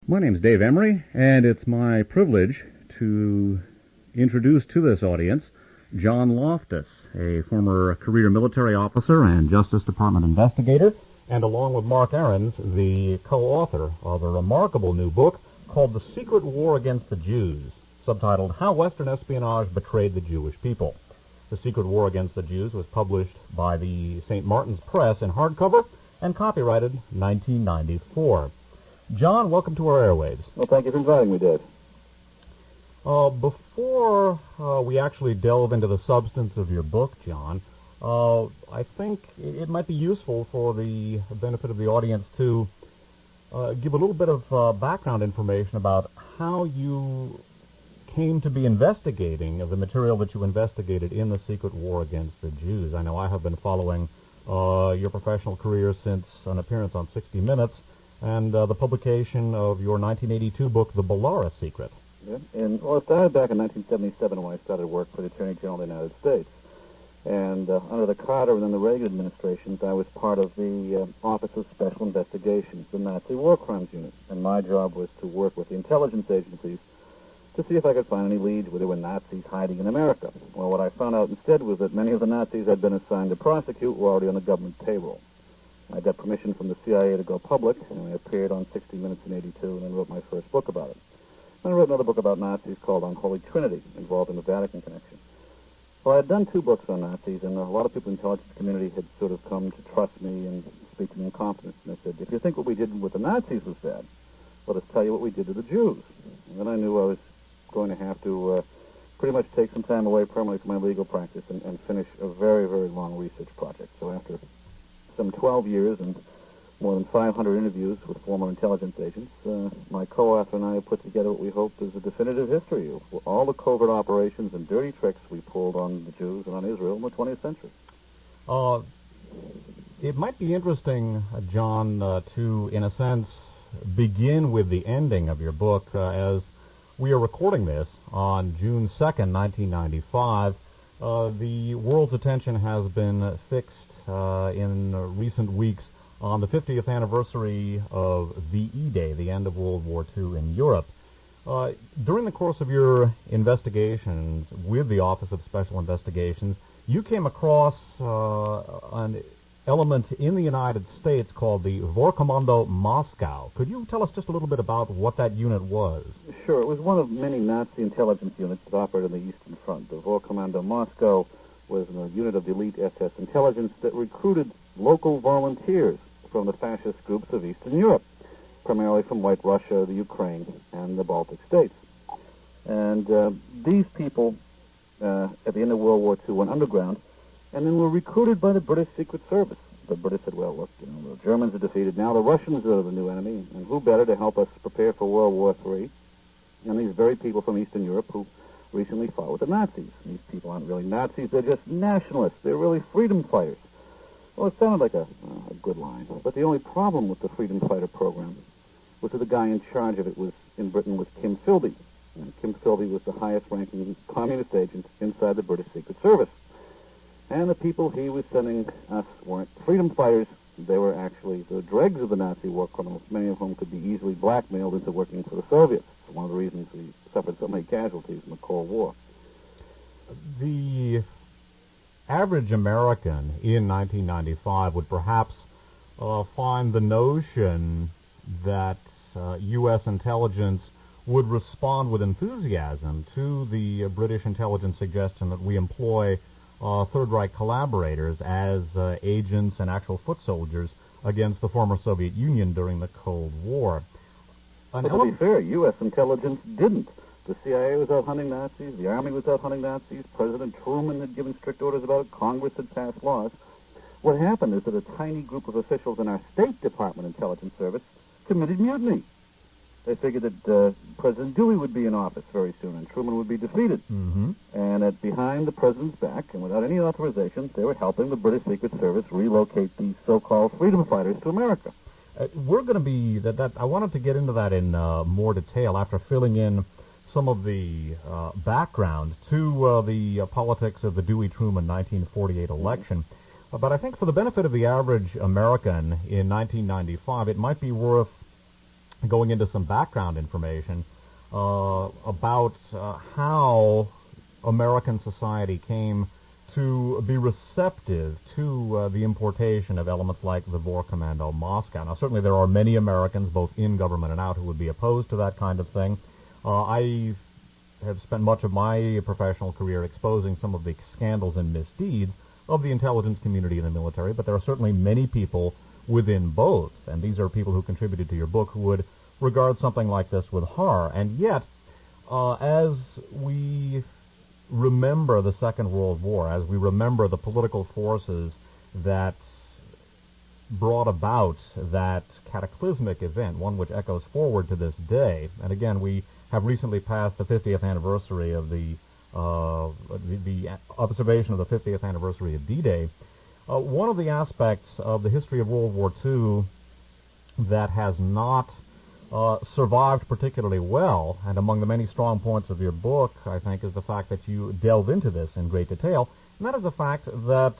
My name's Dave Emery, and it's my privilege to introduce to this audience John Loftus, a former career military officer and Justice Department investigator, and along with Mark Ahrens, the co-author of a remarkable new book called The Secret War Against the Jews, subtitled How Western Espionage Betrayed the Jewish People. The Secret War Against the Jews was published by the St. Martin's Press in hardcover and copyrighted 1994. John, welcome to our airwaves. Well, thank you for inviting me, Dave. Before we actually delve into the substance of your book, John, I think it might be useful for the benefit of the audience to give a little bit of background information about how you came to be investigating the material that you investigated in The Secret War Against the Jews. I know I have been following your professional career since an appearance on 60 Minutes and the publication of your 1982 book, The Belara Secret. Yeah, and well, it started back in 1977 when I started work for the Attorney General of the United States. And under the Carter and then the Reagan administrations, I was part of the Office of Special Investigations, the Nazi War Crimes Unit. And my job was to work with the intelligence agencies to see if I could find any leads where there were Nazis hiding in America. Well, what I found out instead was that many of the Nazis I'd been assigned to prosecute were already on the government payroll. I got permission from the CIA to go public, and I appeared on 60 Minutes in 82 and then wrote my first book about it. Then I wrote another book about Nazis called Unholy Trinity, involved in the Vatican connection. Well, I had done 2 books on Nazis, and a lot of people in the intelligence community had sort of come to trust me and speak to me in confidence. And they said, if you think what we did with the Nazis was bad, let us tell you what we did to the Jews. And then I knew I was going to have to pretty much take some time away permanently from my legal practice and finish a very, very long research project. So after some 12 years and more than 500 interviews with former intelligence agents, my co-author and I put together what we hoped is a definitive history of all the covert operations and dirty tricks we pulled on the Jews and on Israel in the 20th century. It might be interesting, John, to, in a sense, begin with the ending of your book. As we are recording this on June 2nd, 1995, the world's attention has been fixed in recent weeks on the 50th anniversary of VE Day, the end of World War II in Europe. During the course of your investigations with the Office of Special Investigations, you came across an element in the United States called the Vorkommando Moscow. Could you tell us just a little bit about what that unit was? Sure. It was one of many Nazi intelligence units that operated on the Eastern Front. The Vorkommando Moscow was a unit of the elite SS intelligence that recruited local volunteers from the fascist groups of Eastern Europe, primarily from White Russia, the Ukraine, and the Baltic states. And these people, at the end of World War II, went underground and then were recruited by the British Secret Service. The British said, well, look, the Germans are defeated now, the Russians are the new enemy, and who better to help us prepare for World War III than these very people from Eastern Europe who recently fought with the Nazis. These people aren't really Nazis, they're just nationalists. They're really freedom fighters. Well, it sounded like a good line, but the only problem with the freedom fighter program was that the guy in charge of it in Britain was Kim Philby. And Kim Philby was the highest-ranking communist agent inside the British Secret Service. And the people he was sending us weren't freedom fighters. They were actually the dregs of the Nazi war criminals, many of whom could be easily blackmailed into working for the Soviets. It's one of the reasons we suffered so many casualties in the Cold War. The average American in 1995 would perhaps find the notion that U.S. intelligence would respond with enthusiasm to the British intelligence suggestion that we employ Third Reich collaborators as agents and actual foot soldiers against the former Soviet Union during the Cold War. But to be fair, U.S. intelligence didn't. The CIA was out hunting Nazis, the Army was out hunting Nazis, President Truman had given strict orders about it, Congress had passed laws. What happened is that a tiny group of officials in our State Department intelligence service committed mutiny. They figured that President Dewey would be in office very soon and Truman would be defeated. Mm-hmm. And that behind the president's back and without any authorization, they were helping the British Secret Service relocate these so-called freedom fighters to America. We're going to be... I wanted to get into that in more detail after filling in some of the background to the politics of the Dewey-Truman 1948 election. But I think for the benefit of the average American in 1995, it might be worth going into some background information about how American society came to be receptive to the importation of elements like the Vorkommando Moscow. Now, certainly there are many Americans, both in government and out, who would be opposed to that kind of thing. I have spent much of my professional career exposing some of the scandals and misdeeds of the intelligence community and the military, but there are certainly many people within both, and these are people who contributed to your book, who would regard something like this with horror. And yet, as we remember the Second World War, as we remember the political forces that brought about that cataclysmic event, one which echoes forward to this day, and again, we have recently passed the 50th anniversary of the observation of the 50th anniversary of D-Day. One of the aspects of the history of World War II that has not survived particularly well, and among the many strong points of your book, I think, is the fact that you delve into this in great detail, and that is the fact that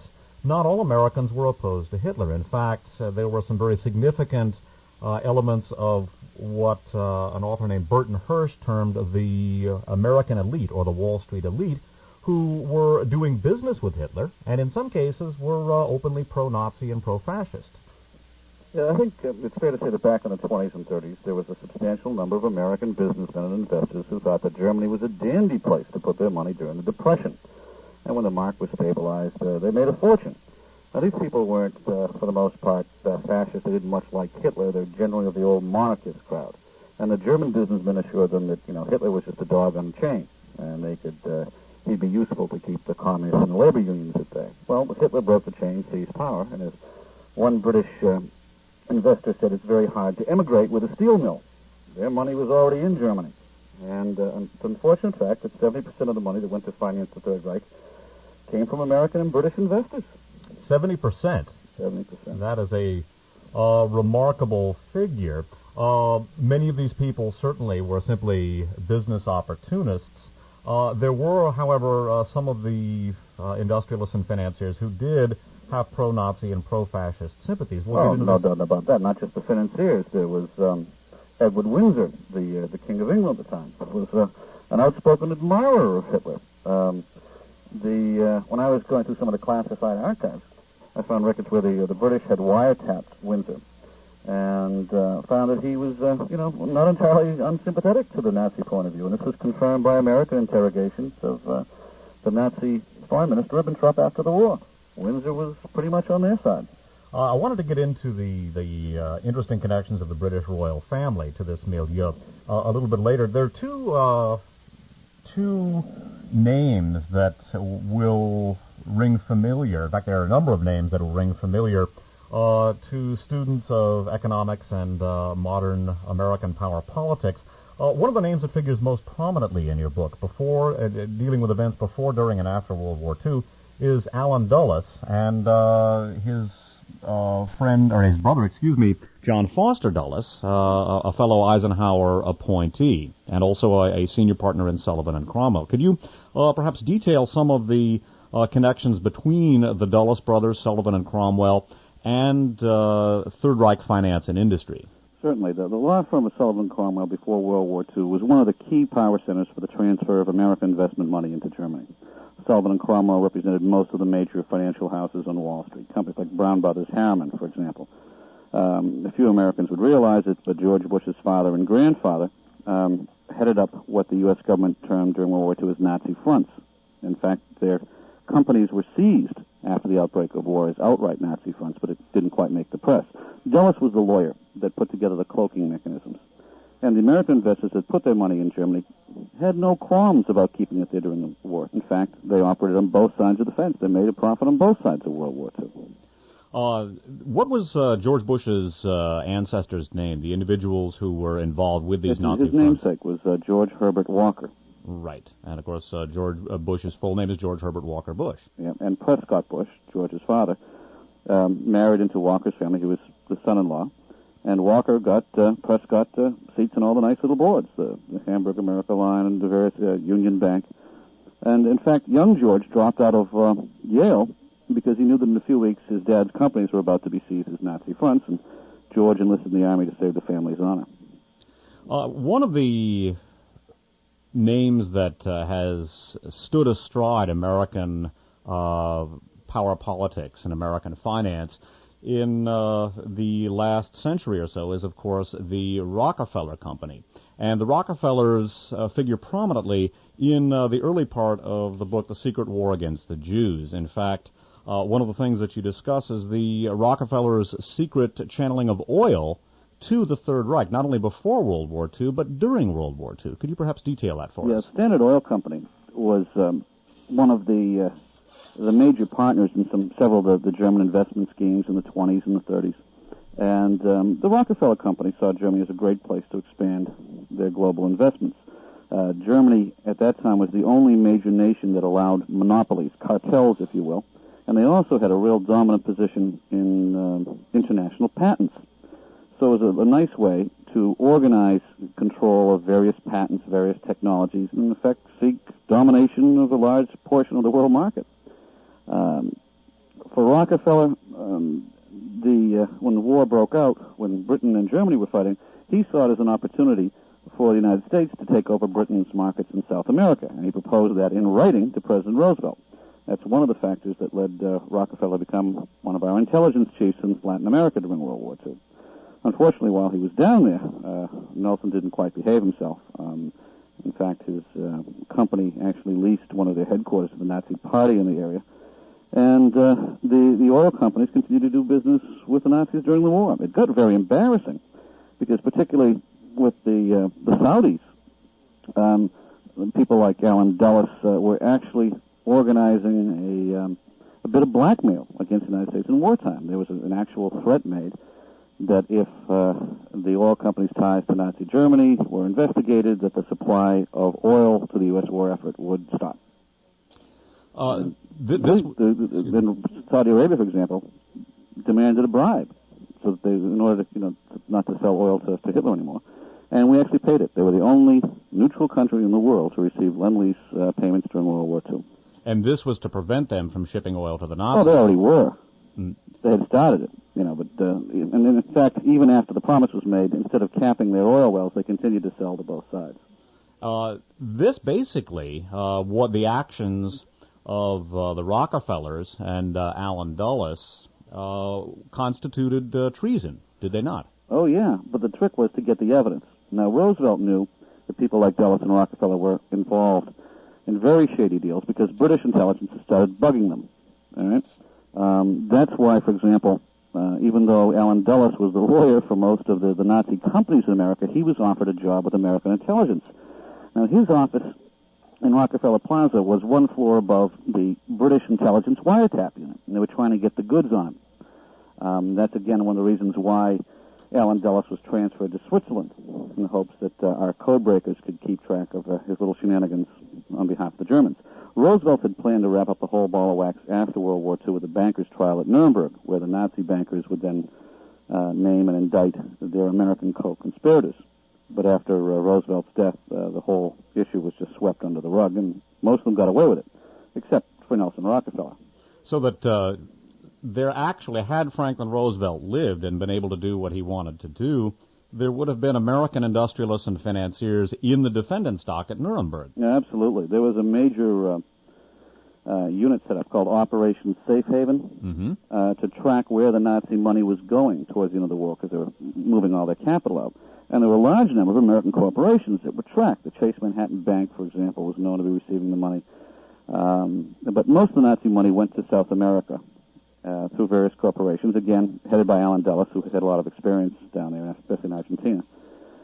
not all Americans were opposed to Hitler. In fact, there were some very significant elements of what an author named Burton Hirsch termed the American elite, or the Wall Street elite, who were doing business with Hitler, and in some cases were openly pro-Nazi and pro-fascist. Yeah, I think it's fair to say that back in the 20s and 30s, there was a substantial number of American businessmen and investors who thought that Germany was a dandy place to put their money during the Depression. And when the mark was stabilized, they made a fortune. Now, these people weren't, for the most part, fascists. They didn't much like Hitler. They're generally of the old monarchist crowd. And the German businessmen assured them that, Hitler was just a dog on a chain, and they could, he'd be useful to keep the communists and the labor unions at bay. Well, Hitler broke the chain, seized power, and as one British investor said, it's very hard to emigrate with a steel mill. Their money was already in Germany. And it's an unfortunate fact that 70% of the money that went to finance the Third Reich came from American and British investors. 70%. 70%. That is a remarkable figure. Many of these people certainly were simply business opportunists. There were, however, some of the industrialists and financiers who did have pro-Nazi and pro-fascist sympathies. No doubt about that. Not just the financiers. There was Edward Windsor, the King of England at the time, was an outspoken admirer of Hitler. When I was going through some of the classified archives, I found records where the British had wiretapped Windsor and found that he was, not entirely unsympathetic to the Nazi point of view. And this was confirmed by American interrogations of the Nazi Foreign Minister Ribbentrop after the war. Windsor was pretty much on their side. I wanted to get into the interesting connections of the British royal family to this milieu a little bit later. There are two names that will ring familiar. In fact, there are a number of names that will ring familiar to students of economics and modern American power politics. One of the names that figures most prominently in your book, before dealing with events before, during, and after World War II, is Allen Dulles and his friend, or his brother, John Foster Dulles, a fellow Eisenhower appointee, and also a senior partner in Sullivan and Cromwell. Could you perhaps detail some of the connections between the Dulles brothers, Sullivan and Cromwell, and Third Reich finance and industry? Certainly. The law firm of Sullivan Cromwell before World War II was one of the key power centers for the transfer of American investment money into Germany. Sullivan and Cromwell represented most of the major financial houses on Wall Street, companies like Brown Brothers Harriman, for example. A few Americans would realize it, but George Bush's father and grandfather headed up what the U.S. government termed during World War II as Nazi fronts. In fact, their companies were seized after the outbreak of war as outright Nazi fronts, but it didn't quite make the press. Dulles was the lawyer that put together the cloaking mechanisms. And the American investors that put their money in Germany had no qualms about keeping it there during the war. In fact, they operated on both sides of the fence. They made a profit on both sides of World War II. What was George Bush's ancestors' name, the individuals who were involved with these Nazi fronts? His namesake was George Herbert Walker. Right. And, of course, George Bush's full name is George Herbert Walker Bush. Yeah, and Prescott Bush, George's father, married into Walker's family. He was the son-in-law. And Walker got Prescott seats in all the nice little boards, the Hamburg America line and the various Union Bank. And, in fact, young George dropped out of Yale because he knew that in a few weeks his dad's companies were about to be seized as Nazi fronts, and George enlisted in the Army to save the family's honor. One of the names that has stood astride American power politics and American finance in the last century or so is, of course, the Rockefeller Company. And the Rockefellers figure prominently in the early part of the book, The Secret War Against the Jews. In fact, one of the things that you discuss is the Rockefellers' secret channeling of oil to the Third Reich, not only before World War II, but during World War II. Could you perhaps detail that for us? Yes, Standard Oil Company was one of the major partners in several of the German investment schemes in the 20s and the 30s. And the Rockefeller Company saw Germany as a great place to expand their global investments. Germany, at that time, was the only major nation that allowed monopolies, cartels, if you will, and they also had a real dominant position in international patents. So it was a nice way to organize control of various patents, various technologies, and in effect seek domination of a large portion of the world market. For Rockefeller, when the war broke out, when Britain and Germany were fighting, he saw it as an opportunity for the United States to take over Britain's markets in South America, and he proposed that in writing to President Roosevelt. That's one of the factors that led Rockefeller to become one of our intelligence chiefs in Latin America during World War II. Unfortunately, while he was down there, Nelson didn't quite behave himself. In fact, his company actually leased one of their headquarters to the Nazi Party in the area. And the oil companies continued to do business with the Nazis during the war. It got very embarrassing because particularly with the Saudis, people like Allen Dulles were actually organizing a bit of blackmail against the United States in wartime. There was an actual threat made that if the oil companies' ties to Nazi Germany were investigated, that the supply of oil to the U.S. war effort would stop. Then Saudi Arabia, for example, demanded a bribe, so that they, in order to, not to sell oil to Hitler anymore, and we actually paid it. They were the only neutral country in the world to receive Lend-Lease payments during World War II. And this was to prevent them from shipping oil to the Nazis. Oh, they already were. They had started it, but and in fact, even after the promise was made, instead of capping their oil wells, they continued to sell to both sides. This basically, what the actions of the Rockefellers and Allen Dulles constituted treason, did they not? Oh, yeah, but the trick was to get the evidence. Now, Roosevelt knew that people like Dulles and Rockefeller were involved in very shady deals because British intelligence had started bugging them. All right? That's why, for example, even though Allen Dulles was the lawyer for most of the Nazi companies in America, he was offered a job with American intelligence. Now, his office in Rockefeller Plaza was one floor above the British intelligence wiretap unit, and they were trying to get the goods on him. That's, again, one of the reasons why Allen Dulles was transferred to Switzerland in the hopes that our code breakers could keep track of his little shenanigans on behalf of the Germans. Roosevelt had planned to wrap up the whole ball of wax after World War II with a bankers' trial at Nuremberg, where the Nazi bankers would then name and indict their American co-conspirators. But after Roosevelt's death, the whole issue was just swept under the rug, and most of them got away with it, except for Nelson Rockefeller. So that there actually, had Franklin Roosevelt lived and been able to do what he wanted to do, there would have been American industrialists and financiers in the defendant stock at Nuremberg. Yeah, absolutely. There was a major unit set up called Operation Safe Haven to track where the Nazi money was going towards the end of the war, because they were moving all their capital out. And there were a large number of American corporations that were tracked. The Chase Manhattan Bank, for example, was known to be receiving the money. But most of the Nazi money went to South America through various corporations, again, headed by Allen Dulles, who had a lot of experience down there, especially in Argentina.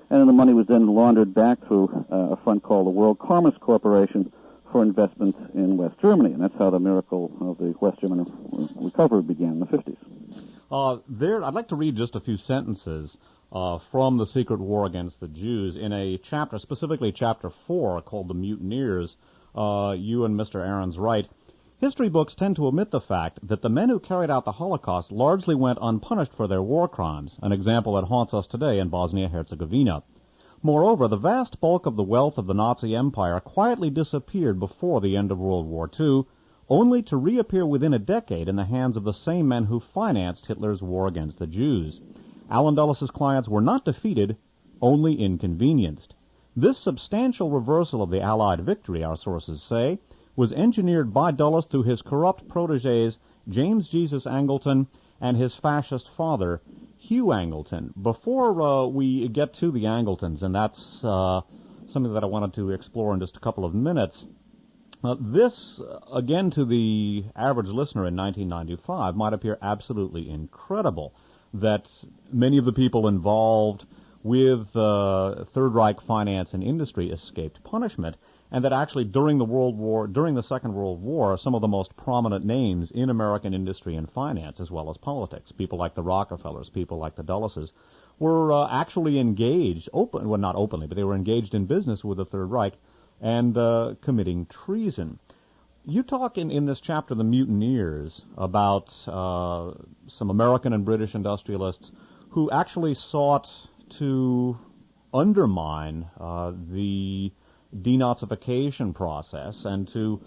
And then the money was then laundered back through a fund called the World Commerce Corporation for investment in West Germany. And that's how the miracle of the West German recovery began in the 50s. I'd like to read just a few sentences from The Secret War Against the Jews in a chapter, specifically Chapter 4, called The Mutineers. You and Mr. Ahrens write, "History books tend to omit the fact that the men who carried out the Holocaust largely went unpunished for their war crimes, an example that haunts us today in Bosnia-Herzegovina. Moreover, the vast bulk of the wealth of the Nazi Empire quietly disappeared before the end of World War II, only to reappear within a decade in the hands of the same men who financed Hitler's war against the Jews. Allen Dulles' clients were not defeated, only inconvenienced. This substantial reversal of the Allied victory, our sources say, was engineered by Dulles through his corrupt protégés James Jesus Angleton and his fascist father, Hugh Angleton. Before we get to the Angletons, and that's something that I wanted to explore in just a couple of minutes, this, again, to the average listener in 1995, might appear absolutely incredible that many of the people involved with Third Reich finance and industry escaped punishment, and that actually during the Second World War, some of the most prominent names in American industry and finance, as well as politics, people like the Rockefellers, people like the Dulleses, were actually engaged, not openly, but they were engaged in business with the Third Reich and committing treason. You talk in this chapter, The Mutineers, about some American and British industrialists who actually sought to undermine the denazification process and to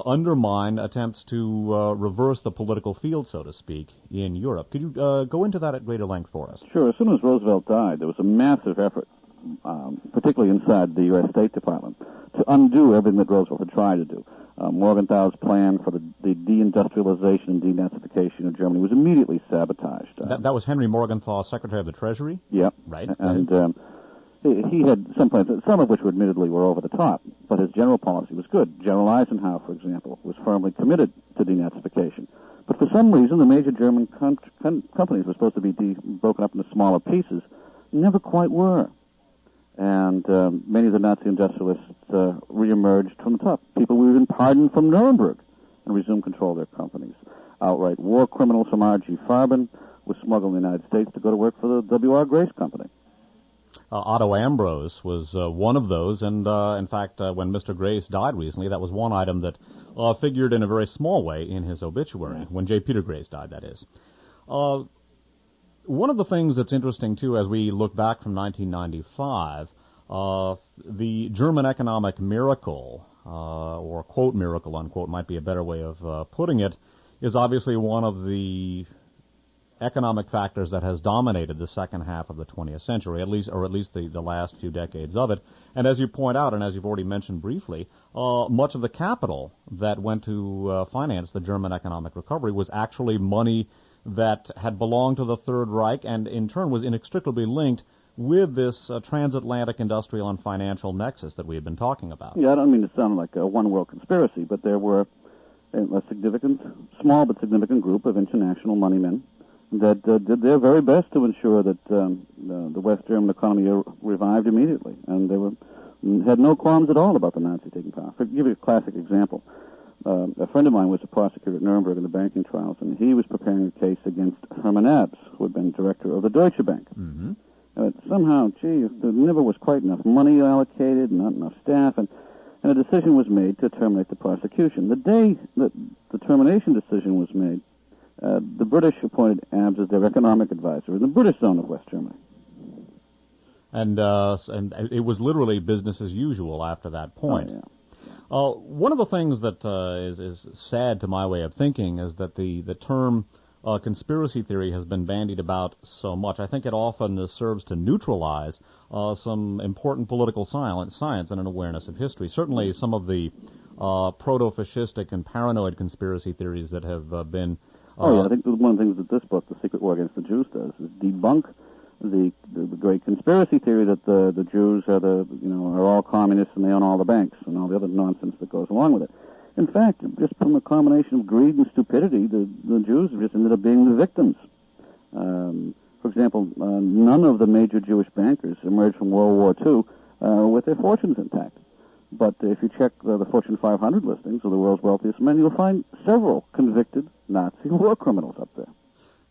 undermine attempts to reverse the political field, so to speak, in Europe. Could you go into that at greater length for us? Sure. As soon as Roosevelt died, there was a massive effort, particularly inside the U.S. State Department, to undo everything that Roosevelt had tried to do. Morgenthau's plan for the deindustrialization and denazification of Germany was immediately sabotaged. That was Henry Morgenthau, Secretary of the Treasury? Yep. Right. And he had some plans, some of which admittedly were over the top, but his general policy was good. General Eisenhower, for example, was firmly committed to denazification. But for some reason, the major German companies were supposed to be broken up into smaller pieces, never quite were. And many of the Nazi industrialists reemerged from the top. People were even pardoned from Nuremberg and resumed control of their companies. Outright war criminals from R.G. Farben were smuggled in the United States to go to work for the W.R. Grace Company. Otto Ambrose was one of those, and in fact, when Mr. Grace died recently, that was one item that figured in a very small way in his obituary, when J. Peter Grace died, that is. One of the things that's interesting, too, as we look back from 1995, the German economic miracle, or quote miracle, unquote, might be a better way of putting it, is obviously one of the economic factors that has dominated the second half of the 20th century, at least the last few decades of it. And as you point out, and as you've already mentioned briefly, much of the capital that went to finance the German economic recovery was actually money that had belonged to the Third Reich and in turn was inextricably linked with this transatlantic industrial and financial nexus that we have been talking about. Yeah, I don't mean to sound like a one-world conspiracy, but there were a small but significant group of international money men that did their very best to ensure that the West German economy revived immediately, and they had no qualms at all about the Nazis taking power. To give you a classic example, a friend of mine was a prosecutor at Nuremberg in the banking trials, and he was preparing a case against Hermann Abs, who had been director of the Deutsche Bank. Mm-hmm. Somehow, there never was quite enough money allocated, not enough staff, and a decision was made to terminate the prosecution. The day that the termination decision was made, the British appointed Abs as their economic advisor in the British zone of West Germany. And it was literally business as usual after that point. Oh, yeah. One of the things that is sad to my way of thinking is that the term conspiracy theory has been bandied about so much. I think it often serves to neutralize some important political science and an awareness of history. Certainly some of the proto-fascistic and paranoid conspiracy theories that have been... I think one of the things that this book, The Secret War Against the Jews, does is debunk the great conspiracy theory that the Jews are all communists and they own all the banks and all the other nonsense that goes along with it. In fact, just from a combination of greed and stupidity, the Jews just ended up being the victims. For example, none of the major Jewish bankers emerged from World War II with their fortunes intact. But if you check the Fortune 500 listings of the world's wealthiest men, you'll find several convicted Nazi war criminals up there.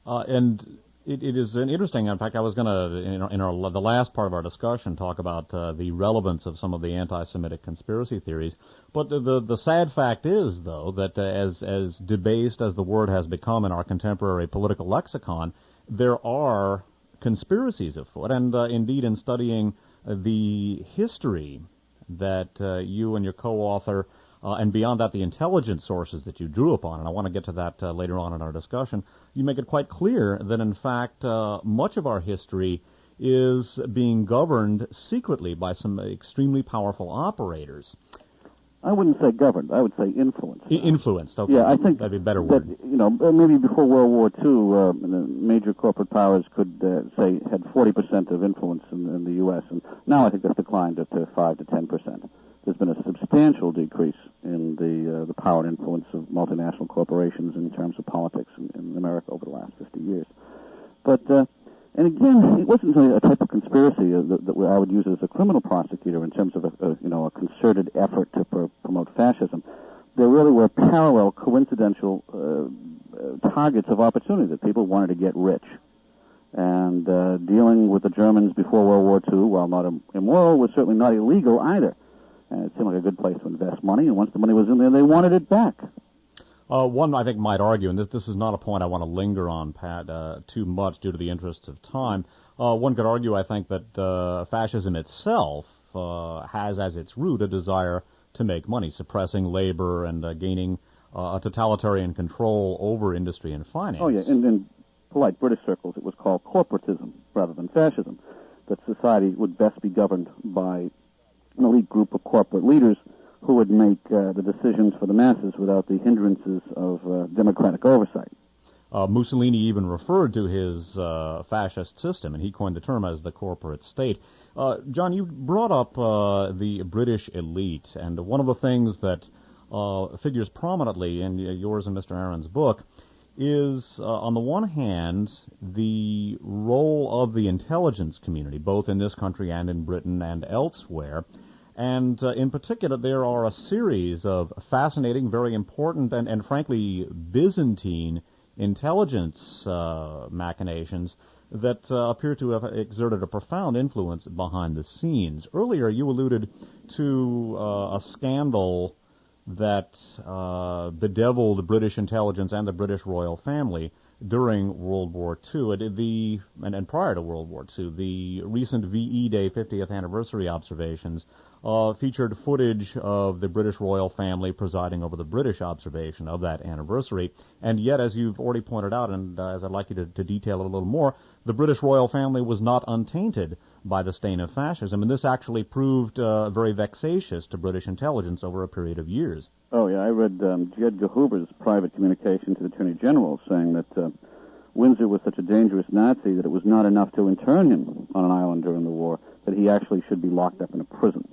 And it is an interesting. In fact, I was going to, in the last part of our discussion, talk about the relevance of some of the anti-Semitic conspiracy theories. But the sad fact is, though, that as debased as the word has become in our contemporary political lexicon, there are conspiracies afoot. And indeed, in studying the history that you and your co-author, and beyond that, the intelligence sources that you drew upon, and I want to get to that later on in our discussion, you make it quite clear that, in fact, much of our history is being governed secretly by some extremely powerful operators. I wouldn't say governed. I would say influenced. Influenced, okay. Yeah, I think that'd be a better that, word. Maybe before World War II, the major corporate powers could say had 40% of influence in the U.S., and now I think that's declined to 5 to 10%. There's been a substantial decrease in the power and influence of multinational corporations in terms of politics in America over the last 50 years. But and again, it wasn't really a type of conspiracy that I would use as a criminal prosecutor in terms of a concerted effort to promote fascism. There really were parallel, coincidental targets of opportunity that people wanted to get rich. And dealing with the Germans before World War II, while not immoral, was certainly not illegal either. And it seemed like a good place to invest money, and once the money was in there, they wanted it back. One, I think, might argue, and this is not a point I want to linger on, Pat, too much due to the interest of time. One could argue, I think, that fascism itself has as its root a desire to make money, suppressing labor and gaining a totalitarian control over industry and finance. Oh, yeah. In polite British circles, it was called corporatism rather than fascism, that society would best be governed by an elite group of corporate leaders who would make the decisions for the masses without the hindrances of democratic oversight. Mussolini even referred to his fascist system, and he coined the term as the corporate state. John, you brought up the British elite, and one of the things that figures prominently in yours and Mr. Aaron's book is, on the one hand, the role of the intelligence community, both in this country and in Britain and elsewhere. And in particular, there are a series of fascinating, very important, and frankly, Byzantine intelligence machinations that appear to have exerted a profound influence behind the scenes. Earlier, you alluded to a scandal that bedeviled the British intelligence and the British royal family during World War II, and prior to World War II. The recent VE Day 50th anniversary observations featured footage of the British royal family presiding over the British observation of that anniversary. And yet, as you've already pointed out, and as I'd like you to detail it a little more, the British royal family was not untainted by the stain of fascism, and this actually proved very vexatious to British intelligence over a period of years. Oh, yeah, I read J. Edgar Hoover's private communication to the Attorney General saying that Windsor was such a dangerous Nazi that it was not enough to intern him on an island during the war, that he actually should be locked up in a prison.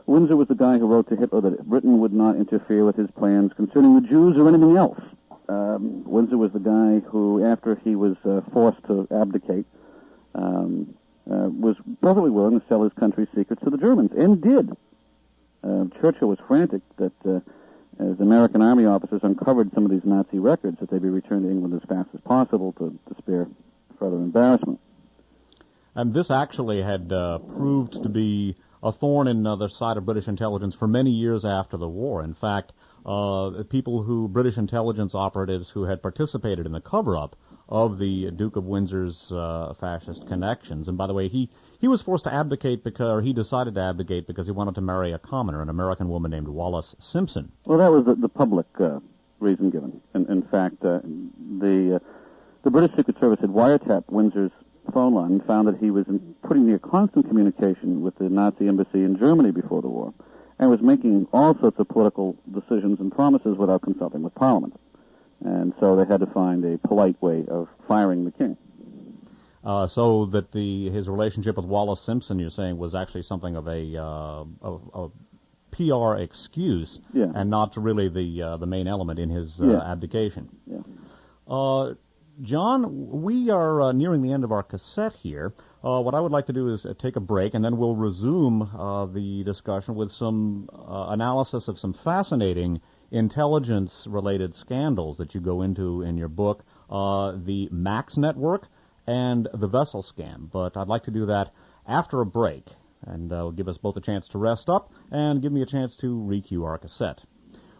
Windsor was the guy who wrote to Hitler that Britain would not interfere with his plans concerning the Jews or anything else. Windsor was the guy who, after he was forced to abdicate, was perfectly willing to sell his country's secrets to the Germans, and did. Churchill was frantic that as American Army officers uncovered some of these Nazi records, that they be returned to England as fast as possible to spare further embarrassment. And this actually had proved to be a thorn in the side of British intelligence for many years after the war. In fact, British intelligence operatives who had participated in the cover-up of the Duke of Windsor's fascist connections. And by the way, he was forced to abdicate or he decided to abdicate because he wanted to marry a commoner, an American woman named Wallis Simpson. Well, that was the public reason given. In fact, the British Secret Service had wiretapped Windsor's phone line and found that he was in pretty near constant communication with the Nazi embassy in Germany before the war, and was making all sorts of political decisions and promises without consulting with Parliament. And so they had to find a polite way of firing the king. So that his relationship with Wallis Simpson, you're saying, was actually something of a PR excuse, yeah, and not really the main element in his abdication. Yeah. John, we are nearing the end of our cassette here. What I would like to do is take a break, and then we'll resume the discussion with some analysis of some fascinating intelligence-related scandals that you go into in your book, the Max Network and the Vessel Scam. But I'd like to do that after a break, and it'll give us both a chance to rest up and give me a chance to re-cue our cassette.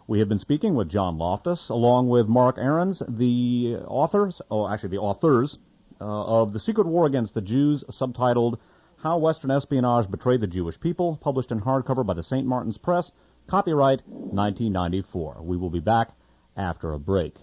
We have been speaking with John Loftus, along with Mark Ahrens, the authors of The Secret War Against the Jews, subtitled How Western Espionage Betrayed the Jewish People, published in hardcover by the St. Martin's Press, copyright 1994. We will be back after a break.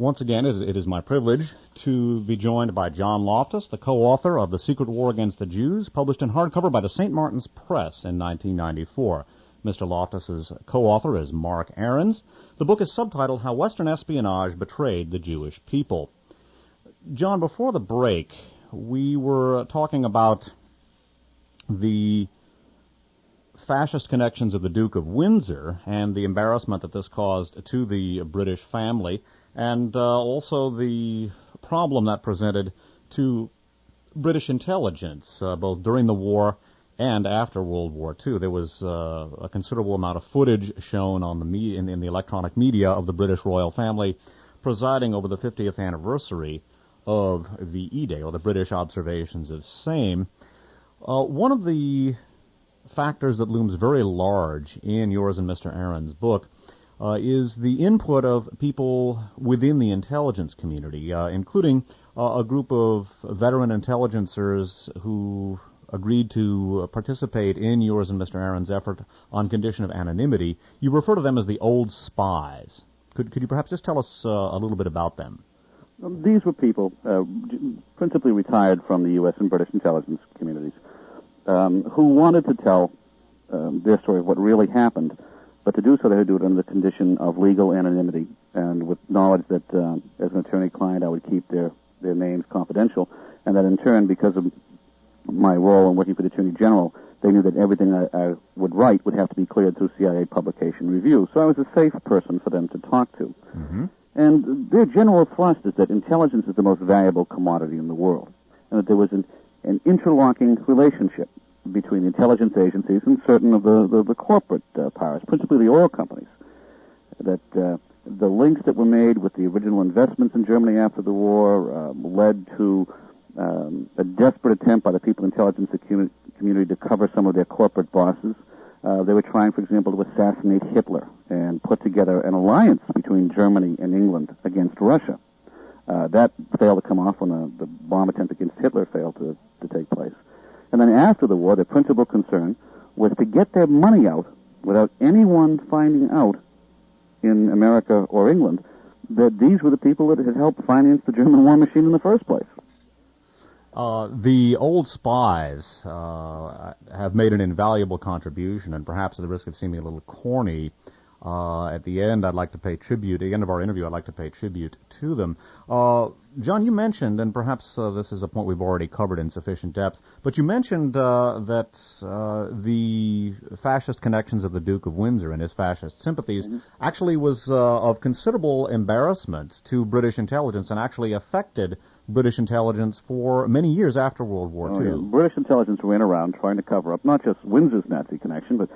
Once again, it is my privilege to be joined by John Loftus, the co-author of The Secret War Against the Jews, published in hardcover by the St. Martin's Press in 1994. Mr. Loftus's co-author is Mark Ahrens. The book is subtitled How Western Espionage Betrayed the Jewish People. John, before the break, we were talking about the fascist connections of the Duke of Windsor and the embarrassment that this caused to the British family, and also the problem that presented to British intelligence, both during the war and after World War II. There was a considerable amount of footage shown on the in the electronic media of the British royal family presiding over the 50th anniversary of the E-Day, or the British observations of same. One of the factors that looms very large in yours and Mr. Ahrens' book is the input of people within the intelligence community, including a group of veteran intelligencers who agreed to participate in yours and Mr. Ahrens' effort on condition of anonymity. You refer to them as the old spies. Could you perhaps just tell us a little bit about them? These were people, principally retired from the U.S. and British intelligence communities, who wanted to tell their story of what really happened, but to do so they had to do it under the condition of legal anonymity and with knowledge that as an attorney-client I would keep their names confidential, and that in turn, because of my role in working for the Attorney General, they knew that everything I would write would have to be cleared through CIA publication review. So I was a safe person for them to talk to. Mm-hmm. And their general thrust is that intelligence is the most valuable commodity in the world, and that there was an interlocking relationship between the intelligence agencies and certain of the corporate powers, principally the oil companies, that the links that were made with the original investments in Germany after the war led to a desperate attempt by the people in the intelligence community to cover some of their corporate bosses. They were trying, for example, to assassinate Hitler and put together an alliance between Germany and England against Russia. That failed to come off when the bomb attempt against Hitler failed to take place. And then after the war, their principal concern was to get their money out without anyone finding out in America or England that these were the people that had helped finance the German war machine in the first place. The old spies have made an invaluable contribution, and perhaps at the risk of seeming a little corny, at the end I'd like to pay tribute, at the end of our interview I'd like to pay tribute to them. John, you mentioned, and perhaps this is a point we've already covered in sufficient depth, but you mentioned that the fascist connections of the Duke of Windsor and his fascist sympathies actually was of considerable embarrassment to British intelligence and actually affected British intelligence for many years after World War II. Yeah. British intelligence ran around trying to cover up not just Windsor's Nazi connection, but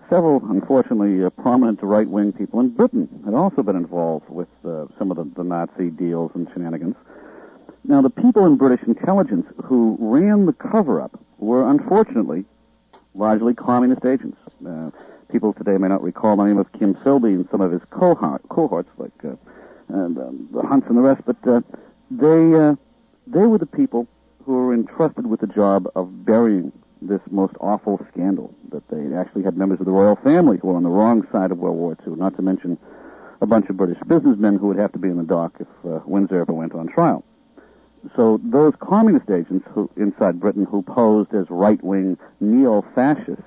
several, unfortunately, prominent right-wing people in Britain had also been involved with some of the Nazi deals and shenanigans. Now, the people in British intelligence who ran the cover-up were, unfortunately, largely communist agents. People today may not recall the name of Kim Philby and some of his cohorts, like the Hunts and the rest, but they were the people who were entrusted with the job of burying this most awful scandal, that they actually had members of the royal family who were on the wrong side of World War II, not to mention a bunch of British businessmen who would have to be in the dock if Windsor ever went on trial. So those communist agents inside Britain who posed as right-wing neo-fascists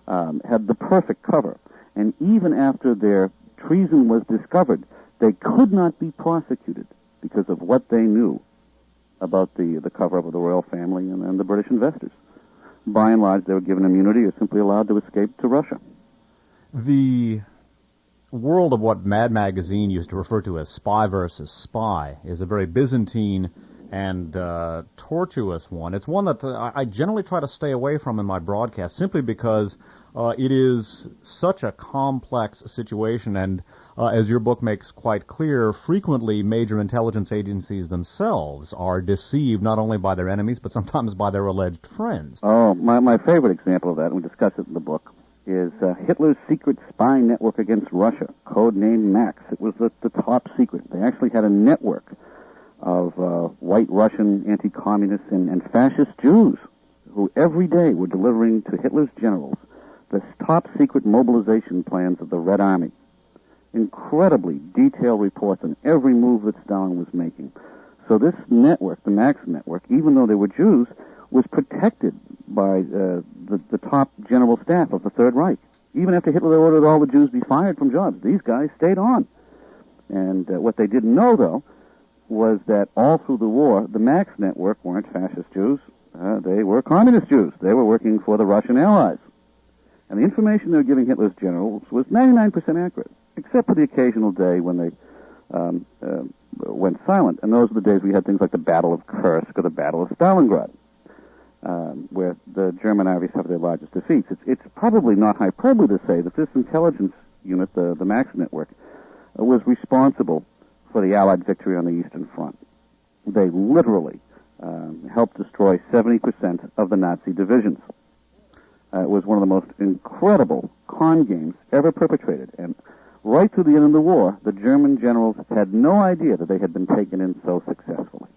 had the perfect cover. And even after their treason was discovered, they could not be prosecuted because of what they knew about the cover-up of the royal family and the British investors. By and large, they were given immunity or simply allowed to escape to Russia. The world of what Mad Magazine used to refer to as spy versus spy is a very Byzantine and tortuous one. It's one that I generally try to stay away from in my broadcast simply because it is such a complex situation, and as your book makes quite clear, frequently major intelligence agencies themselves are deceived not only by their enemies but sometimes by their alleged friends. Oh, my favorite example of that, and we discuss it in the book, is Hitler's secret spy network against Russia, codenamed Max. It was the top secret. They actually had a network of white Russian anti-communists and fascist Jews who every day were delivering to Hitler's generals the top secret mobilization plans of the Red Army. incredibly detailed reports on every move that Stalin was making. So this network, the Max network, even though they were Jews, was protected by the top general staff of the Third Reich. Even after Hitler ordered all the Jews be fired from jobs, these guys stayed on. And what they didn't know, though, was that all through the war, the Max network weren't fascist Jews. They were communist Jews. They were working for the Russian allies. And the information they were giving Hitler's generals was 99% accurate, except for the occasional day when they went silent. And those were the days we had things like the Battle of Kursk or the Battle of Stalingrad, where the German armies suffered their largest defeats. It's probably not hyperbole to say that this intelligence unit, the Max network, was responsible for the Allied victory on the Eastern Front. They literally helped destroy 70% of the Nazi divisions. It was one of the most incredible con games ever perpetrated. And right through the end of the war, the German generals had no idea that they had been taken in so successfully.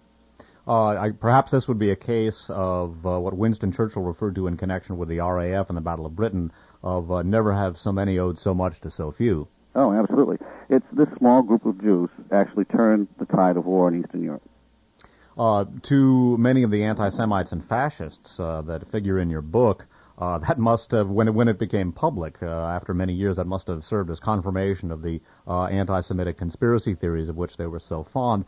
Perhaps this would be a case of what Winston Churchill referred to in connection with the RAF and the Battle of Britain, of never have so many owed so much to so few. Oh, absolutely. It's this small group of Jews actually turned the tide of war in Eastern Europe. To many of the anti-Semites and fascists that figure in your book, that must have, when it became public, after many years, that must have served as confirmation of the anti-Semitic conspiracy theories of which they were so fond.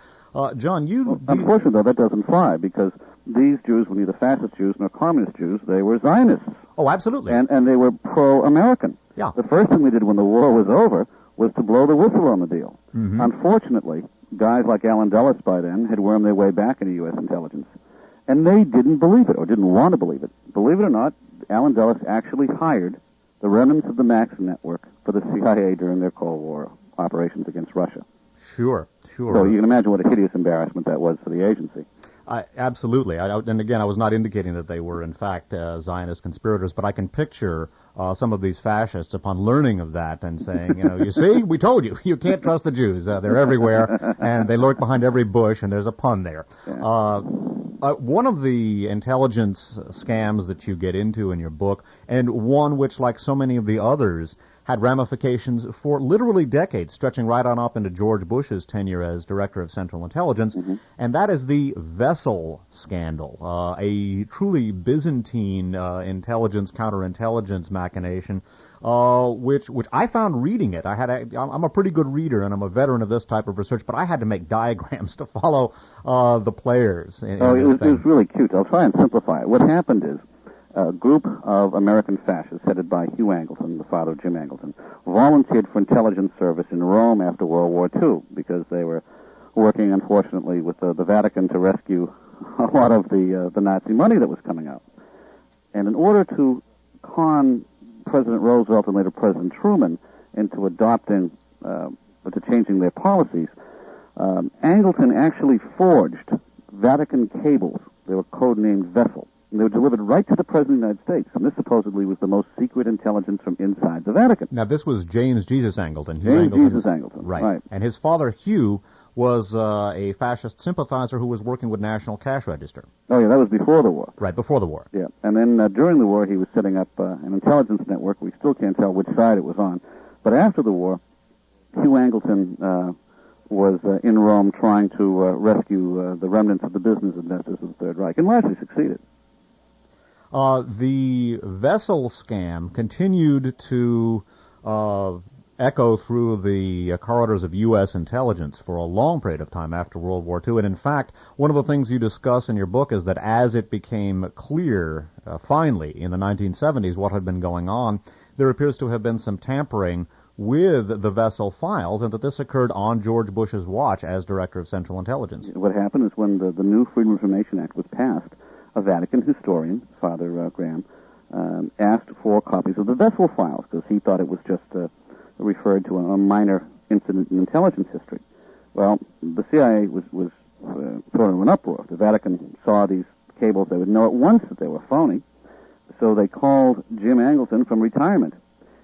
John, unfortunately, though, that doesn't fly, because these Jews were neither fascist Jews nor communist Jews. They were Zionists. Oh, absolutely. And they were pro-American. Yeah. The first thing they did when the war was over was to blow the whistle on the deal. Mm-hmm. Unfortunately, guys like Alan Dulles by then had wormed their way back into U.S. intelligence. And they didn't believe it, or didn't want to believe it. Believe it or not, Alan Dulles actually hired the remnants of the Max network for the CIA during their Cold War operations against Russia. Sure. So you can imagine what a hideous embarrassment that was for the agency. Absolutely. And again, I was not indicating that they were, in fact, Zionist conspirators, but I can picture some of these fascists, upon learning of that and saying, you see, we told you, you can't trust the Jews. They're everywhere, and they lurk behind every bush, and there's a pun there. Yeah. One of the intelligence scams that you get into in your book, and one which, like so many of the others, had ramifications for literally decades, stretching right on up into George Bush's tenure as Director of Central Intelligence, and that is the vessel scandal, a truly Byzantine intelligence, counterintelligence machination, which I found reading it. I'm a pretty good reader, and I'm a veteran of this type of research, but I had to make diagrams to follow the players. It was really cute. I'll try and simplify it. What happened is, a group of American fascists headed by Hugh Angleton, the father of Jim Angleton, volunteered for intelligence service in Rome after World War II because they were working, unfortunately, with the Vatican to rescue a lot of the Nazi money that was coming out. And in order to con President Roosevelt and later President Truman into adopting, to changing their policies, Angleton actually forged Vatican cables. They were codenamed Vessel. And they were delivered right to the President of the United States. And this supposedly was the most secret intelligence from inside the Vatican. Now, this was James Jesus Angleton. James Jesus Angleton. Right. And his father, Hugh, was a fascist sympathizer who was working with National Cash Register. Oh, yeah, that was before the war. Right, before the war. Yeah. And then during the war, he was setting up an intelligence network. We still can't tell which side it was on. But after the war, Hugh Angleton was in Rome trying to rescue the remnants of the business investors of the Third Reich, and largely succeeded. The vessel scam continued to echo through the corridors of U.S. intelligence for a long period of time after World War II. And in fact, one of the things you discuss in your book is that as it became clear, finally, in the 1970s, what had been going on, there appears to have been some tampering with the vessel files, and that this occurred on George Bush's watch as Director of Central Intelligence. What happened is when the new Freedom of Information Act was passed, a Vatican historian, Father Graham, asked for copies of the vessel files because he thought it was just referred to a minor incident in intelligence history. Well, the CIA was thrown into an uproar. The Vatican saw these cables. They would know at once that they were phony. So they called Jim Angleton from retirement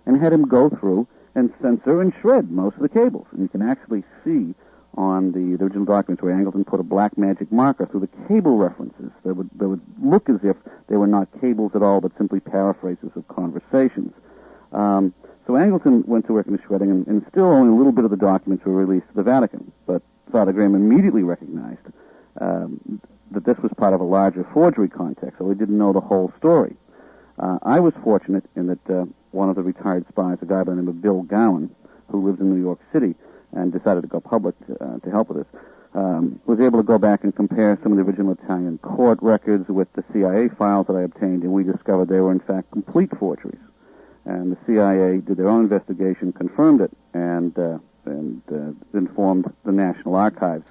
and had him go through and censor and shred most of the cables. And you can actually see on the original documents where Angleton put a black magic marker through the cable references. They would look as if they were not cables at all, but simply paraphrases of conversations. So So Angleton went to work in the shredding, and still only a little bit of the documents were released to the Vatican. But Father Graham immediately recognized that this was part of a larger forgery context, so he didn't know the whole story. I was fortunate in that one of the retired spies, a guy by the name of Bill Gowan, who lives in New York City and decided to go public to help with this, was able to go back and compare some of the original Italian court records with the CIA files that I obtained, and we discovered they were in fact complete forgeries. And the CIA did their own investigation, confirmed it, and informed the National Archives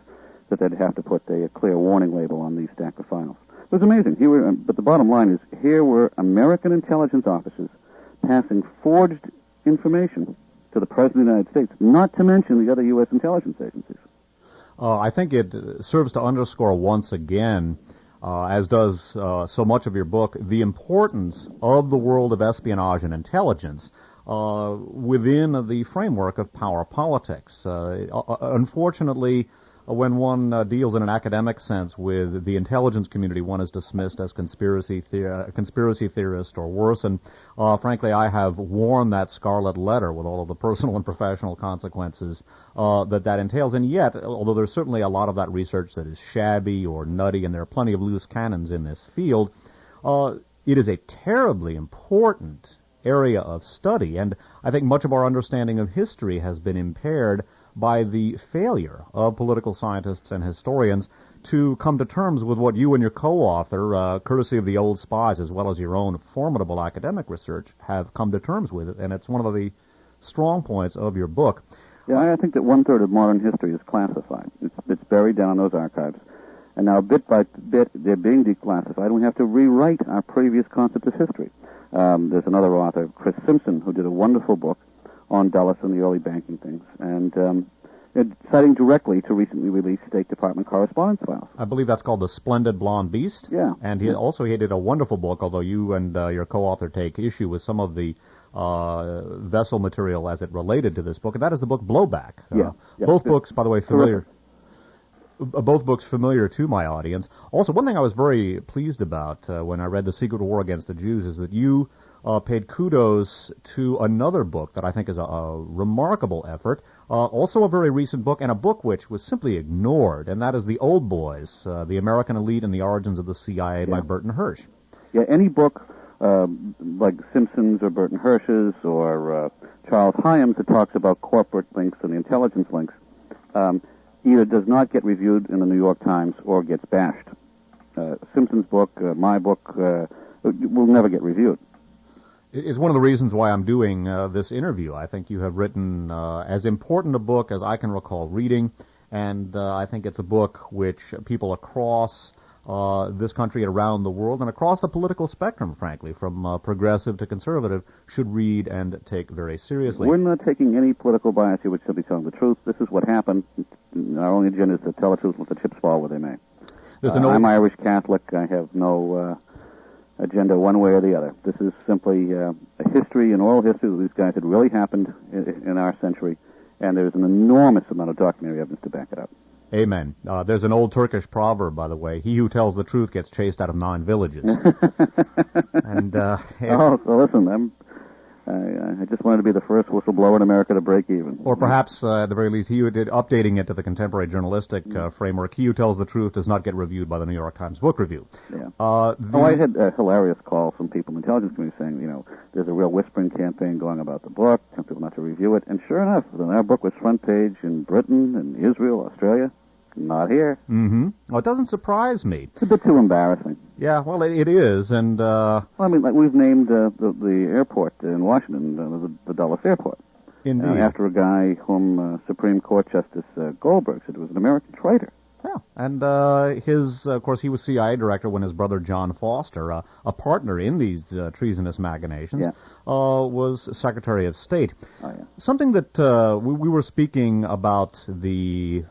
that they'd have to put a clear warning label on these stack of files. It was amazing. But the bottom line is, here were American intelligence officers passing forged information to the President of the United States, not to mention the other U.S. intelligence agencies. I think it serves to underscore once again, as does so much of your book, the importance of the world of espionage and intelligence within the framework of power politics. Unfortunately, when one deals in an academic sense with the intelligence community, one is dismissed as conspiracy theorist or worse. And frankly, I have worn that scarlet letter with all of the personal and professional consequences that entails. And yet, although there's certainly a lot of that research that is shabby or nutty, and there are plenty of loose cannons in this field, it is a terribly important area of study. And I think much of our understanding of history has been impaired by the failure of political scientists and historians to come to terms with what you and your co-author, courtesy of the old spies as well as your own formidable academic research, have come to terms with. And it's one of the strong points of your book. Yeah, I think that one-third of modern history is classified. It's buried down in those archives. And now, bit by bit, they're being declassified, and we have to rewrite our previous concept of history. There's another author, Chris Simpson, who did a wonderful book on Dulles and the early banking things, and citing directly to recently released State Department correspondence files. I believe that's called The Splendid Blonde Beast. Yeah. And he did a wonderful book, although you and your co-author take issue with some of the vessel material as it related to this book, and that is the book Blowback. Both books, by the way, familiar. Both books familiar to my audience. Also, one thing I was very pleased about when I read The Secret War Against the Jews is that you paid kudos to another book that I think is a remarkable effort, also a very recent book, and a book which was simply ignored, and that is The Old Boys, The American Elite and the Origins of the CIA by Burton Hirsch. Yeah, any book like Simpson's or Burton Hirsch's or Charles Hyams that talks about corporate links and the intelligence links either does not get reviewed in the New York Times or gets bashed. Simpson's book, my book, will never get reviewed. It's one of the reasons why I'm doing this interview. I think you have written as important a book as I can recall reading, and I think it's a book which people across this country and around the world and across the political spectrum, frankly, from progressive to conservative, should read and take very seriously. We're not taking any political bias here. We're simply telling the truth. This is what happened. Our only agenda is to tell the truth and let the chips fall where they may. I'm Irish Catholic. I have no agenda one way or the other. This is simply a history, an oral history that these guys had really happened in our century, and there's an enormous amount of documentary evidence to back it up. Amen. There's an old Turkish proverb, by the way: "He who tells the truth gets chased out of 9 villages." And so listen, I just wanted to be the first whistleblower in America to break even. Or perhaps, at the very least, he who did updating it to the contemporary journalistic framework. He who tells the truth does not get reviewed by the New York Times Book Review. Yeah. I had a hilarious call from people in the intelligence community saying, there's a real whispering campaign going about the book, telling people not to review it. And sure enough, then our book was front page in Britain and Israel, Australia. Not here. Mm-hmm. Well, it doesn't surprise me. It's a bit too embarrassing. Yeah, well, it is, and... we've named the airport in Washington the Dulles Airport. Indeed. After a guy whom Supreme Court Justice Goldberg said was an American traitor. Yeah, and of course, he was CIA director when his brother John Foster, a partner in these treasonous machinations, was Secretary of State. Oh, yeah. Something that we were speaking about the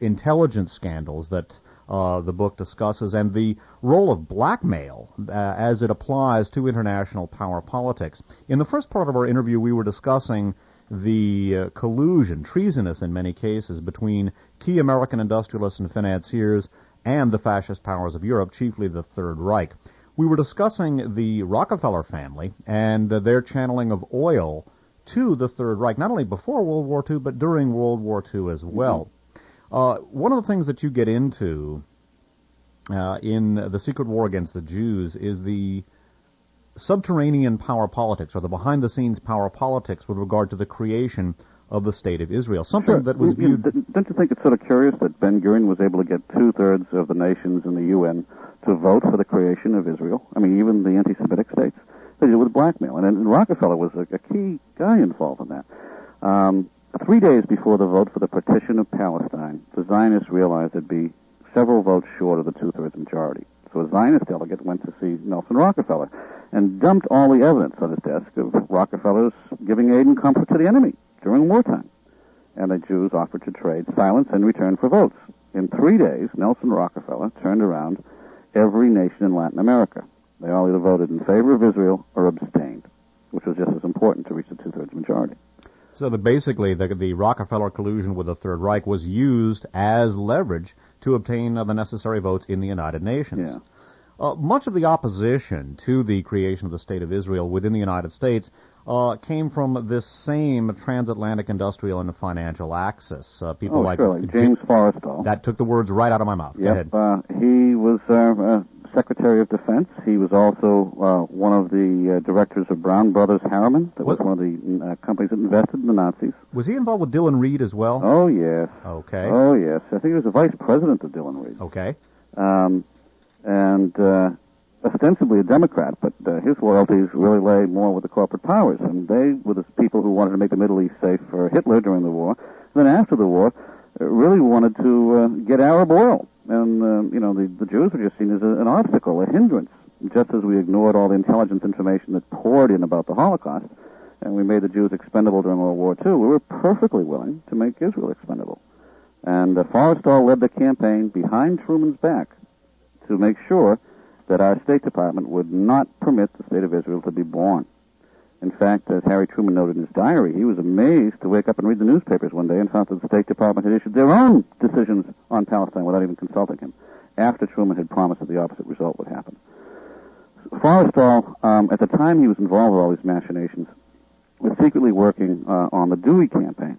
intelligence scandals that the book discusses and the role of blackmail as it applies to international power politics. In the first part of our interview, we were discussing the collusion, treasonous in many cases, between key American industrialists and financiers and the fascist powers of Europe, chiefly the Third Reich. We were discussing the Rockefeller family and their channeling of oil to the Third Reich, not only before World War II, but during World War II as well. One of the things that you get into in The Secret War Against the Jews is the subterranean power politics, or the behind-the-scenes power politics with regard to the creation of the State of Israel, something that was viewed... Don't you think it's sort of curious that Ben-Gurion was able to get two-thirds of the nations in the UN to vote for the creation of Israel? I mean, even the anti-Semitic states. They did it with blackmail, and Rockefeller was a key guy involved in that. 3 days before the vote for the partition of Palestine, the Zionists realized there'd be several votes short of the two-thirds majority. So a Zionist delegate went to see Nelson Rockefeller and dumped all the evidence on his desk of Rockefeller's giving aid and comfort to the enemy during wartime. And the Jews offered to trade silence in return for votes. In 3 days, Nelson Rockefeller turned around every nation in Latin America. They all either voted in favor of Israel or abstained, which was just as important to reach the two-thirds majority. So that basically the Rockefeller collusion with the Third Reich was used as leverage to obtain the necessary votes in the United Nations. Yeah. Much of the opposition to the creation of the State of Israel within the United States came from this same transatlantic industrial and financial axis. People like James Forrestal. That took the words right out of my mouth. Yep. Go ahead. He was Secretary of Defense. He was also one of the directors of Brown Brothers Harriman. That was one of the companies that invested in the Nazis. Was he involved with Dillon Reed as well? Oh, yes. Okay. Oh, yes. I think he was the vice president of Dillon Reed. Okay. And ostensibly a Democrat, but his loyalties really lay more with the corporate powers, and they were the people who wanted to make the Middle East safe for Hitler during the war. And then after the war, really wanted to get Arab oil. And, the Jews were just seen as an obstacle, a hindrance, just as we ignored all the intelligence information that poured in about the Holocaust, and we made the Jews expendable during World War II. We were perfectly willing to make Israel expendable. And Forrestal led the campaign behind Truman's back to make sure that our State Department would not permit the State of Israel to be born. In fact, as Harry Truman noted in his diary, he was amazed to wake up and read the newspapers one day and found that the State Department had issued their own decisions on Palestine without even consulting him, after Truman had promised that the opposite result would happen. Forrestal, at the time he was involved with all these machinations, was secretly working on the Dewey campaign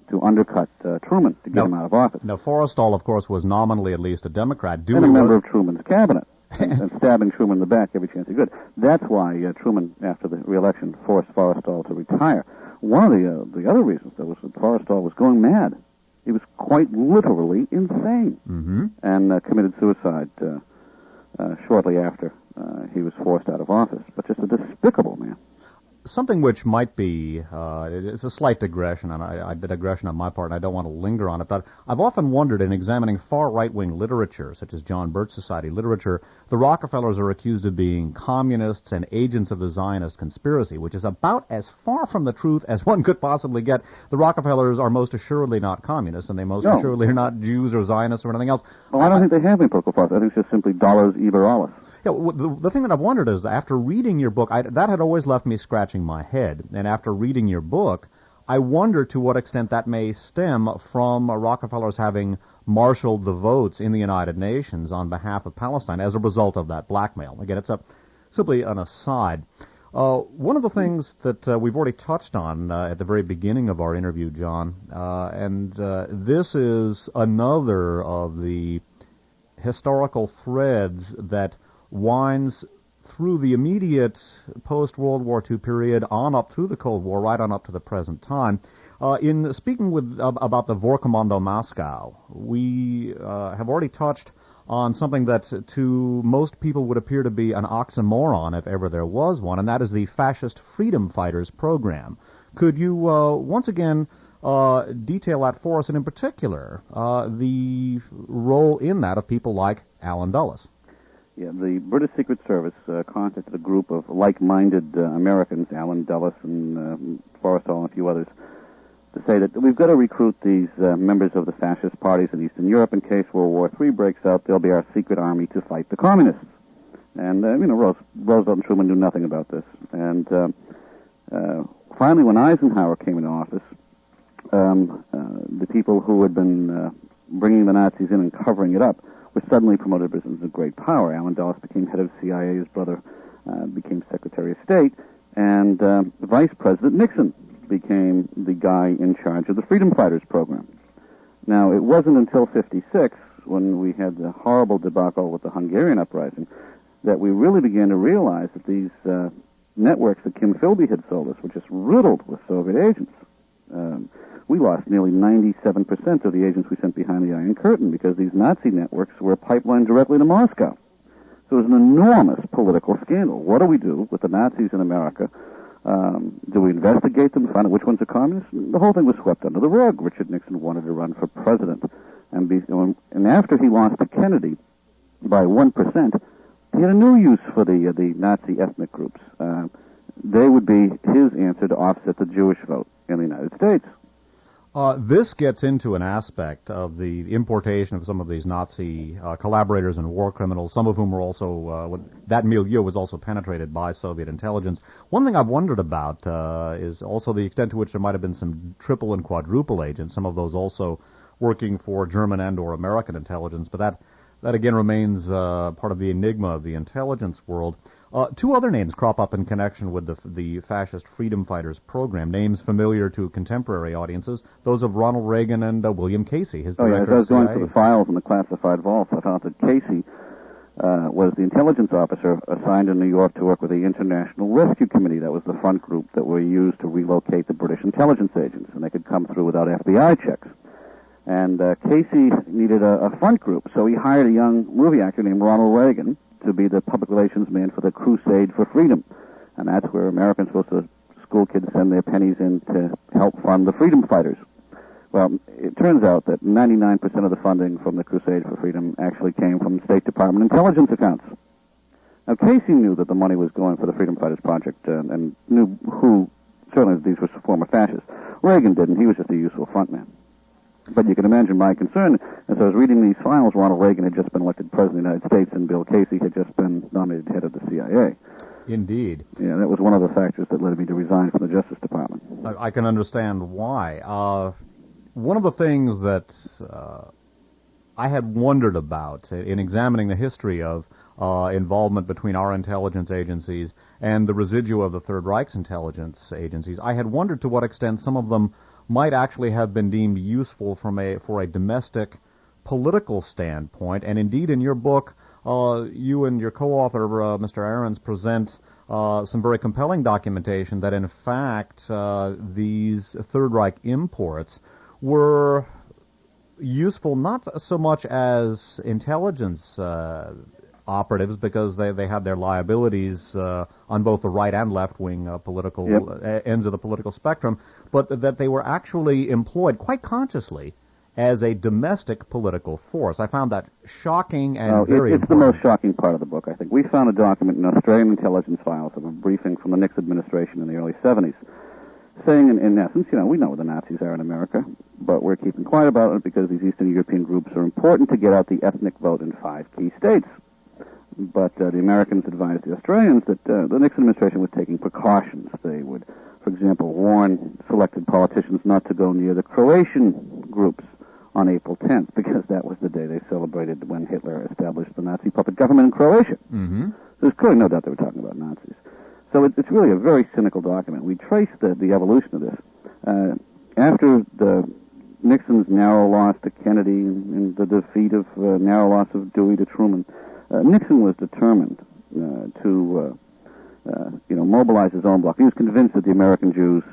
to undercut Truman to get him out of office. Now, Forrestal, of course, was nominally at least a Democrat. Dewey and a member of Truman's cabinet. and stabbing Truman in the back every chance he could. That's why Truman, after the re-election, forced Forrestal to retire. One of the other reasons, though, was that Forrestal was going mad. He was quite literally insane, and committed suicide shortly after he was forced out of office. But just a despicable man. Something which might be, it's a slight digression, and a digression on my part, and I don't want to linger on it, but I've often wondered in examining far right-wing literature, such as John Birch Society literature, the Rockefellers are accused of being communists and agents of the Zionist conspiracy, which is about as far from the truth as one could possibly get. The Rockefellers are most assuredly not communists, and they most assuredly are not Jews or Zionists or anything else. Well, I don't think they have any political thoughts. I think it's just simply dollars liberalis. Yeah, the thing that I've wondered is, after reading your book, that had always left me scratching my head. And after reading your book, I wonder to what extent that may stem from Rockefellers having marshaled the votes in the United Nations on behalf of Palestine as a result of that blackmail. Again, it's simply an aside. One of the things that we've already touched on at the very beginning of our interview, John, and this is another of the historical threads that winds through the immediate post-World War II period on up through the Cold War, right on up to the present time. In speaking about the Vorkommando Moscow, we have already touched on something that to most people would appear to be an oxymoron, if ever there was one, and that is the Fascist Freedom Fighters program. Could you once again detail that for us, and in particular, the role in that of people like Allen Dulles? Yeah, the British Secret Service contacted a group of like-minded Americans, Allen Dulles and Forrestal and a few others, to say that we've got to recruit these members of the fascist parties in Eastern Europe in case World War III breaks out. They'll be our secret army to fight the communists. And, Roosevelt and Truman knew nothing about this. And finally, when Eisenhower came into office, the people who had been bringing the Nazis in and covering it up were suddenly promoted to positions of great power. Allen Dulles became head of CIA, his brother became Secretary of State, and Vice President Nixon became the guy in charge of the Freedom Fighters program. Now, it wasn't until '56, when we had the horrible debacle with the Hungarian uprising, that we really began to realize that these networks that Kim Philby had sold us were just riddled with Soviet agents. We lost nearly 97% of the agents we sent behind the Iron Curtain because these Nazi networks were pipelined directly to Moscow. So it was an enormous political scandal. What do we do with the Nazis in America? Do we investigate them, find out which ones are communists? The whole thing was swept under the rug. Richard Nixon wanted to run for president. And after he lost to Kennedy by 1%, he had a new use for the Nazi ethnic groups. They would be his answer to offset the Jewish vote in the United States. This gets into an aspect of the importation of some of these Nazi collaborators and war criminals, some of whom were also, that milieu was also penetrated by Soviet intelligence. One thing I've wondered about is also the extent to which there might have been some triple and quadruple agents, some of those also working for German and or American intelligence, but that again remains part of the enigma of the intelligence world. Two other names crop up in connection with the fascist freedom fighters program, names familiar to contemporary audiences, those of Ronald Reagan and William Casey, his director I was going through the files in the classified vaults. I found that Casey was the intelligence officer assigned in New York to work with the International Rescue Committee. That was the front group that were used to relocate the British intelligence agents, and they could come through without FBI checks. And Casey needed a front group, so he hired a young movie actor named Ronald Reagan to be the public relations man for the Crusade for Freedom. And that's where Americans were supposed to, school kids send their pennies in to help fund the freedom fighters. Well, it turns out that 99% of the funding from the Crusade for Freedom actually came from State Department intelligence accounts. Now, Casey knew that the money was going for the Freedom Fighters Project and knew who, certainly these were former fascists. Reagan didn't. He was just a useful frontman. But you can imagine my concern as I was reading these files. Ronald Reagan had just been elected president of the United States, and Bill Casey had just been nominated head of the CIA. Indeed. Yeah, that was one of the factors that led me to resign from the Justice Department. I can understand why. One of the things that I had wondered about in examining the history of involvement between our intelligence agencies and the residua of the Third Reich's intelligence agencies, I had wondered to what extent some of them might actually have been deemed useful for a domestic political standpoint. And indeed, in your book, you and your co-author, Mr. Ahrens, present some very compelling documentation that, in fact, these Third Reich imports were useful not so much as intelligence operatives, because they had their liabilities on both the right and left-wing political ends of the political spectrum, but that they were actually employed quite consciously as a domestic political force. I found that shocking and very important. It's the most shocking part of the book, I think. We found a document in Australian intelligence files of a briefing from the Nixon administration in the early 70s, saying, in essence, we know where the Nazis are in America, but we're keeping quiet about it because these Eastern European groups are important to get out the ethnic vote in 5 key states. But the Americans advised the Australians that the Nixon administration was taking precautions. They would, for example, warn selected politicians not to go near the Croatian groups on April 10th, because that was the day they celebrated when Hitler established the Nazi puppet government in Croatia. Mm-hmm. There's clearly no doubt they were talking about Nazis. So it's really a very cynical document. We trace the evolution of this. After Nixon's narrow loss to Kennedy and the defeat of narrow loss of Dewey to Truman, Nixon was determined to mobilize his own bloc. He was convinced that the American Jews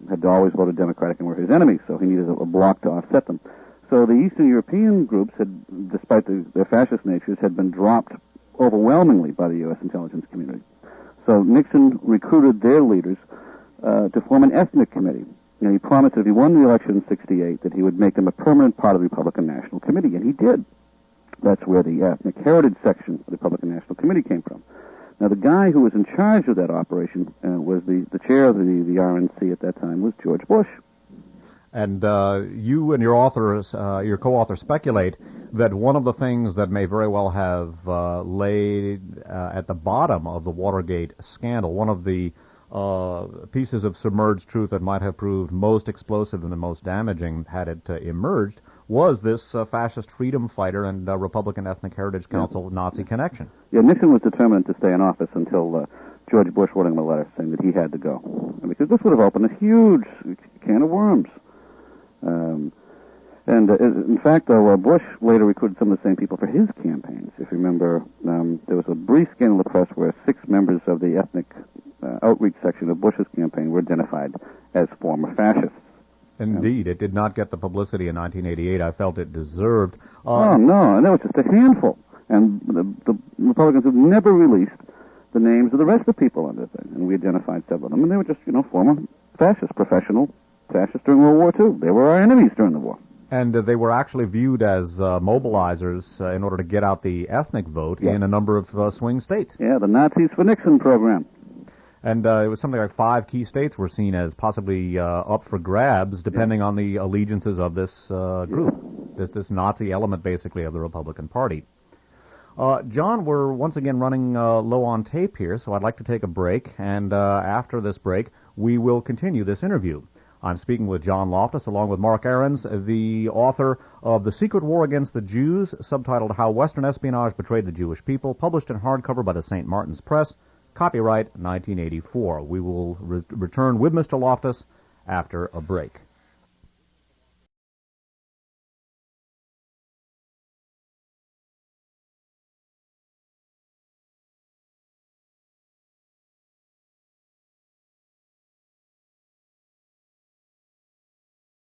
had always voted Democratic and were his enemies, so he needed a bloc to offset them. So the Eastern European groups had, despite their fascist natures, had been dropped overwhelmingly by the U.S. intelligence community. So Nixon recruited their leaders to form an ethnic committee. He promised that if he won the election in '68 that he would make them a permanent part of the Republican National Committee, and he did. That's where the ethnic heritage section of the Republican National Committee came from. Now, the guy who was in charge of that operation was the chair of the RNC at that time was George Bush. And you and your co-author speculate that one of the things that may very well have laid at the bottom of the Watergate scandal, one of the pieces of submerged truth that might have proved most explosive and the most damaging had it emerged, was this fascist freedom fighter and Republican Ethnic Heritage Council Nazi connection. Yeah, Nixon was determined to stay in office until George Bush wrote him a letter saying that he had to go. Because this would have opened a huge can of worms. In fact, though, Bush later recruited some of the same people for his campaigns. If you remember, there was a brief scandal in the press where 6 members of the ethnic outreach section of Bush's campaign were identified as former fascists. Indeed, it did not get the publicity in 1988 I felt it deserved. Oh, no, and that was just a handful. And the Republicans have never released the names of the rest of the people on this thing. And we identified several of them, and they were just, former fascists, professional fascists during World War II. They were our enemies during the war. And they were actually viewed as mobilizers in order to get out the ethnic vote in a number of swing states. Yeah, the Nazis for Nixon program. And it was something like 5 key states were seen as possibly up for grabs, depending on the allegiances of this group, this Nazi element, basically, of the Republican Party. John, we're once again running low on tape here, so I'd like to take a break, and after this break, we will continue this interview. I'm speaking with John Loftus, along with Mark Ahrens, the author of The Secret War Against the Jews, subtitled How Western Espionage Betrayed the Jewish People, published in hardcover by the St. Martin's Press, copyright 1984. We will return with Mr. Loftus after a break.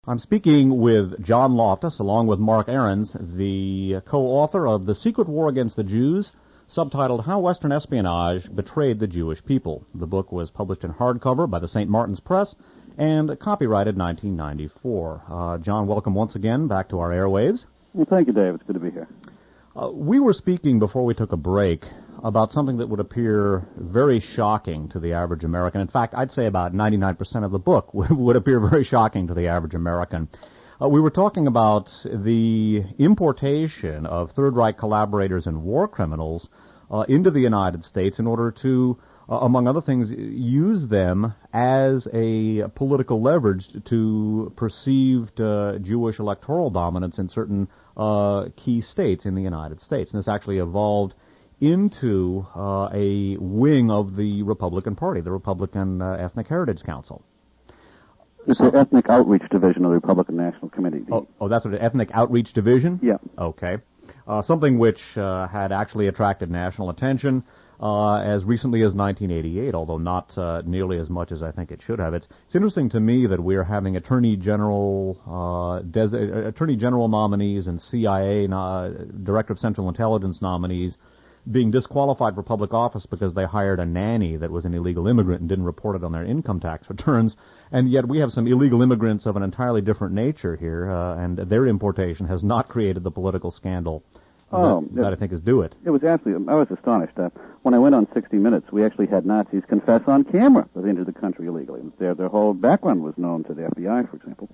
I'm speaking with John Loftus, along with Mark Ahrens, the co-author of The Secret War Against the Jews, subtitled How Western Espionage Betrayed the Jewish People. The book was published in hardcover by the St. Martin's Press and copyrighted 1994. John, welcome once again back to our airwaves. Well, thank you, Dave. It's good to be here. We were speaking before we took a break about something that would appear very shocking to the average American. In fact, I'd say about 99% of the book would appear very shocking to the average American. We were talking about the importation of Third Reich collaborators and war criminals into the United States in order to, among other things, use them as a political leverage to perceived Jewish electoral dominance in certain key states in the United States. And this actually evolved into a wing of the Republican Party, the Republican Ethnic Heritage Council. It's the Ethnic Outreach Division of the Republican National Committee. Oh, that's the Ethnic Outreach Division? Yeah. Okay. Something which had actually attracted national attention as recently as 1988, although not nearly as much as I think it should have. It's interesting to me that we're having Attorney General nominees and CIA Director of Central Intelligence nominees being disqualified for public office because they hired a nanny that was an illegal immigrant and didn't report it on their income tax returns. And yet we have some illegal immigrants of an entirely different nature here, and their importation has not created the political scandal that I think is due it. It was absolutely, I was astonished. When I went on 60 Minutes, we actually had Nazis confess on camera that they entered the country illegally. Their whole background was known to the FBI, for example.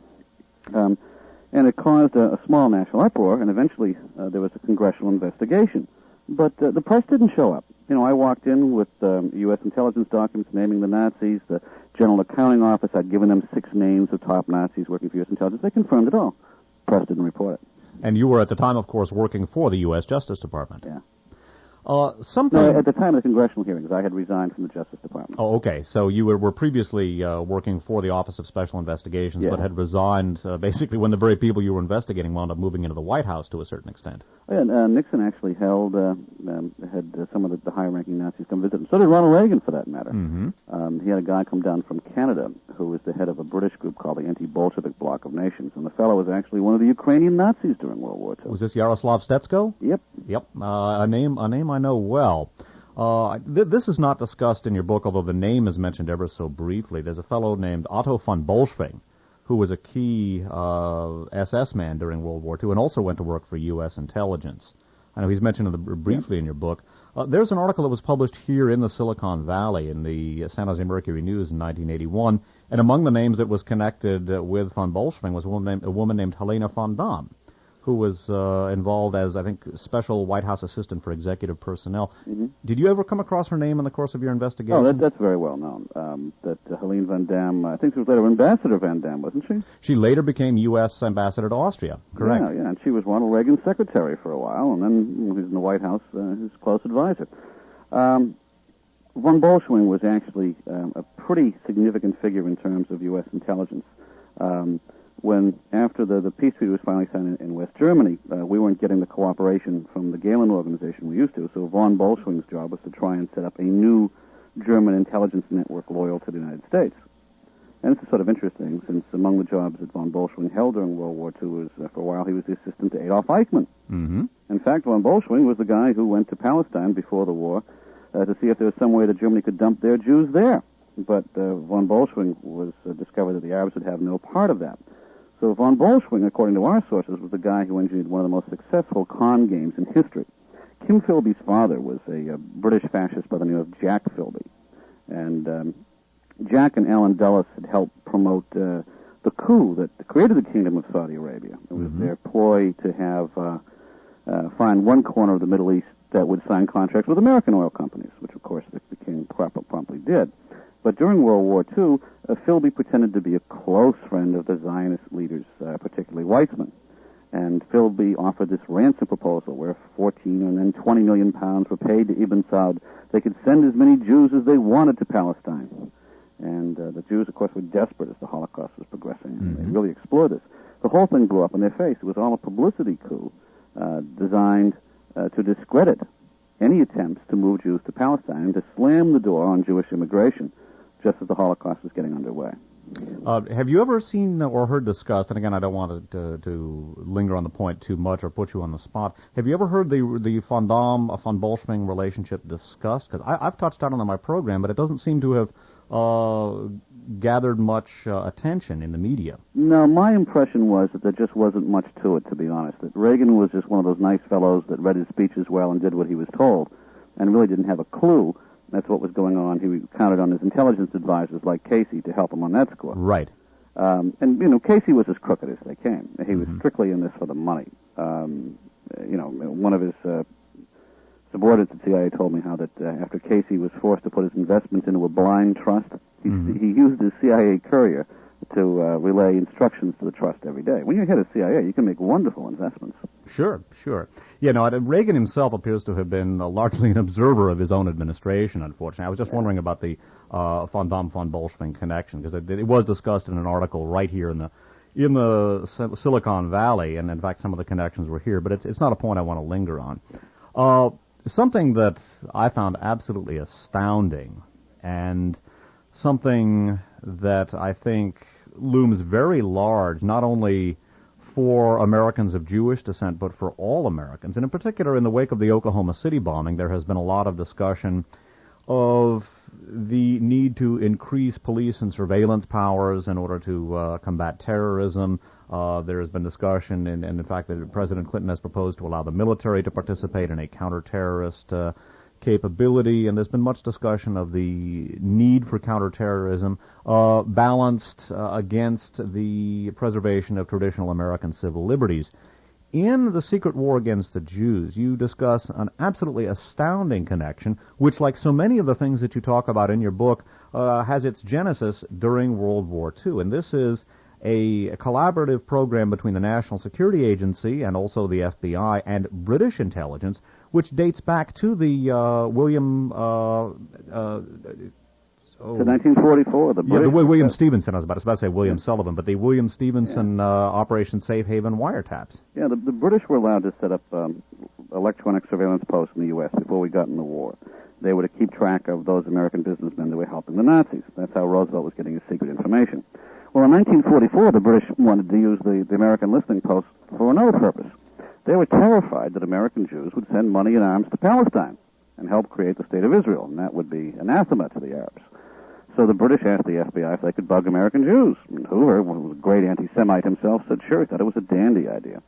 And it caused a small national uproar, and eventually there was a congressional investigation. But the press didn't show up. I walked in with U.S. intelligence documents naming the Nazis. The General Accounting Office, I'd given them 6 names of top Nazis working for U.S. intelligence. They confirmed it all. Press didn't report it. And you were at the time, of course, working for the U.S. Justice Department. Yeah. No, at the time of the congressional hearings, I had resigned from the Justice Department. Oh, okay. So you were previously working for the Office of Special Investigations, but had resigned basically when the very people you were investigating wound up moving into the White House to a certain extent. Oh, yeah, Nixon actually had some of the high-ranking Nazis come visit him. So did Ronald Reagan, for that matter. Mm-hmm. He had a guy come down from Canada who was the head of a British group called the Anti-Bolshevik Bloc of Nations, and the fellow was actually one of the Ukrainian Nazis during World War II. Was this Yaroslav Stetsko? Yep. Yep. A name I know well. This is not discussed in your book, although the name is mentioned ever so briefly. There's a fellow named Otto von Bolschwing, who was a key SS man during World War II and also went to work for U.S. intelligence. I know he's mentioned briefly in your book. There's an article that was published here in the Silicon Valley in the San Jose Mercury News in 1981, and among the names that was connected with von Bolschwing was a woman named Helena von Dahm, who was involved as, I think, special White House assistant for executive personnel. Mm-hmm. Did you ever come across her name in the course of your investigation? Oh, that's very well known. That Helene Van Damme, I think she was later Ambassador Van Damme, wasn't she? She later became U.S. Ambassador to Austria, correct? Yeah, and she was Ronald Reagan's secretary for a while, and then he was in the White House, his close advisor. Von Bolschwing was actually a pretty significant figure in terms of U.S. intelligence. When, after the peace treaty was finally signed in West Germany, we weren't getting the cooperation from the Gehlen organization we used to, so von Bolschwing's job was to try and set up a new German intelligence network loyal to the United States. And this is sort of interesting, since among the jobs that von Bolschwing held during World War II was, for a while, he was the assistant to Adolf Eichmann. Mm-hmm. In fact, von Bolschwing was the guy who went to Palestine before the war to see if there was some way that Germany could dump their Jews there. But von Bolschwing was discovered that the Arabs would have no part of that. So von Bolschwing, according to our sources, was the guy who engineered one of the most successful con games in history. Kim Philby's father was a British fascist by the name of Jack Philby. And Jack and Alan Dulles had helped promote the coup that created the Kingdom of Saudi Arabia. It was their ploy to have find one corner of the Middle East that would sign contracts with American oil companies, which, of course, the king promptly did. But during World War II, Philby pretended to be a close friend of the Zionist leaders, particularly Weizmann. And Philby offered this ransom proposal where 14 and then 20 million pounds were paid to Ibn Saud. They could send as many Jews as they wanted to Palestine. And the Jews, of course, were desperate as the Holocaust was progressing. And they really explored this. The whole thing blew up in their face. It was all a publicity coup designed to discredit any attempts to move Jews to Palestine and to slam the door on Jewish immigration just as the Holocaust was getting underway. Have you ever seen or heard discussed, and again, I don't want to linger on the point too much or put you on the spot, have you ever heard the von Bolschwing relationship discussed? Because I've touched on it on my program, but it doesn't seem to have gathered much attention in the media. No, my impression was that there just wasn't much to it, to be honest. That Reagan was just one of those nice fellows that read his speeches well and did what he was told, and really didn't have a clue. That's what was going on. He counted on his intelligence advisors like Casey to help him on that score. Right. And, Casey was as crooked as they came. He was strictly in this for the money. One of his subordinates at CIA told me how that after Casey was forced to put his investments into a blind trust, he used his CIA courier to relay instructions to the trust every day. When you're head of CIA, you can make wonderful investments. Sure. Reagan himself appears to have been largely an observer of his own administration, unfortunately. I was just wondering about the von Bolschwing connection, because it was discussed in an article right here in the Silicon Valley, and in fact some of the connections were here, but it's not a point I want to linger on. Something that I found absolutely astounding, and something that I think looms very large, not only for Americans of Jewish descent, but for all Americans. And in particular, in the wake of the Oklahoma City bombing, there has been a lot of discussion of the need to increase police and surveillance powers in order to combat terrorism. There has been discussion, and in fact, that President Clinton has proposed to allow the military to participate in a counterterrorist capability, and there's been much discussion of the need for counterterrorism balanced against the preservation of traditional American civil liberties. In The Secret War Against the Jews, you discuss an absolutely astounding connection, which, like so many of the things that you talk about in your book, has its genesis during World War II. And this is a collaborative program between the National Security Agency and also the FBI and British intelligence, which dates back to the To 1944, the British... the William Stevenson, I was about to say William Sullivan, but the William Stevenson Operation Safe Haven wiretaps. Yeah, the British were allowed to set up electronic surveillance posts in the U.S. before we got in the war. They were to keep track of those American businessmen that were helping the Nazis. That's how Roosevelt was getting his secret information. Well, in 1944, the British wanted to use the American listening posts for another purpose. They were terrified that American Jews would send money and arms to Palestine and help create the State of Israel, and that would be anathema to the Arabs. So the British asked the FBI if they could bug American Jews. And Hoover, who was a great anti-Semite himself, said sure, he thought it was a dandy idea.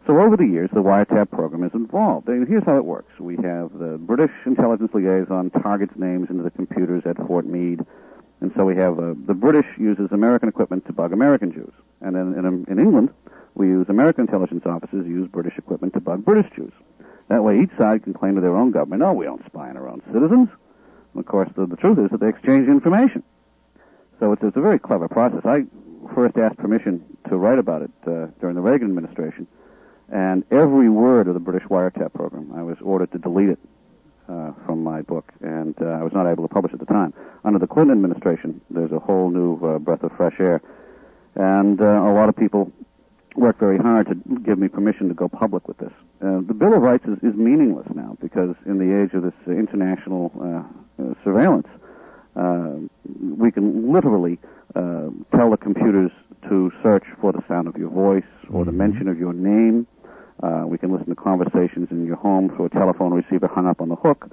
So over the years, the wiretap program is involved. And here's how it works. We have the British intelligence liaison targets names into the computers at Fort Meade. And so we have the British uses American equipment to bug American Jews. And then in England, we use American intelligence officers use British equipment to bug British Jews. That way each side can claim to their own government, oh, we don't spy on our own citizens. And of course, the truth is that they exchange information. So it's a very clever process. I first asked permission to write about it during the Reagan administration, and every word of the British wiretap program, I was ordered to delete it. from my book, and I was not able to publish at the time. Under the Clinton administration, there's a whole new breath of fresh air, and a lot of people worked very hard to give me permission to go public with this. The Bill of Rights is meaningless now, because in the age of this international surveillance, we can literally tell the computers to search for the sound of your voice or the mention of your name. We can listen to conversations in your home through a telephone receiver hung up on the hook.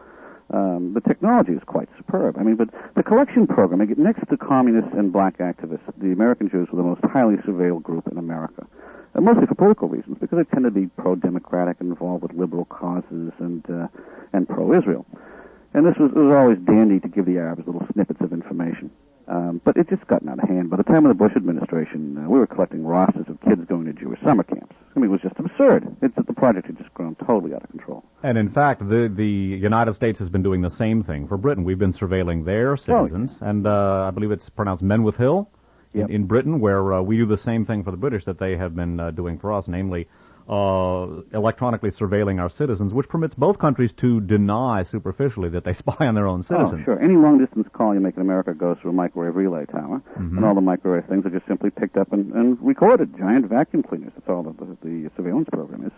The technology is quite superb. I mean, but the collection program, next to communists and black activists, the American Jews were the most highly surveilled group in America, mostly for political reasons, because they tend to be pro-democratic and involved with liberal causes and pro-Israel. And this was always dandy to give the Arabs little snippets of information. But it just gotten out of hand. By the time of the Bush administration, we were collecting rosters of kids going to Jewish summer camps. I mean, it was just absurd. The project had just grown totally out of control. And in fact, the United States has been doing the same thing for Britain. We've been surveilling their citizens, and I believe it's pronounced Menwith Hill in Britain, where we do the same thing for the British that they have been doing for us, namely electronically surveilling our citizens, which permits both countries to deny superficially that they spy on their own citizens. Oh, sure. Any long-distance call you make in America goes through a microwave relay tower, and all the microwave things are just simply picked up and recorded. Giant vacuum cleaners. That's all the surveillance program is.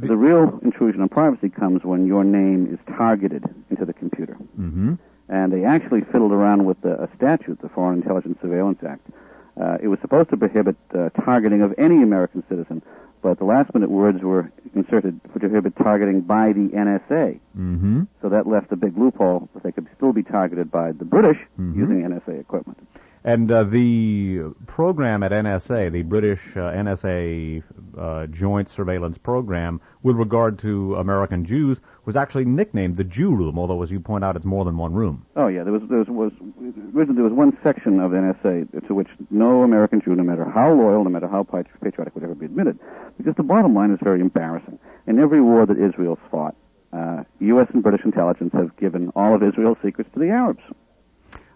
The real intrusion on privacy comes when your name is targeted into the computer. And they actually fiddled around with a statute, the Foreign Intelligence Surveillance Act. It was supposed to prohibit targeting of any American citizen, but the last-minute words were inserted to prohibit targeting by the NSA. So that left a big loophole that they could still be targeted by the British using NSA equipment. And the program at NSA, the British NSA Joint Surveillance Program, with regard to American Jews, was actually nicknamed the Jew Room, although, as you point out, it's more than one room. Oh, yeah. There was one section of NSA to which no American Jew, no matter how loyal, no matter how patriotic, would ever be admitted. Because the bottom line is very embarrassing. In every war that Israel's fought, U.S. and British intelligence have given all of Israel's secrets to the Arabs.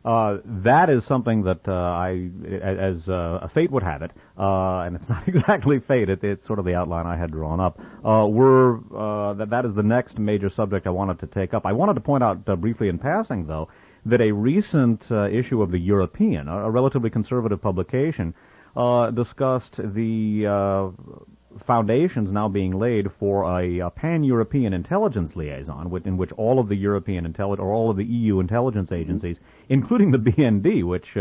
That is something that as fate would have it, and it's not exactly fate, it's sort of the outline I had drawn up, that is the next major subject I wanted to take up. I wanted to point out briefly in passing, though, that a recent issue of the European, a relatively conservative publication, discussed the foundations now being laid for a pan-European intelligence liaison, in which all of the European or all of the EU intelligence agencies, including the BND, which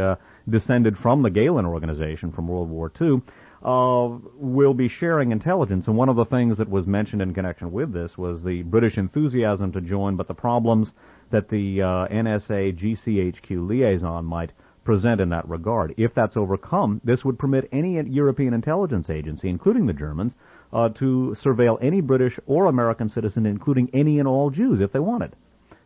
descended from the Gehlen organization from World War II, will be sharing intelligence. And one of the things that was mentioned in connection with this was the British enthusiasm to join, but the problems that the NSA GCHQ liaison might present in that regard. If that's overcome, this would permit any European intelligence agency, including the Germans, to surveil any British or American citizen, including any and all Jews, if they wanted.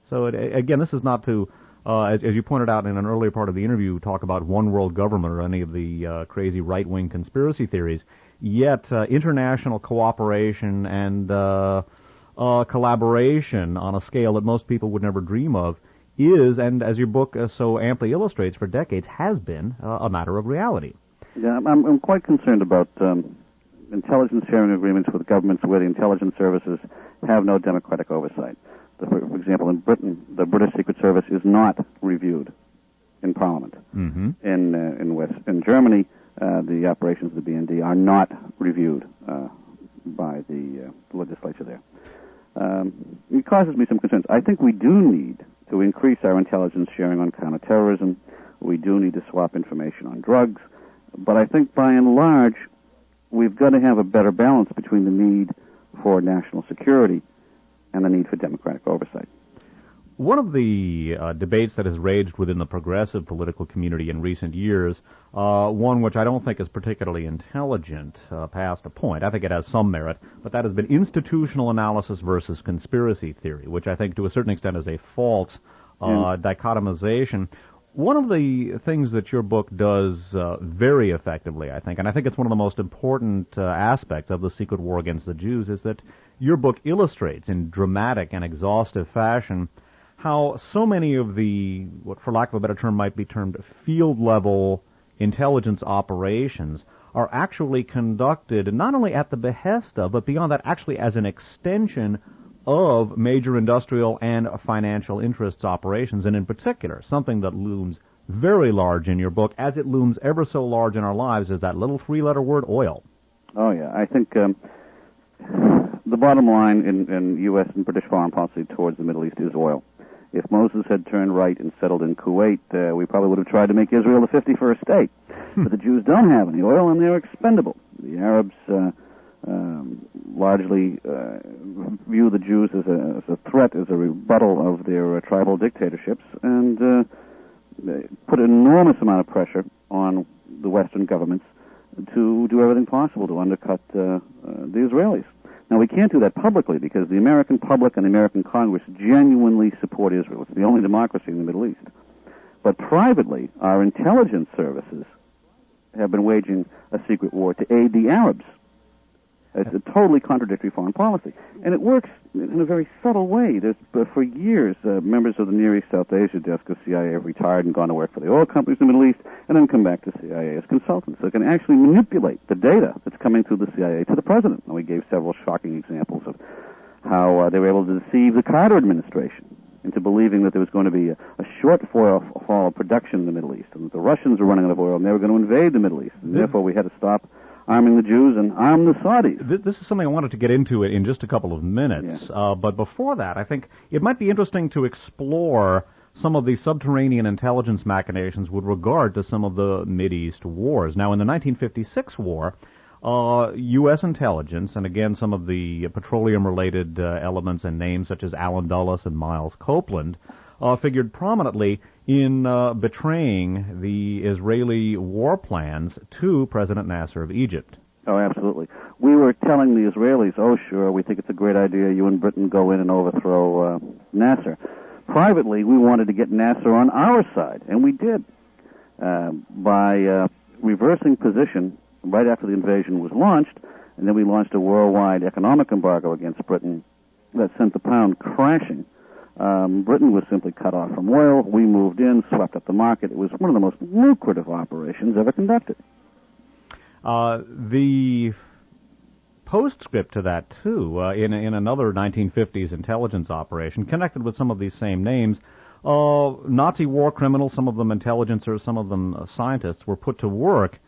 So, again, this is not to, as you pointed out in an earlier part of the interview, talk about one world government or any of the crazy right-wing conspiracy theories, yet international cooperation and collaboration on a scale that most people would never dream of is, and as your book so amply illustrates for decades, has been a matter of reality. Yeah, I'm quite concerned about intelligence sharing agreements with governments where the intelligence services have no democratic oversight. For example, in Britain, the British Secret Service is not reviewed in Parliament. In Germany, the operations of the BND are not reviewed by the legislature there. It causes me some concerns. I think we do need to increase our intelligence sharing on counterterrorism. We do need to swap information on drugs. But I think by and large, we've got to have a better balance between the need for national security and the need for democratic oversight. One of the debates that has raged within the progressive political community in recent years, one which I don't think is particularly intelligent past a point, I think it has some merit, but that has been institutional analysis versus conspiracy theory, which I think to a certain extent is a false dichotomization. One of the things that your book does very effectively, I think, and I think it's one of the most important aspects of the secret war against the Jews, is that your book illustrates in dramatic and exhaustive fashion how so many of the, what for lack of a better term might be termed field-level intelligence operations are actually conducted not only at the behest of, but beyond that, actually as an extension of major industrial and financial interests operations, and in particular, something that looms very large in your book, as it looms ever so large in our lives, is that little three-letter word, oil. Oh, yeah. I think the bottom line in U.S. and British foreign policy towards the Middle East is oil. If Moses had turned right and settled in Kuwait, we probably would have tried to make Israel the 51st state. But the Jews don't have any oil, and they're expendable. The Arabs largely view the Jews as a threat, as a rebuttal of their tribal dictatorships, and put an enormous amount of pressure on the Western governments to do everything possible to undercut the Israelis. Now, we can't do that publicly because the American public and the American Congress genuinely support Israel. It's the only democracy in the Middle East. But privately, our intelligence services have been waging a secret war to aid the Arabs. It's a totally contradictory foreign policy. And it works in a very subtle way. For years, members of the Near East South Asia desk of CIA have retired and gone to work for the oil companies in the Middle East and then come back to CIA as consultants. So they can actually manipulate the data that's coming through the CIA to the president. And we gave several shocking examples of how they were able to deceive the Carter administration into believing that there was going to be a shortfall of production in the Middle East, and that the Russians were running out of oil and they were going to invade the Middle East. And therefore we had to stop arming the Jews and arm the Saudis. This is something I wanted to get into in just a couple of minutes. Yeah. But before that, I think it might be interesting to explore some of the subterranean intelligence machinations with regard to some of the Mideast wars. Now, in the 1956 war, U.S. intelligence, and again some of the petroleum-related elements and names such as Allen Dulles and Miles Copeland, figured prominently in betraying the Israeli war plans to President Nasser of Egypt. Oh, absolutely. We were telling the Israelis, oh, sure, we think it's a great idea, you and Britain go in and overthrow Nasser. Privately, we wanted to get Nasser on our side, and we did, by reversing position right after the invasion was launched, and then we launched a worldwide economic embargo against Britain that sent the pound crashing. Britain was simply cut off from oil. We moved in, swept up the market. It was one of the most lucrative operations ever conducted. The postscript to that, too, in another 1950s intelligence operation, connected with some of these same names, Nazi war criminals, some of them intelligencers, some of them scientists, were put to work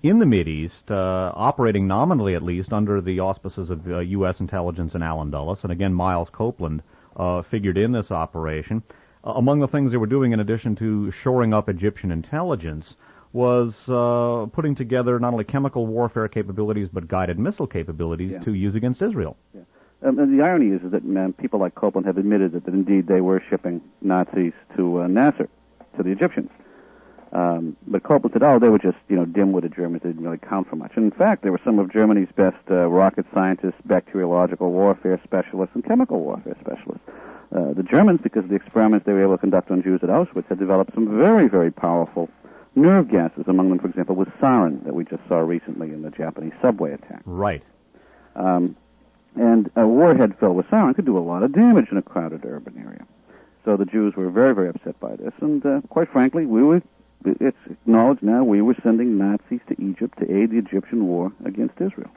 in the Mideast, operating nominally at least under the auspices of U.S. intelligence and Allen Dulles, and again Miles Copeland figured in this operation. Among the things they were doing, in addition to shoring up Egyptian intelligence, was putting together not only chemical warfare capabilities but guided missile capabilities to use against Israel. Yeah. And the irony is that people like Copeland have admitted that indeed they were shipping Nazis to Nasser, to the Egyptians. But Copeland said, oh, they were just, dim-witted Germans. They didn't really count for much. And in fact, they were some of Germany's best rocket scientists, bacteriological warfare specialists, and chemical warfare specialists. The Germans, because of the experiments they were able to conduct on Jews at Auschwitz, had developed some very, very powerful nerve gases. Among them, for example, was sarin that we just saw recently in the Japanese subway attack. Right. And a warhead filled with sarin could do a lot of damage in a crowded urban area. So the Jews were very, very upset by this. And quite frankly, it's acknowledged now we were sending Nazis to Egypt to aid the Egyptian war against Israel.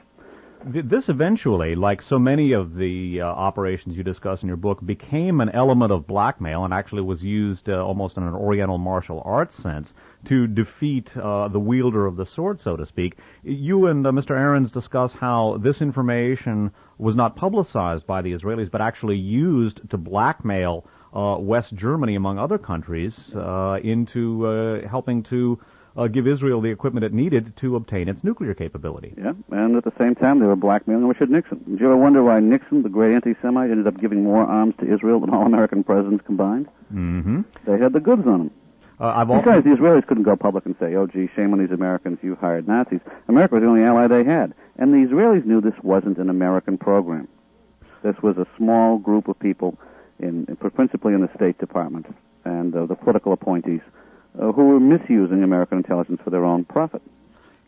This eventually, like so many of the operations you discuss in your book, became an element of blackmail and actually was used almost in an Oriental martial arts sense to defeat the wielder of the sword, so to speak. You and Mr. Ahrens discuss how this information was not publicized by the Israelis but actually used to blackmail West Germany, among other countries, into helping to give Israel the equipment it needed to obtain its nuclear capability. Yeah, and at the same time, they were blackmailing Richard Nixon. Did you ever wonder why Nixon, the great anti-Semite, ended up giving more arms to Israel than all American presidents combined? Mm-hmm. They had the goods on them. Besides, the Israelis couldn't go public and say, oh, gee, shame on these Americans, you hired Nazis. America was the only ally they had. And the Israelis knew this wasn't an American program. This was a small group of people, principally in the State Department and the political appointees, who were misusing American intelligence for their own profit.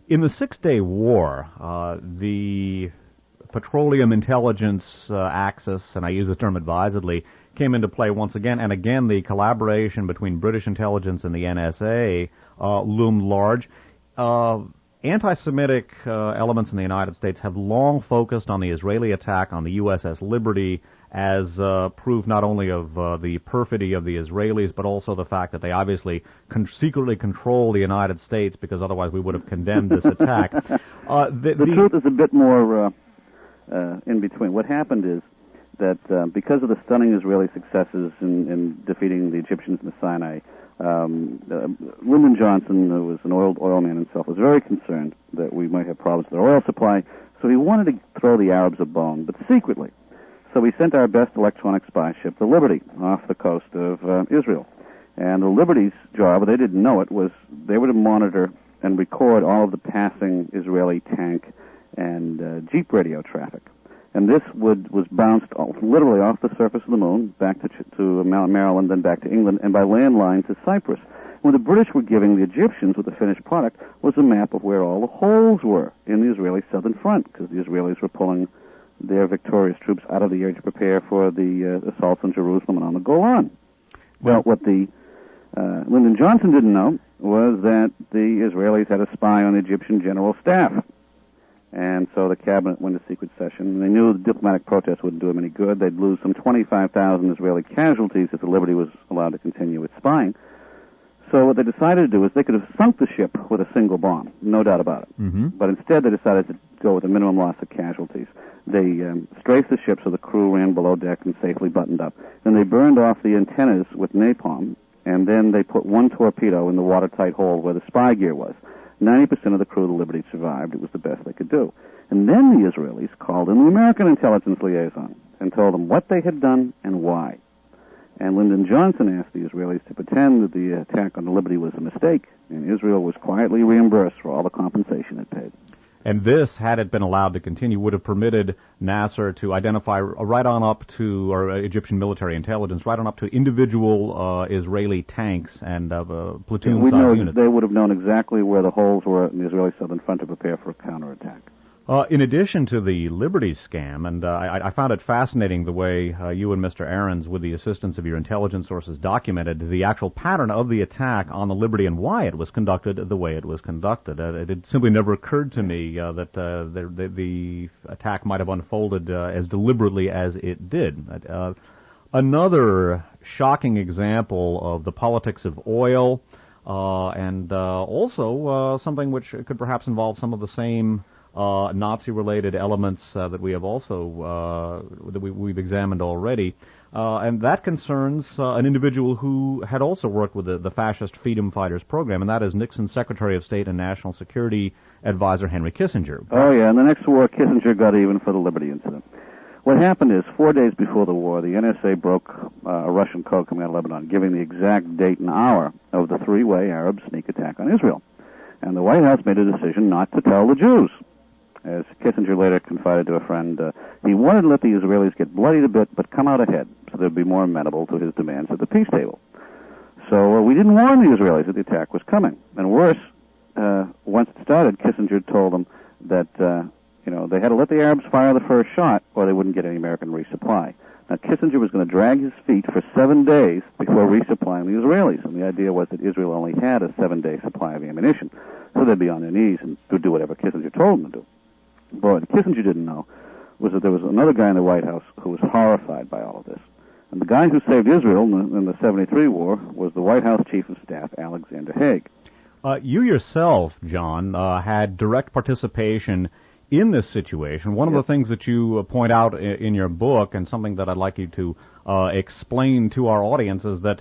In the Six-Day War, the petroleum intelligence axis, and I use the term advisedly, came into play once again, and again the collaboration between British intelligence and the NSA loomed large. anti-Semitic elements in the United States have long focused on the Israeli attack on the USS Liberty as proof not only of the perfidy of the Israelis, but also the fact that they obviously secretly control the United States, because otherwise we would have condemned this attack. The truth is a bit more in between. What happened is that because of the stunning Israeli successes in defeating the Egyptians in the Sinai, Lyndon Johnson, who was an oil man himself, was very concerned that we might have problems with our oil supply, so he wanted to throw the Arabs a bone, but secretly. So we sent our best electronic spy ship, the Liberty, off the coast of Israel. And the Liberty's job, they didn't know it, was they were to monitor and record all of the passing Israeli tank and jeep radio traffic. And this was bounced literally off the surface of the moon, back to Maryland, then back to England, and by landline to Cyprus. What the British were giving the Egyptians with the finished product was a map of where all the holes were in the Israeli southern front, because the Israelis were pulling their victorious troops out of the air to prepare for the assaults on Jerusalem and on the Golan. Well, what the Lyndon Johnson didn't know was that the Israelis had a spy on the Egyptian general staff. And so the cabinet went to secret session, and they knew the diplomatic protest wouldn't do them any good. They'd lose some 25,000 Israeli casualties if the Liberty was allowed to continue its spying. So what they decided to do is they could have sunk the ship with a single bomb, no doubt about it. Mm-hmm. But instead they decided to go with a minimum loss of casualties. They strafed the ship so the crew ran below deck and safely buttoned up. Then they burned off the antennas with napalm, and then they put one torpedo in the watertight hole where the spy gear was. 90% of the crew of the Liberty survived. It was the best they could do. And then the Israelis called in the American intelligence liaison and told them what they had done and why. And Lyndon Johnson asked the Israelis to pretend that the attack on the Liberty was a mistake, and Israel was quietly reimbursed for all the compensation it paid. And this, had it been allowed to continue, would have permitted Nasser to identify right on up to, or Egyptian military intelligence, right on up to individual Israeli tanks and platoon-sized units. They would have known exactly where the holes were in the Israeli southern front to prepare for a counterattack. In addition to the Liberty scam, and I found it fascinating the way you and Mr. Ahrens, with the assistance of your intelligence sources, documented the actual pattern of the attack on the Liberty and why it was conducted the way it was conducted. It had simply never occurred to me that the attack might have unfolded as deliberately as it did. Another shocking example of the politics of oil, and also something which could perhaps involve some of the same Nazi-related elements that we have also we've examined already, and that concerns an individual who had also worked with the fascist freedom fighters program, and that is Nixon's Secretary of State and National Security Advisor Henry Kissinger. Oh yeah, in the next war, Kissinger got even for the Liberty incident. What happened is, 4 days before the war, the NSA broke a Russian code coming out of Lebanon, giving the exact date and hour of the three-way Arab sneak attack on Israel, and the White House made a decision not to tell the Jews. As Kissinger later confided to a friend, he wanted to let the Israelis get bloodied a bit, but come out ahead, so they'd be more amenable to his demands at the peace table. So we didn't warn the Israelis that the attack was coming. And worse, once it started, Kissinger told them that they had to let the Arabs fire the first shot, or they wouldn't get any American resupply. Now, Kissinger was going to drag his feet for 7 days before resupplying the Israelis, and the idea was that Israel only had a 7-day supply of ammunition, so they'd be on their knees and would do whatever Kissinger told them to do. But what Kissinger didn't know was that there was another guy in the White House who was horrified by all of this. And the guy who saved Israel in the 73 war was the White House Chief of Staff, Alexander Haig. You yourself, John, had direct participation in this situation. One of the things that you point out in your book, and something that I'd like you to explain to our audience, is that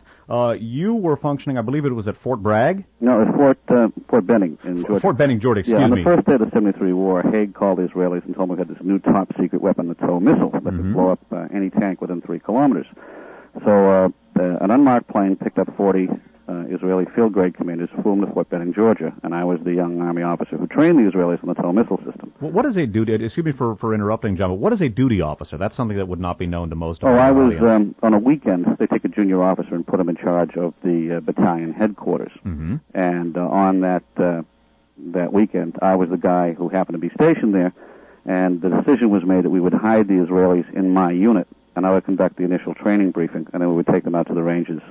you were functioning, I believe it was at Fort Bragg? No, at Fort Benning in Georgia. Fort Benning, Georgia, excuse me. On the first day of the 73 war, Haig called the Israelis and told them we had this new top-secret weapon, the TOW missile, that could blow up any tank within 3 kilometers. So an unmarked plane picked up 40 Israeli field-grade commanders, flew them to Fort Benning, Georgia, and I was the young Army officer who trained the Israelis on the TOW missile system. Well, what is a duty? Excuse me for interrupting, John, but what is a duty officer? That's something that would not be known to most of our audience. I was, on a weekend, they take a junior officer and put him in charge of the battalion headquarters. Mm-hmm. And on that weekend, I was the guy who happened to be stationed there, and the decision was made that we would hide the Israelis in my unit, and I would conduct the initial training briefing, and then we would take them out to the ranges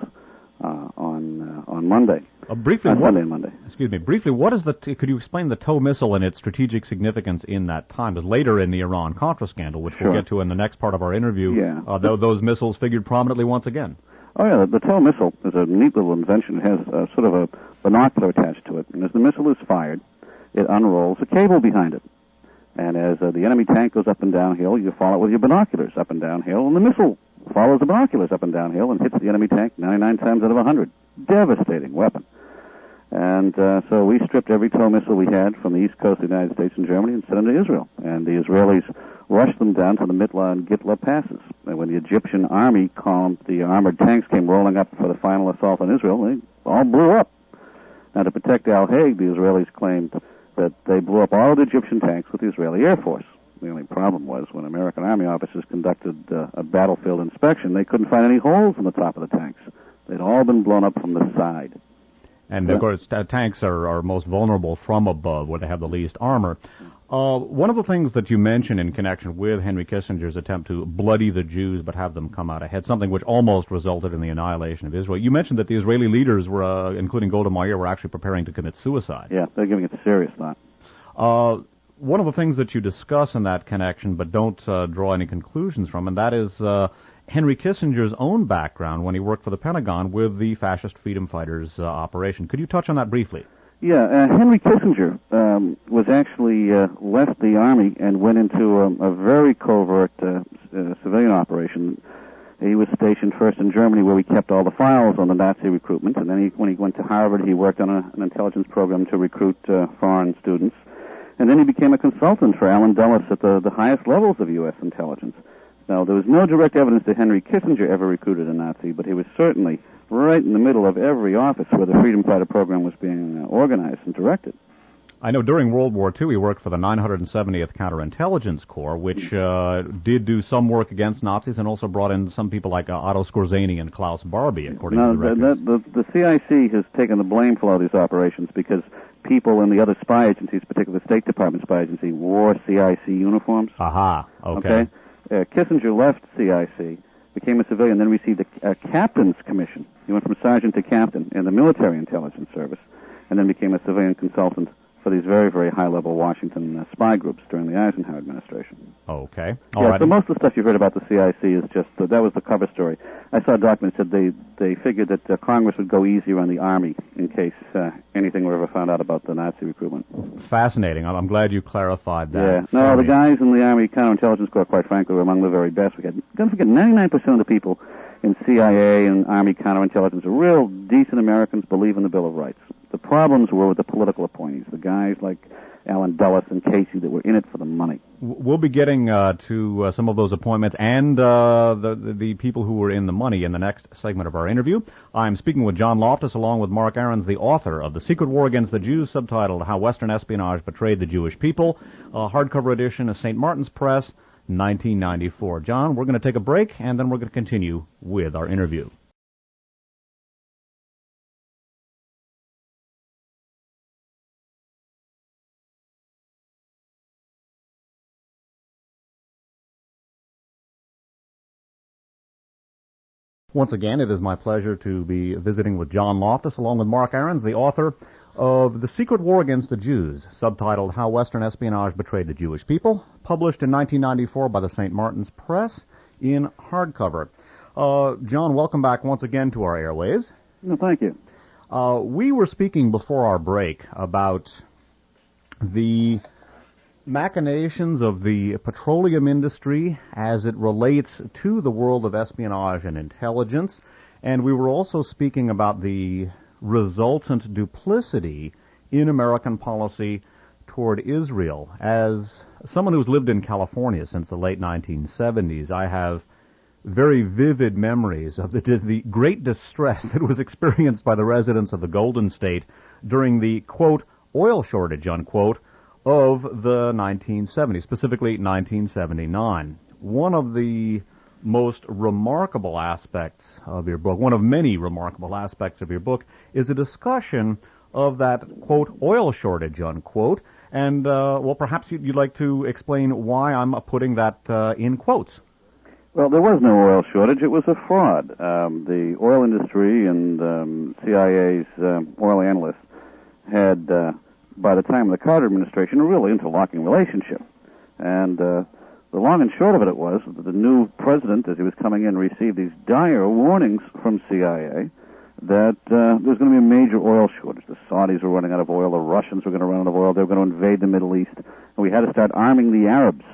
on Monday. Briefly, Sunday and Monday. Excuse me. Briefly, what is could you explain the TOW missile and its strategic significance in that time? Because later in the Iran-Contra scandal, which we'll get to in the next part of our interview, those missiles figured prominently once again. Oh, yeah, the TOW missile is a neat little invention. It has sort of a binocular attached to it. And as the missile is fired, it unrolls a cable behind it. And as the enemy tank goes up and downhill, you follow it with your binoculars up and downhill, and the missile follows the binoculars up and downhill and hits the enemy tank 99 times out of 100. Devastating weapon. And so we stripped every TOW missile we had from the east coast of the United States and Germany and sent them to Israel. And the Israelis rushed them down to the Mitla and Gitla passes. And when the Egyptian army the armored tanks came rolling up for the final assault on Israel, they all blew up. Now, to protect Al Haig, the Israelis claimed that they blew up all the Egyptian tanks with the Israeli Air Force. The only problem was when American Army officers conducted a battlefield inspection, they couldn't find any holes in the top of the tanks. They'd all been blown up from the side. And, of course, tanks are most vulnerable from above, where they have the least armor. One of the things that you mentioned in connection with Henry Kissinger's attempt to bloody the Jews but have them come out ahead, something which almost resulted in the annihilation of Israel. You mentioned that the Israeli leaders, were, including Golda Meir, were actually preparing to commit suicide. Yeah, they're giving it serious thought. One of the things that you discuss in that connection but don't draw any conclusions from, and that is Henry Kissinger's own background when he worked for the Pentagon with the fascist freedom fighters operation. Could you touch on that briefly? Yeah, Henry Kissinger was actually left the Army and went into a very covert civilian operation. He was stationed first in Germany, where we kept all the files on the Nazi recruitment, and then when he went to Harvard, he worked on an intelligence program to recruit foreign students. And then he became a consultant for Allen Dulles at the highest levels of U.S. intelligence. Now, there was no direct evidence that Henry Kissinger ever recruited a Nazi, but he was certainly right in the middle of every office where the Freedom Fighter program was being organized and directed. I know during World War II he worked for the 970th Counterintelligence Corps, which did do some work against Nazis and also brought in some people like Otto Skorzeny and Klaus Barbie, according to the records. The CIC has taken the blame for all these operations because people in the other spy agencies, particularly the State Department spy agency, wore CIC uniforms. Aha, okay. Kissinger left CIC, became a civilian, then received a captain's commission. He went from sergeant to captain in the military intelligence service, and then became a civilian consultant for these very, very high-level Washington spy groups during the Eisenhower administration. Okay. So most of the stuff you've heard about the CIC is just, that was the cover story. I saw a document that said they figured that Congress would go easier on the Army in case anything were ever found out about the Nazi recruitment. Fascinating. I'm glad you clarified that. Yeah. No, the guys in the Army Counterintelligence Corps, quite frankly, were among the very best. Don't forget, 99% of the people in CIA and Army counterintelligence are real decent Americans, believe in the Bill of Rights. The problems were with the political appointees, the guys like Allen Dulles and Casey that were in it for the money. We'll be getting to some of those appointments and the people who were in the money in the next segment of our interview. I'm speaking with John Loftus along with Mark Ahrens, the author of The Secret War Against the Jews, subtitled How Western Espionage Betrayed the Jewish People, a hardcover edition of St. Martin's Press, 1994. John, we're going to take a break, and then we're going to continue with our interview. Once again, it is my pleasure to be visiting with John Loftus along with Mark Ahrens, the author of The Secret War Against the Jews, subtitled How Western Espionage Betrayed the Jewish People, published in 1994 by the St. Martin's Press in hardcover. John, welcome back once again to our airwaves. No, thank you. We were speaking before our break about the machinations of the petroleum industry as it relates to the world of espionage and intelligence, and we were also speaking about the resultant duplicity in American policy toward Israel. As someone who's lived in California since the late 1970s, I have very vivid memories of the great distress that was experienced by the residents of the Golden State during the, quote, oil shortage, unquote, of the 1970s, specifically 1979. One of the most remarkable aspects of your book, one of many remarkable aspects of your book, is a discussion of that, quote, oil shortage, unquote. And, well, perhaps you'd like to explain why I'm putting that in quotes. Well, there was no oil shortage. It was a fraud. The oil industry and CIA's oil analysts had, by the time of the Carter administration, a really interlocking relationship. And the long and short of it was that the new president, as he was coming in, received these dire warnings from CIA that there was going to be a major oil shortage. The Saudis were running out of oil. The Russians were going to run out of oil. They were going to invade the Middle East. And we had to start arming the Arabs.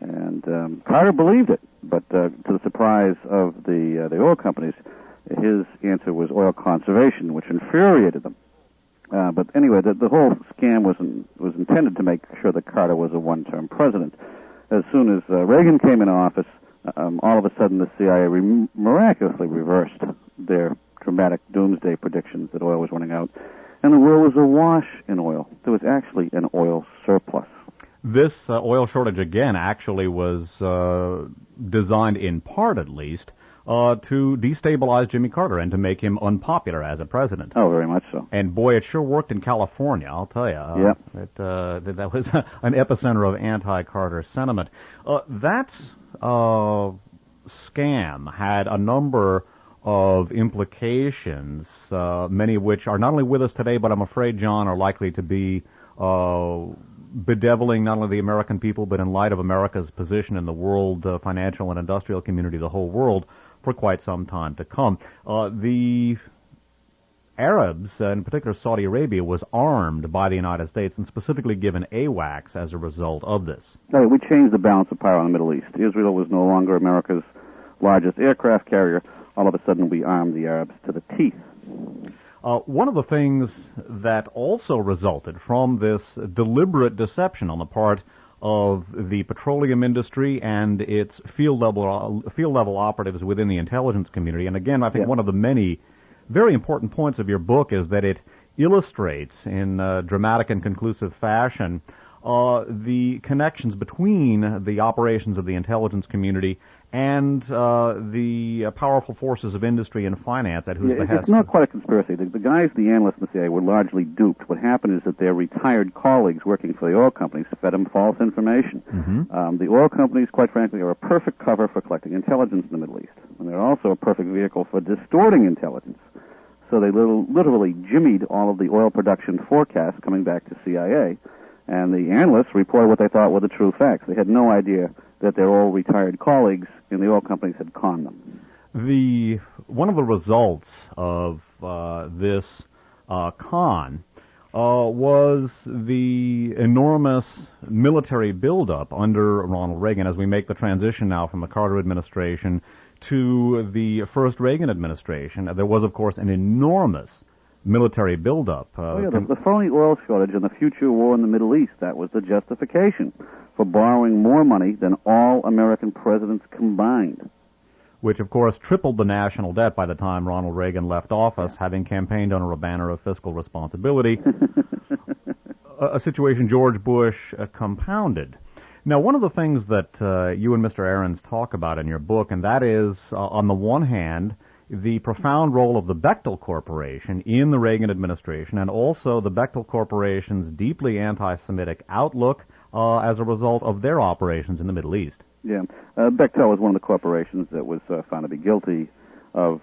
And Carter believed it. But to the surprise of the oil companies, his answer was oil conservation, which infuriated them. But anyway, the whole scam was intended to make sure that Carter was a one-term president. As soon as Reagan came into office, all of a sudden the CIA miraculously reversed their dramatic doomsday predictions that oil was running out, and the world was awash in oil. There was actually an oil surplus. This oil shortage, again, actually was designed, in part at least, to destabilize Jimmy Carter and to make him unpopular as a president. Oh, very much so. And boy, it sure worked in California, I'll tell you. Yeah. That was an epicenter of anti-Carter sentiment. That scam had a number of implications, many of which are not only with us today, but I'm afraid, John, are likely to be bedeviling not only the American people, but in light of America's position in the world financial and industrial community, the whole world, for quite some time to come. The Arabs, in particular Saudi Arabia, was armed by the United States and specifically given AWACS as a result of this. No, we changed the balance of power in the Middle East. Israel was no longer America's largest aircraft carrier. All of a sudden, we armed the Arabs to the teeth. One of the things that also resulted from this deliberate deception on the part of the petroleum industry and its field level operatives within the intelligence community, and again, I think one of the many very important points of your book is that it illustrates in dramatic and conclusive fashion the connections between the operations of the intelligence community and the powerful forces of industry and finance at whose behest. It's not quite a conspiracy. The guys, the analysts in the CIA, were largely duped. What happened is that their retired colleagues working for the oil companies fed them false information. Mm-hmm. The oil companies, quite frankly, are a perfect cover for collecting intelligence in the Middle East. And they're also a perfect vehicle for distorting intelligence. So they literally jimmied all of the oil production forecasts coming back to CIA, and the analysts reported what they thought were the true facts. They had no idea that their old retired colleagues in the oil companies had conned them. One of the results of this con was the enormous military buildup under Ronald Reagan as we make the transition now from the Carter administration to the first Reagan administration. There was, of course, an enormous military buildup. The phony oil shortage and the future war in the Middle East, that was the justification for borrowing more money than all American presidents combined. Which, of course, tripled the national debt by the time Ronald Reagan left office, having campaigned under a banner of fiscal responsibility, a situation George Bush compounded. Now, one of the things that you and Mr. Ahrens talk about in your book, and that is, on the one hand, the profound role of the Bechtel Corporation in the Reagan administration, and also the Bechtel Corporation's deeply anti-Semitic outlook as a result of their operations in the Middle East. Yeah. Bechtel was one of the corporations that was found to be guilty of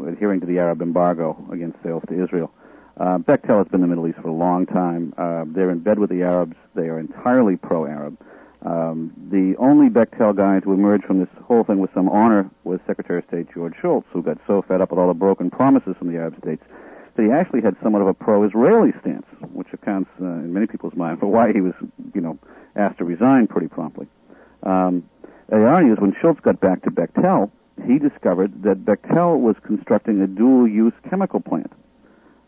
adhering to the Arab embargo against sales to Israel. Bechtel has been in the Middle East for a long time. They're in bed with the Arabs. They are entirely pro-Arab. The only Bechtel guy to emerge from this whole thing with some honor was Secretary of State George Shultz, who got so fed up with all the broken promises from the Arab states that he actually had somewhat of a pro-Israeli stance, which accounts in many people's mind for why he was, asked to resign pretty promptly. The irony is when Shultz got back to Bechtel, he discovered that Bechtel was constructing a dual-use chemical plant,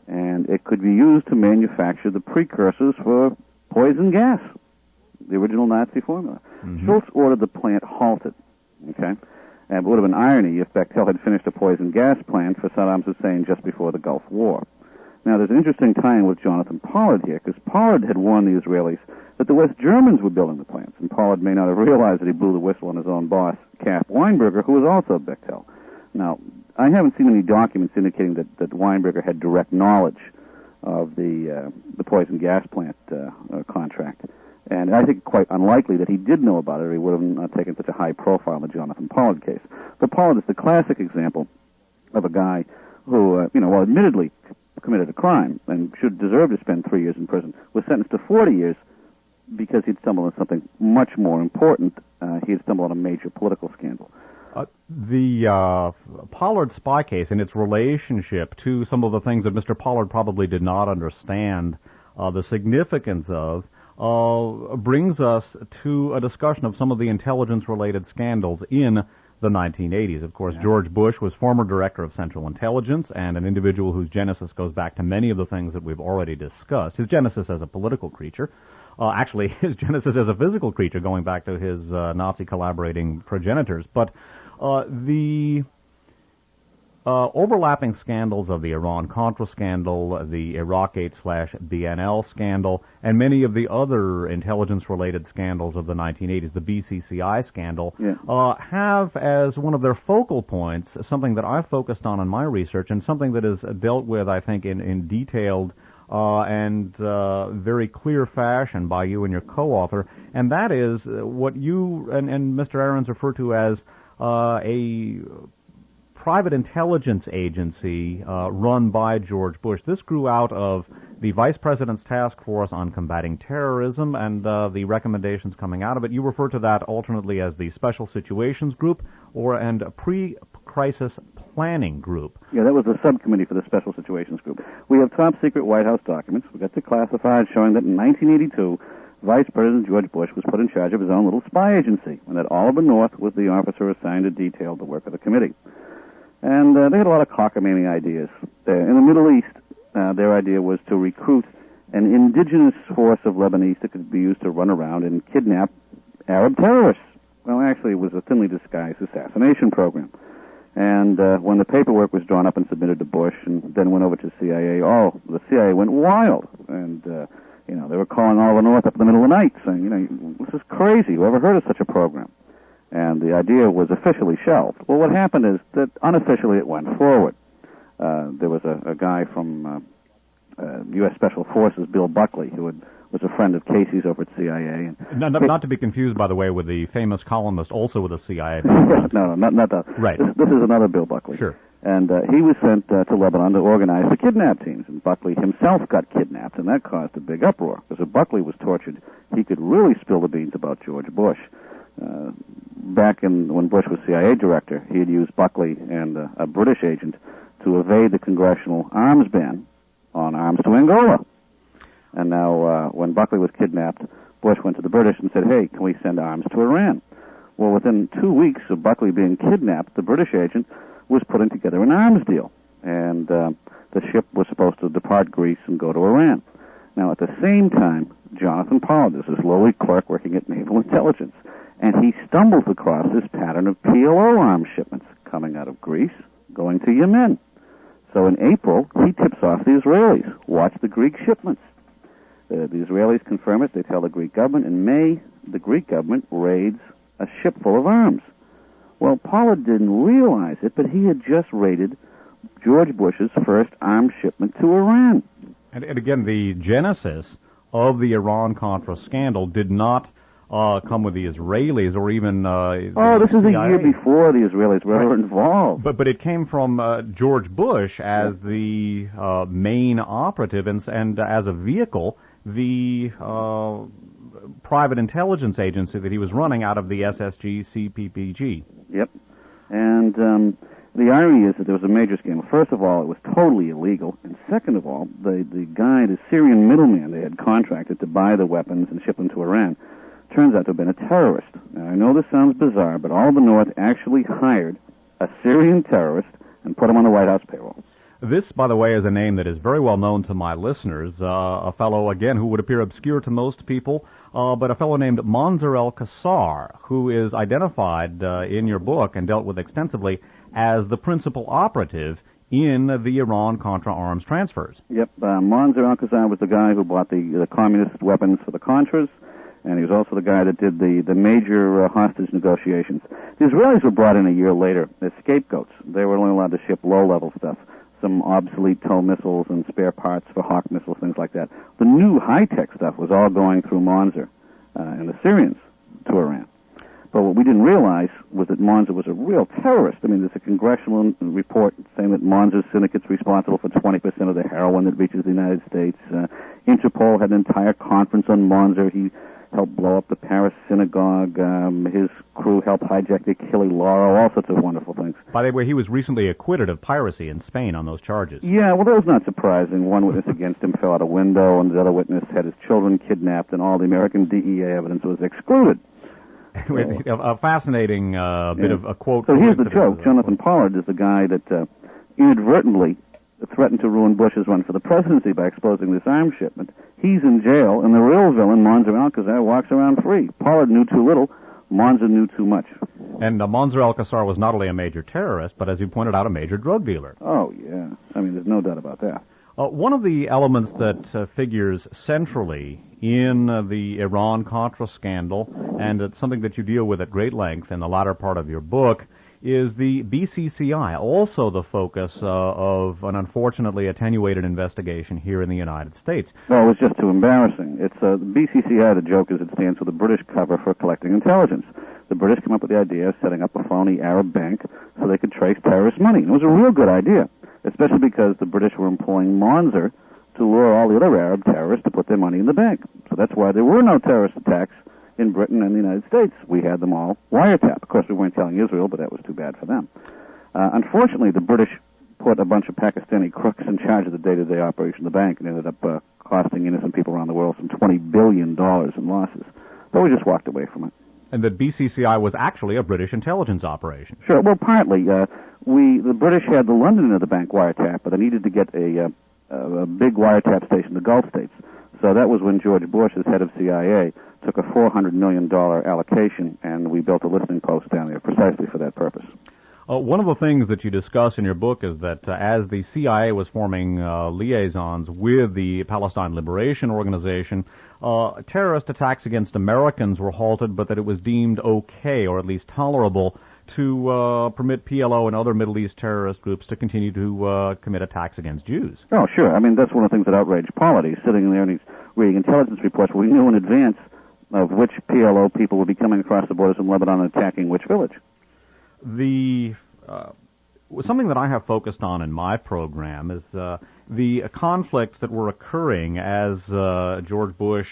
and it could be used to manufacture the precursors for poison gas, the original Nazi formula. Mm-hmm. Schultz ordered the plant halted, okay? And it would have been irony if Bechtel had finished a poison gas plant for Saddam Hussein just before the Gulf War. Now, there's an interesting tie-in with Jonathan Pollard here, because Pollard had warned the Israelis that the West Germans were building the plants, and Pollard may not have realized that he blew the whistle on his own boss, Cap Weinberger, who was also Bechtel. Now, I haven't seen any documents indicating that Weinberger had direct knowledge of the poison gas plant contract. And I think quite unlikely that he did know about it, or he would have not taken such a high profile in the Jonathan Pollard case. But Pollard is the classic example of a guy who, well, admittedly committed a crime and should deserve to spend 3 years in prison, was sentenced to 40 years because he'd stumbled on something much more important. He had stumbled on a major political scandal. The Pollard spy case and its relationship to some of the things that Mr. Pollard probably did not understand the significance of brings us to a discussion of some of the intelligence-related scandals in the 1980s. Of course, George Bush was former director of Central Intelligence and an individual whose genesis goes back to many of the things that we've already discussed. His genesis as a political creature, actually his genesis as a physical creature going back to his Nazi collaborating progenitors. But the overlapping scandals of the Iran-Contra scandal, the Iraqgate/BNL scandal, and many of the other intelligence-related scandals of the 1980s, the BCCI scandal, have as one of their focal points something that I've focused on in my research and something that is dealt with, I think, in detailed and very clear fashion by you and your co-author, and that is what you and Mr. Ahrens refer to as a private intelligence agency run by George Bush. This grew out of the Vice President's Task Force on Combating Terrorism and the recommendations coming out of it. You refer to that alternately as the Special Situations Group and a Pre-Crisis Planning Group. Yeah, that was the subcommittee for the Special Situations Group. We have top-secret White House documents. We got the classified showing that in 1982, Vice President George Bush was put in charge of his own little spy agency, and that Oliver North was the officer assigned to detail the work of the committee. And they had a lot of cockamamie ideas. In the Middle East, their idea was to recruit an indigenous force of Lebanese that could be used to run around and kidnap Arab terrorists. Well, actually, it was a thinly disguised assassination program. And when the paperwork was drawn up and submitted to Bush and then went over to CIA, the CIA went wild. And, they were calling Oliver North up in the middle of the night saying, this is crazy. Whoever heard of such a program? And the idea was officially shelved. Well, what happened is that unofficially it went forward. There was a guy from U.S. Special Forces, Bill Buckley, who was a friend of Casey's over at CIA. And not to be confused, by the way, with the famous columnist also with the CIA. No, not that. Right. This is another Bill Buckley. Sure. And he was sent to Lebanon to organize the kidnap teams. And Buckley himself got kidnapped, and that caused a big uproar. Because if Buckley was tortured, he could really spill the beans about George Bush. Back when Bush was CIA director, he had used Buckley and a British agent to evade the congressional arms ban on arms to Angola. And now, when Buckley was kidnapped, Bush went to the British and said, hey, can we send arms to Iran? Well, within 2 weeks of Buckley being kidnapped, the British agent was putting together an arms deal. And the ship was supposed to depart Greece and go to Iran. Now, at the same time, Jonathan Pollard is this lowly clerk working at Naval Intelligence. And he stumbles across this pattern of PLO arms shipments coming out of Greece, going to Yemen. So in April, he tips off the Israelis. Watch the Greek shipments. The Israelis confirm it. They tell the Greek government. In May, the Greek government raids a ship full of arms. Well, Pollard didn't realize it, but he had just raided George Bush's first arms shipment to Iran. And again, the genesis of the Iran-Contra scandal did not come with the Israelis or even this is CIA. A year before the Israelis were ever involved. But it came from George Bush as the main operative and as a vehicle, the private intelligence agency that he was running out of the SSG CPPG. Yep. And the irony is that there was a major scandal. First of all, it was totally illegal. And second of all, the Syrian middleman they had contracted to buy the weapons and ship them to Iran, turns out to have been a terrorist. Now, I know this sounds bizarre, but Oliver North actually hired a Syrian terrorist and put him on the White House payroll. This, by the way, is a name that is very well known to my listeners. A fellow, again, who would appear obscure to most people, but a fellow named Manzur al-Qassar, who is identified in your book and dealt with extensively as the principal operative in the Iran-Contra arms transfers. Yep. Manzur al-Qassar was the guy who bought the communist weapons for the Contras, and he was also the guy that did the major hostage negotiations. The Israelis were brought in a year later as scapegoats. They were only allowed to ship low-level stuff, some obsolete TOW missiles and spare parts for Hawk missiles, things like that. The new high-tech stuff was all going through Manzur. and the Syrians to Iran. But what we didn't realize was that Monzer was a real terrorist. I mean, there's a congressional report saying that Monzer's syndicate's responsible for 20% of the heroin that reaches the United States. Interpol had an entire conference on Monzer. He helped blow up the Paris synagogue. His crew helped hijack the Achille Lauro, all sorts of wonderful things. By the way, he was recently acquitted of piracy in Spain on those charges. Yeah, well, that was not surprising. One witness against him fell out a window, and the other witness had his children kidnapped, and all the American DEA evidence was excluded. A fascinating bit of a quote. So here's the joke. Jonathan Pollard is the guy that inadvertently threatened to ruin Bush's run for the presidency by exposing this arms shipment. He's in jail, and the real villain, Monzer Alcazar, walks around free. Pollard knew too little. Monzer knew too much. And Monzer Alcazar was not only a major terrorist, but, as you pointed out, a major drug dealer. Oh, yeah. I mean, there's no doubt about that. One of the elements that figures centrally in the Iran-Contra scandal, and it's something that you deal with at great length in the latter part of your book, is the BCCI, also the focus of an unfortunately attenuated investigation here in the United States. No, it was just too embarrassing. It's BCCI, the joke is it stands for the British cover for collecting intelligence. The British came up with the idea of setting up a phony Arab bank so they could trace terrorist money. And it was a real good idea, especially because the British were employing Monzer to lure all the other Arab terrorists to put their money in the bank. So that's why there were no terrorist attacks in Britain and the United States. We had them all wiretapped. Of course, we weren't telling Israel, but that was too bad for them. Unfortunately, the British put a bunch of Pakistani crooks in charge of the day-to-day operation of the bank and ended up costing innocent people around the world some $20 billion in losses. But we just walked away from it. And that BCCI was actually a British intelligence operation. Sure. Well, partly. The British had the London end of the bank wiretap, but they needed to get a big wiretap station in the Gulf states. So that was when George Bush, as head of CIA, took a $400 million allocation, and we built a listening post down there precisely for that purpose. One of the things that you discuss in your book is that as the CIA was forming liaisons with the Palestine Liberation Organization, terrorist attacks against Americans were halted, but that it was deemed okay, or at least tolerable, to permit PLO and other Middle East terrorist groups to continue to commit attacks against Jews. Oh, sure. I mean, that's one of the things that outraged Pollard. He's sitting there and he's reading intelligence reports. We knew in advance of which PLO people would be coming across the borders from Lebanon and attacking which village. Something that I have focused on in my program is the conflicts that were occurring as George Bush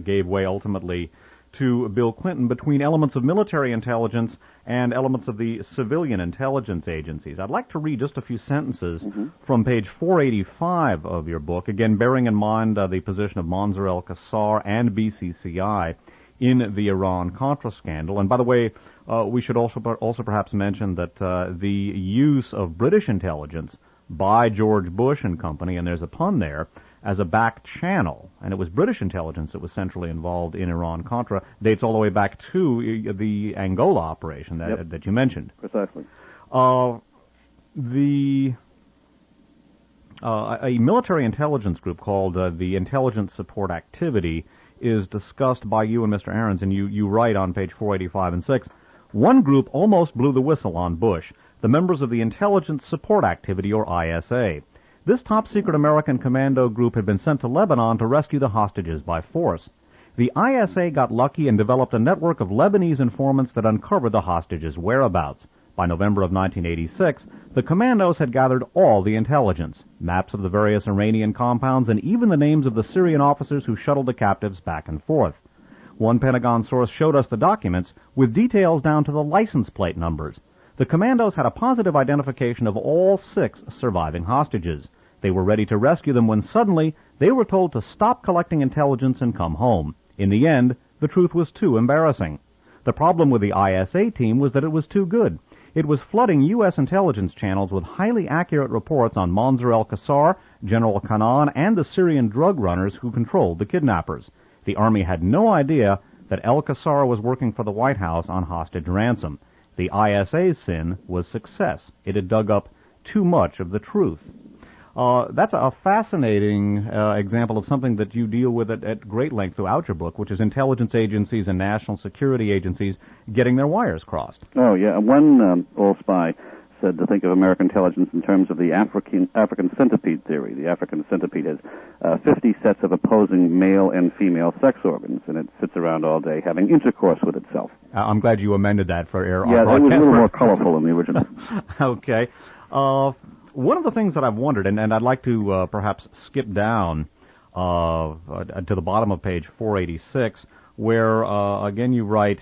gave way ultimately to Bill Clinton between elements of military intelligence and elements of the civilian intelligence agencies. I'd like to read just a few sentences from page 485 of your book, again bearing in mind the position of Monzer Alcazar and BCCI in the Iran-Contra scandal. And by the way, we should also perhaps mention that the use of British intelligence by George Bush and company, and there's a pun there, as a back channel, and it was British intelligence that was centrally involved in Iran-Contra, dates all the way back to the Angola operation that you mentioned. Precisely. A military intelligence group called the Intelligence Support Activity is discussed by you and Mr. Ahrens, and you write on page 485 and 6, one group almost blew the whistle on Bush, the members of the Intelligence Support Activity, or ISA. This top-secret American commando group had been sent to Lebanon to rescue the hostages by force. The ISA got lucky and developed a network of Lebanese informants that uncovered the hostages' whereabouts. By November of 1986, the commandos had gathered all the intelligence, maps of the various Iranian compounds, and even the names of the Syrian officers who shuttled the captives back and forth. One Pentagon source showed us the documents, with details down to the license plate numbers. The commandos had a positive identification of all 6 surviving hostages. They were ready to rescue them when suddenly they were told to stop collecting intelligence and come home. In the end, the truth was too embarrassing. The problem with the ISA team was that it was too good. It was flooding U.S. intelligence channels with highly accurate reports on Monzer Alcazar, General Kanan, and the Syrian drug runners who controlled the kidnappers. The Army had no idea that Alcazar was working for the White House on hostage ransom. The ISA's sin was success. It had dug up too much of the truth. That's a fascinating example of something that you deal with at great length throughout your book, which is intelligence agencies and national security agencies getting their wires crossed. Oh, yeah. One old spy said to think of American intelligence in terms of the African centipede theory. The African centipede has 50 sets of opposing male and female sex organs, and it sits around all day having intercourse with itself. I'm glad you amended that for air. Yeah, it was a little more colorful in the original. Okay. One of the things that I've wondered, and I'd like to perhaps skip down to the bottom of page 486, where, again, you write,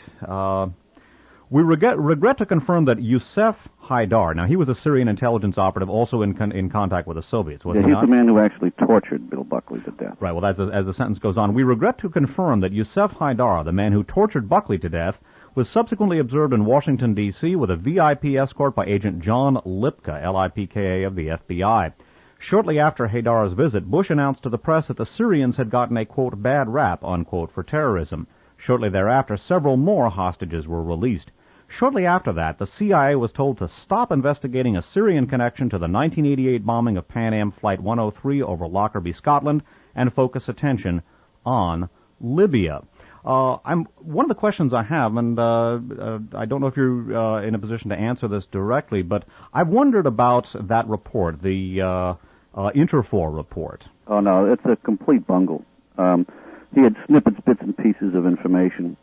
we regret to confirm that Yusef Haidar, now he was a Syrian intelligence operative also in contact with the Soviets, was he he's not? the man who actually tortured Bill Buckley to death. Right, well, as the sentence goes on, we regret to confirm that Yusef Haidar, the man who tortured Buckley to death, was subsequently observed in Washington, D.C. with a VIP escort by Agent John Lipka, L-I-P-K-A, of the FBI. Shortly after Haidar's visit, Bush announced to the press that the Syrians had gotten a, quote, bad rap, unquote, for terrorism. Shortly thereafter, several more hostages were released. Shortly after that, the CIA was told to stop investigating a Syrian connection to the 1988 bombing of Pan Am Flight 103 over Lockerbie, Scotland, and focus attention on Libya. One of the questions I have, and I don't know if you're in a position to answer this directly, but I've wondered about that report, the Interfor report. Oh, no, it's a complete bungle. He had snippets, bits and pieces of information,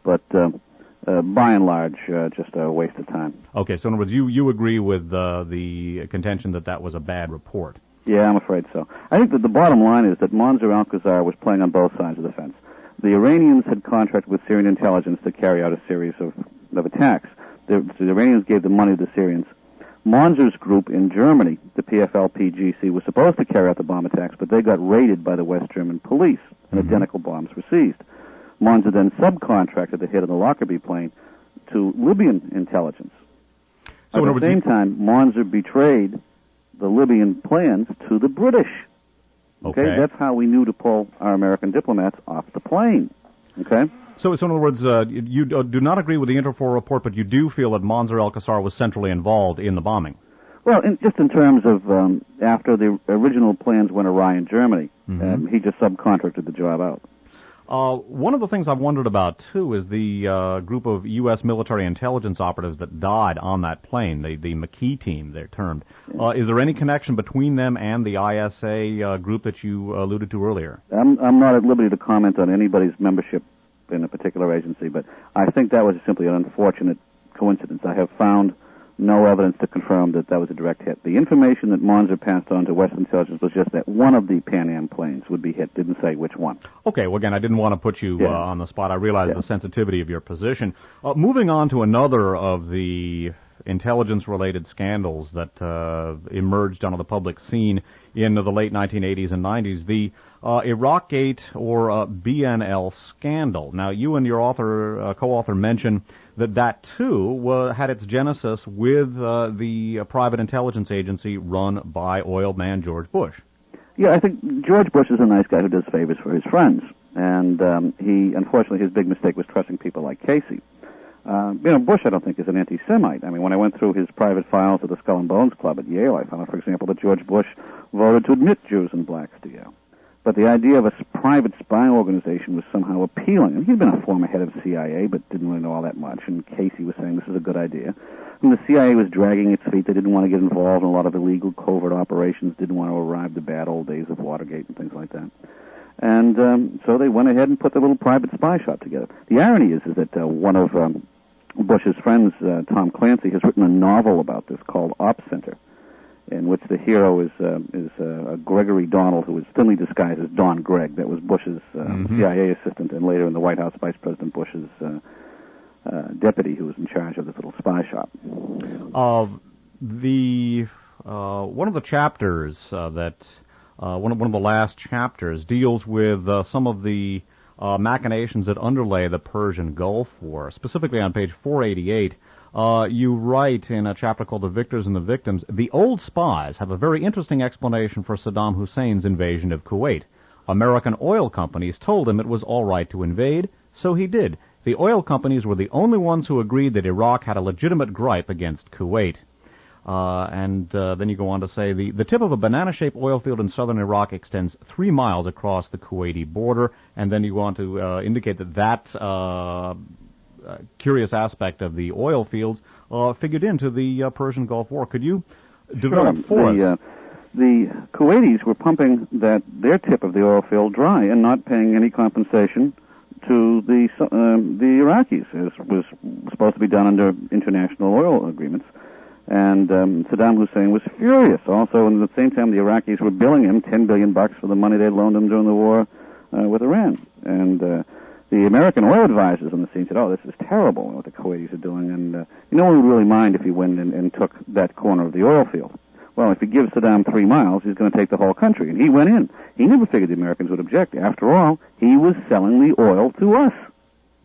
but by and large, just a waste of time. Okay, so in other words, you agree with the contention that was a bad report? Yeah, I'm afraid so. I think that the bottom line is that Mansour al-Qasar was playing on both sides of the fence. The Iranians had contracted with Syrian intelligence to carry out a series of attacks. The Iranians gave the money to the Syrians. Mansour's group in Germany, the PFLP-GC, was supposed to carry out the bomb attacks, but they got raided by the West German police, and identical bombs were seized. Mansour then subcontracted the hit of the Lockerbie plane to Libyan intelligence. So at the same time, Mansour betrayed the Libyan plans to the British. Okay, that's how we knew to pull our American diplomats off the plane. Okay? So in other words, you do not agree with the Interfor report, but you do feel that Mansour al-Qasar was centrally involved in the bombing? Well, just in terms of after the original plans went awry in Germany, he just subcontracted the job out. One of the things I've wondered about, too, is the group of U.S. military intelligence operatives that died on that plane, the McKee team, they're termed. Is there any connection between them and the ISA group that you alluded to earlier? I'm not at liberty to comment on anybody's membership in a particular agency, but I think that was simply an unfortunate coincidence. I have found no evidence to confirm that was a direct hit. The information that Mansour passed on to Western intelligence was just that one of the Pan Am planes would be hit. Didn't say which one. Okay, well, again, I didn't want to put you on the spot. I realize the sensitivity of your position. Moving on to another of the intelligence-related scandals that emerged onto the public scene in the late 1980s and 90s, the Iraqgate or BNL scandal. Now, you and your co-author mention that too had its genesis with the private intelligence agency run by oil man George Bush. Yeah, I think George Bush is a nice guy who does favors for his friends, and unfortunately, his big mistake was trusting people like Casey. Bush, I don't think, is an anti-Semite. I mean, when I went through his private files at the Skull and Bones Club at Yale, I found, for example, that George Bush voted to admit Jews and blacks to Yale. But the idea of a private spy organization was somehow appealing. And he'd been a former head of CIA, but didn't really know all that much. And Casey was saying this is a good idea. And the CIA was dragging its feet. They didn't want to get involved in a lot of illegal covert operations, didn't want to arrive the bad old days of Watergate and things like that. And so they went ahead and put the little private spy shop together. The irony is that one of Bush's friends, Tom Clancy, has written a novel about this called Op Center, in which the hero is Gregory Donald, who was thinly disguised as Don Gregg. That was Bush's CIA assistant, and later in the White House, Vice President Bush's deputy, who was in charge of this little spy shop. One of the chapters one of the last chapters deals with some of the machinations that underlay the Persian Gulf War. Specifically on page 488, you write in a chapter called The Victors and the Victims, the old spies have a very interesting explanation for Saddam Hussein's invasion of Kuwait. American oil companies told him it was all right to invade, so he did. The oil companies were the only ones who agreed that Iraq had a legitimate gripe against Kuwait. And then you go on to say, the tip of a banana-shaped oil field in southern Iraq extends 3 miles across the Kuwaiti border, and then you go on to indicate that curious aspect of the oil fields figured into the Persian Gulf War. Could you develop for us? The Kuwaitis were pumping their tip of the oil field dry and not paying any compensation to the Iraqis, as was supposed to be done under international oil agreements. And Saddam Hussein was furious. Also, and at the same time, the Iraqis were billing him $10 billion for the money they'd loaned him during the war with Iran. And the American oil advisors on the scene said, "Oh, this is terrible what the Kuwaitis are doing." And no one would really mind if he went and took that corner of the oil field. Well, if he gives Saddam 3 miles, he's going to take the whole country. And he went in. He never figured the Americans would object. After all, he was selling the oil to us.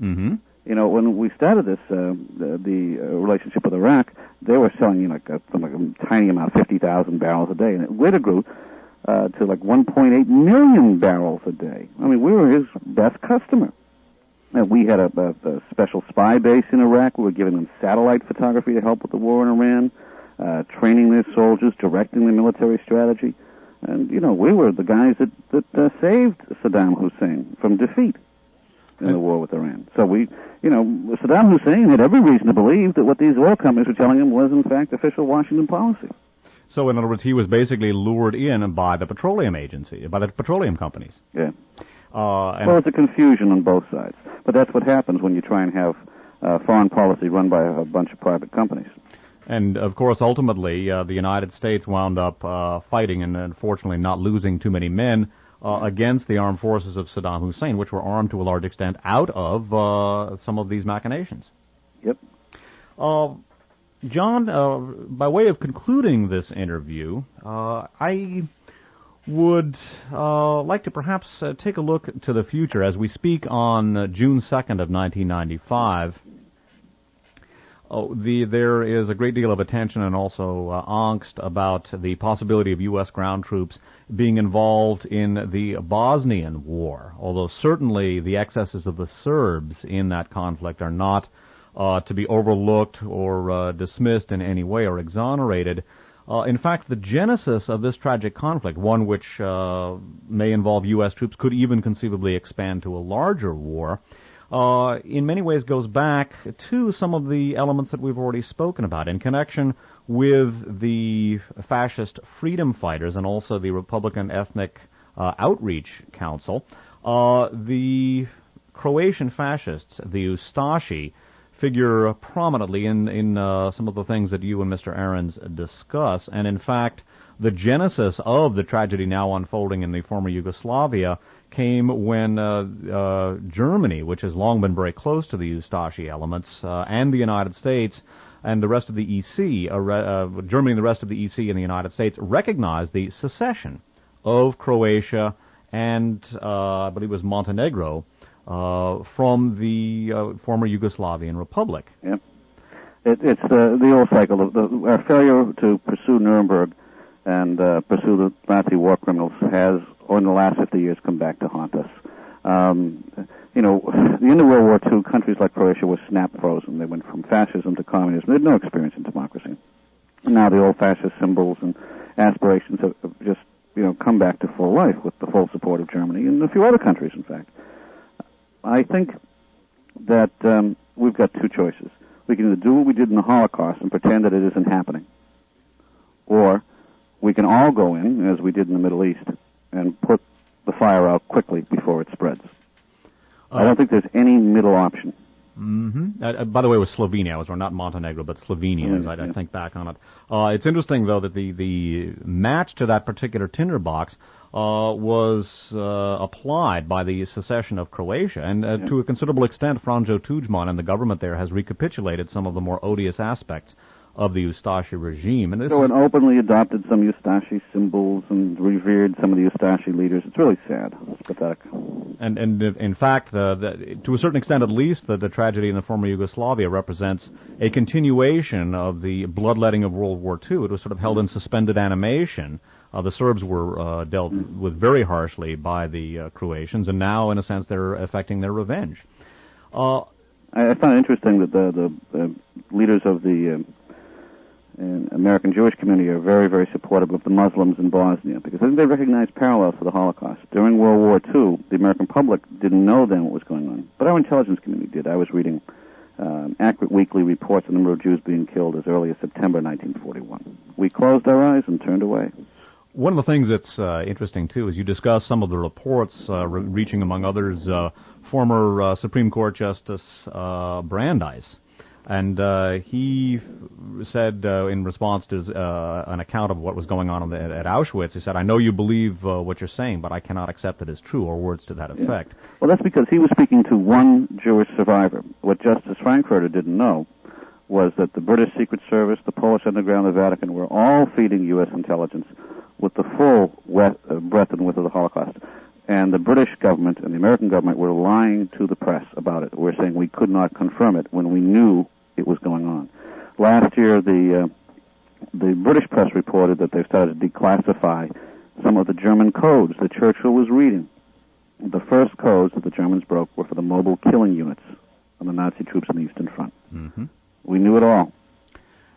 Mm-hmm. You know, when we started this, the relationship with Iraq, they were selling like a tiny amount, 50,000 barrels a day, and it later grew to like 1.8 million barrels a day. I mean, we were his best customer. And we had a special spy base in Iraq. We were giving them satellite photography to help with the war in Iran. Training their soldiers, directing the military strategy. And, you know, we were the guys that saved Saddam Hussein from defeat in the war with Iran. So Saddam Hussein had every reason to believe that what these oil companies were telling him was, in fact, official Washington policy. So, in other words, he was basically lured in by the petroleum agency, by the petroleum companies. Yeah. Well, it's a confusion on both sides. But that's what happens when you try and have foreign policy run by a bunch of private companies. And, of course, ultimately, the United States wound up fighting and, unfortunately, not losing too many men against the armed forces of Saddam Hussein, which were armed to a large extent out of some of these machinations. Yep. John, by way of concluding this interview, I would like to perhaps take a look to the future as we speak on June 2nd of 1995. There is a great deal of attention and also angst about the possibility of U.S. ground troops being involved in the Bosnian War, although certainly the excesses of the Serbs in that conflict are not to be overlooked or dismissed in any way or exonerated. In fact, the genesis of this tragic conflict, one which may involve U.S. troops, could even conceivably expand to a larger war, in many ways goes back to some of the elements that we've already spoken about in connection with the fascist freedom fighters and also the Republican Ethnic Outreach Council. The Croatian fascists, the Ustashi, figure prominently in some of the things that you and Mr. Ahrens discuss, and in fact, the genesis of the tragedy now unfolding in the former Yugoslavia came when Germany, which has long been very close to the Ustashi elements, and the United States and the rest of the EC, Germany and the rest of the EC and the United States recognized the secession of Croatia and I believe it was Montenegro from the former Yugoslavian Republic. Yeah. It's the old cycle. Our failure to pursue Nuremberg and pursue the Nazi war criminals has, in the last 50 years, come back to haunt us. The end of World War II, countries like Croatia were snap frozen. They went from fascism to communism. They had no experience in democracy. And now the old fascist symbols and aspirations have just, come back to full life with the full support of Germany and a few other countries, in fact. I think that we've got two choices. We can either do what we did in the Holocaust and pretend that it isn't happening, or we can all go in, as we did in the Middle East, and put the fire out quickly before it spreads. I don't think there's any middle option. Mm-hmm. By the way, it was Slovenia, or not Montenegro, but Slovenia, as I think back on it. It's interesting, though, that the match to that particular tinderbox was applied by the secession of Croatia, and to a considerable extent, Franjo Tudjman and the government there has recapitulated some of the more odious aspects of the Ustashi regime. And it openly adopted some Ustashi symbols and revered some of the Ustashi leaders. It's really sad. It's pathetic. And in fact, to a certain extent at least, the tragedy in the former Yugoslavia represents a continuation of the bloodletting of World War II. It was sort of held in suspended animation. The Serbs were dealt with very harshly by the Croatians, and now, in a sense, they're effecting their revenge. I found it interesting that the leaders of the American Jewish community are very, very supportive of the Muslims in Bosnia, because I think they recognize parallels to the Holocaust. During World War II, the American public didn't know then what was going on, but our intelligence community did. I was reading accurate weekly reports of the number of Jews being killed as early as September 1941. We closed our eyes and turned away. One of the things that's interesting, too, is you discuss some of the reports reaching, among others, former Supreme Court Justice Brandeis. And he said, in response to an account of what was going on at Auschwitz, he said, "I know you believe what you're saying, but I cannot accept it as true," or words to that effect. Yeah. Well, that's because he was speaking to one Jewish survivor. What Justice Frankfurter didn't know was that the British Secret Service, the Polish Underground, the Vatican were all feeding U.S. intelligence with the full breadth and width of the Holocaust. And the British government and the American government were lying to the press about it. We're saying we could not confirm it when we knew it was going on. Last year, the British press reported that they started to declassify some of the German codes that Churchill was reading. The first codes that the Germans broke were for the mobile killing units of the Nazi troops on the Eastern Front. Mm-hmm. We knew it all.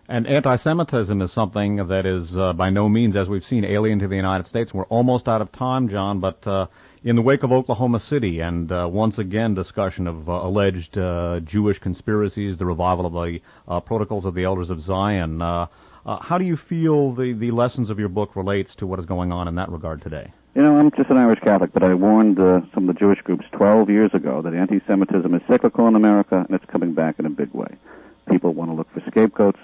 And anti-Semitism is something that is by no means, as we've seen, alien to the United States. We're almost out of time, John, but in the wake of Oklahoma City and once again discussion of alleged Jewish conspiracies, the revival of the Protocols of the Elders of Zion, how do you feel the lessons of your book relates to what is going on in that regard today? You know, I'm just an Irish Catholic, but I warned some of the Jewish groups 12 years ago that anti-Semitism is cyclical in America, and it's coming back in a big way. People want to look for scapegoats.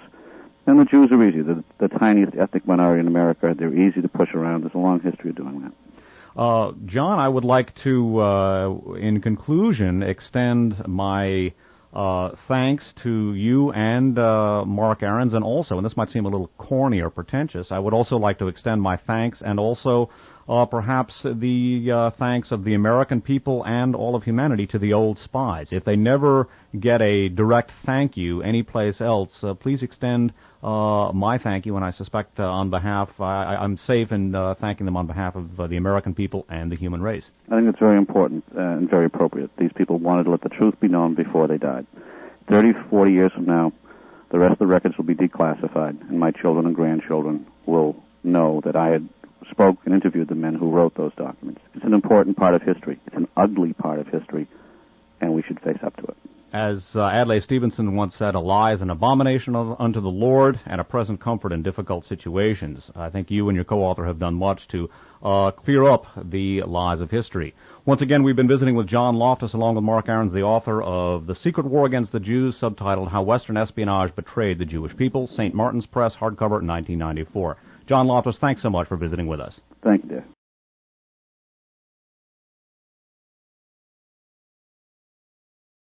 And the Jews are easy. They're the tiniest ethnic minority in America. They're easy to push around. There's a long history of doing that. John, I would like to, in conclusion, extend my thanks to you and Mark Ahrens, and also, and this might seem a little corny or pretentious, I would also like to extend my thanks and also perhaps the thanks of the American people and all of humanity to the old spies. If they never get a direct thank you anyplace else, please extend my thank you, and I suspect on behalf, I'm safe in thanking them on behalf of the American people and the human race. I think it's very important and very appropriate. These people wanted to let the truth be known before they died. 30, 40 years from now, the rest of the records will be declassified, and my children and grandchildren will know that I had spoke and interviewed the men who wrote those documents. It's an important part of history. It's an ugly part of history, and we should face up to it. As Adlai Stevenson once said, a lie is an abomination unto the Lord and a present comfort in difficult situations. I think you and your co-author have done much to clear up the lies of history. Once again, we've been visiting with John Loftus along with Mark Ahrens, the author of The Secret War Against the Jews, subtitled How Western Espionage Betrayed the Jewish People, St. Martin's Press, hardcover, 1994. John Loftus, thanks so much for visiting with us. Thank you, dear.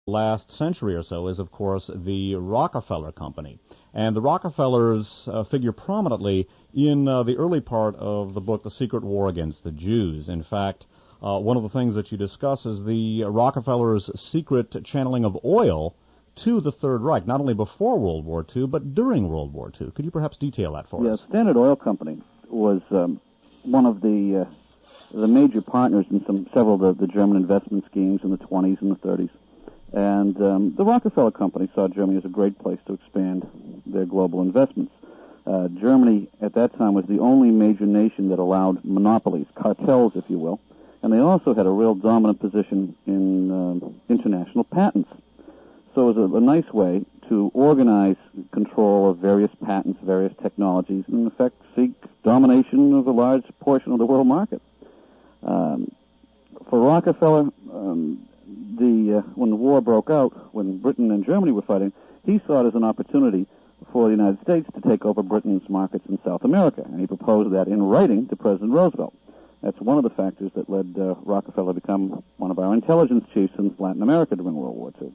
Last century or so is, of course, the Rockefeller Company. And the Rockefellers figure prominently in the early part of the book, The Secret War Against the Jews. In fact, one of the things that you discuss is the Rockefellers' secret channeling of oil to the Third Reich, not only before World War II, but during World War II. Could you perhaps detail that for us? Yes, Standard Oil Company was one of the major partners in several of the German investment schemes in the 20s and the 30s. And the Rockefeller Company saw Germany as a great place to expand their global investments. Germany, at that time, was the only major nation that allowed monopolies, cartels, if you will, and they also had a real dominant position in international patents. So it was a nice way to organize control of various patents, various technologies, and in effect seek domination of a large portion of the world market. For Rockefeller, when the war broke out, when Britain and Germany were fighting, he saw it as an opportunity for the United States to take over Britain's markets in South America, and he proposed that in writing to President Roosevelt. That's one of the factors that led Rockefeller to become one of our intelligence chiefs in Latin America during World War II.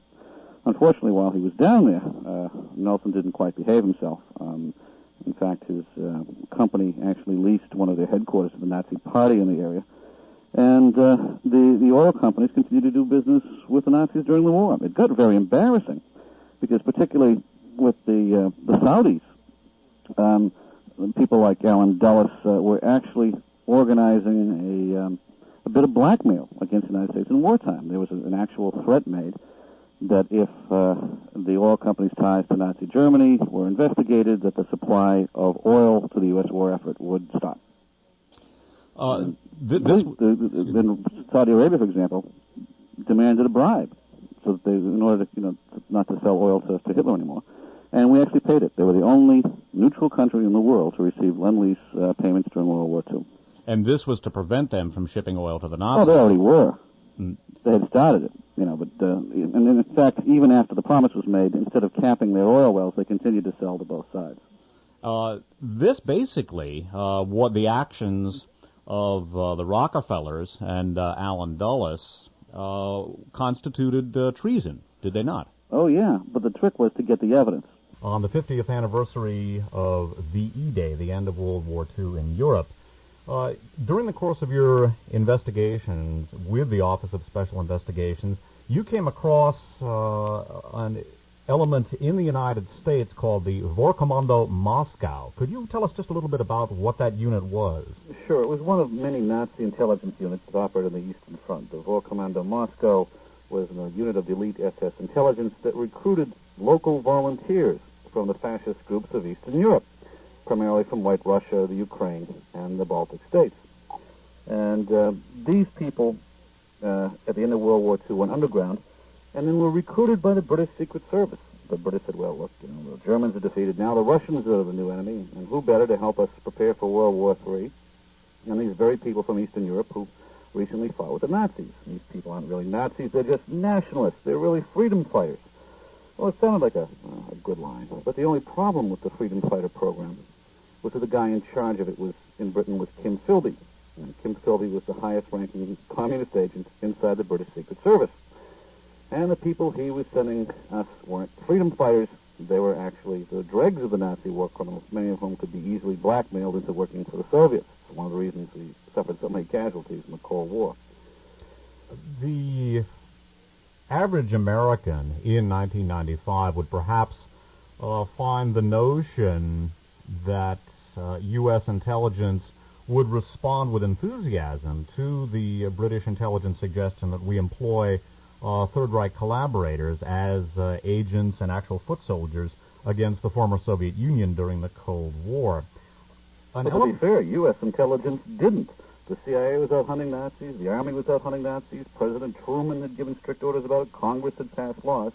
Unfortunately, while he was down there, Nelson didn't quite behave himself. In fact, his company actually leased one of their headquarters to the Nazi Party in the area. And the oil companies continued to do business with the Nazis during the war. It got very embarrassing because particularly with the Saudis, people like Alan Dulles were actually organizing a bit of blackmail against the United States in wartime. There was an actual threat made that if the oil companies' ties to Nazi Germany were investigated, that the supply of oil to the U.S. war effort would stop. Saudi Arabia, for example, demanded a bribe. so that they, in order to, not to sell oil to Hitler anymore. And we actually paid it. They were the only neutral country in the world to receive Lend-Lease payments during World War II. And this was to prevent them from shipping oil to the Nazis. Oh, they already were. They had started it, but and in fact, even after the promise was made, instead of capping their oil wells, they continued to sell to both sides. This basically, what the actions of the Rockefellers and Allen Dulles constituted treason, did they not? Oh, yeah, but the trick was to get the evidence. On the 50th anniversary of VE Day, the end of World War II in Europe, during the course of your investigations with the Office of Special Investigations, you came across an element in the United States called the Vorkommando Moscow. Could you tell us just a little bit about what that unit was? Sure. It was one of many Nazi intelligence units that operated on the Eastern Front. The Vorkommando Moscow was a unit of the elite SS intelligence that recruited local volunteers from the fascist groups of Eastern Europe, primarily from White Russia, the Ukraine, and the Baltic states. And these people, at the end of World War II, went underground and then were recruited by the British Secret Service. The British said, well, look, the Germans are defeated. Now the Russians are the new enemy, and who better to help us prepare for World War III than these very people from Eastern Europe who recently fought with the Nazis. These people aren't really Nazis. They're just nationalists. They're really freedom fighters. Well, it sounded like a good line, but the only problem with the freedom fighter program was that the guy in charge of it in Britain was Kim Philby. And Kim Philby was the highest-ranking communist agent inside the British Secret Service. And the people he was sending us weren't freedom fighters. They were actually the dregs of the Nazi war criminals, many of whom could be easily blackmailed into working for the Soviets. It's one of the reasons we suffered so many casualties in the Cold War. The average American in 1995 would perhaps find the notion that U.S. intelligence would respond with enthusiasm to the British intelligence suggestion that we employ Third Reich collaborators as agents and actual foot soldiers against the former Soviet Union during the Cold War. But to be fair, U.S. intelligence didn't. The CIA was out hunting Nazis, the Army was out hunting Nazis, President Truman had given strict orders about it, Congress had passed laws.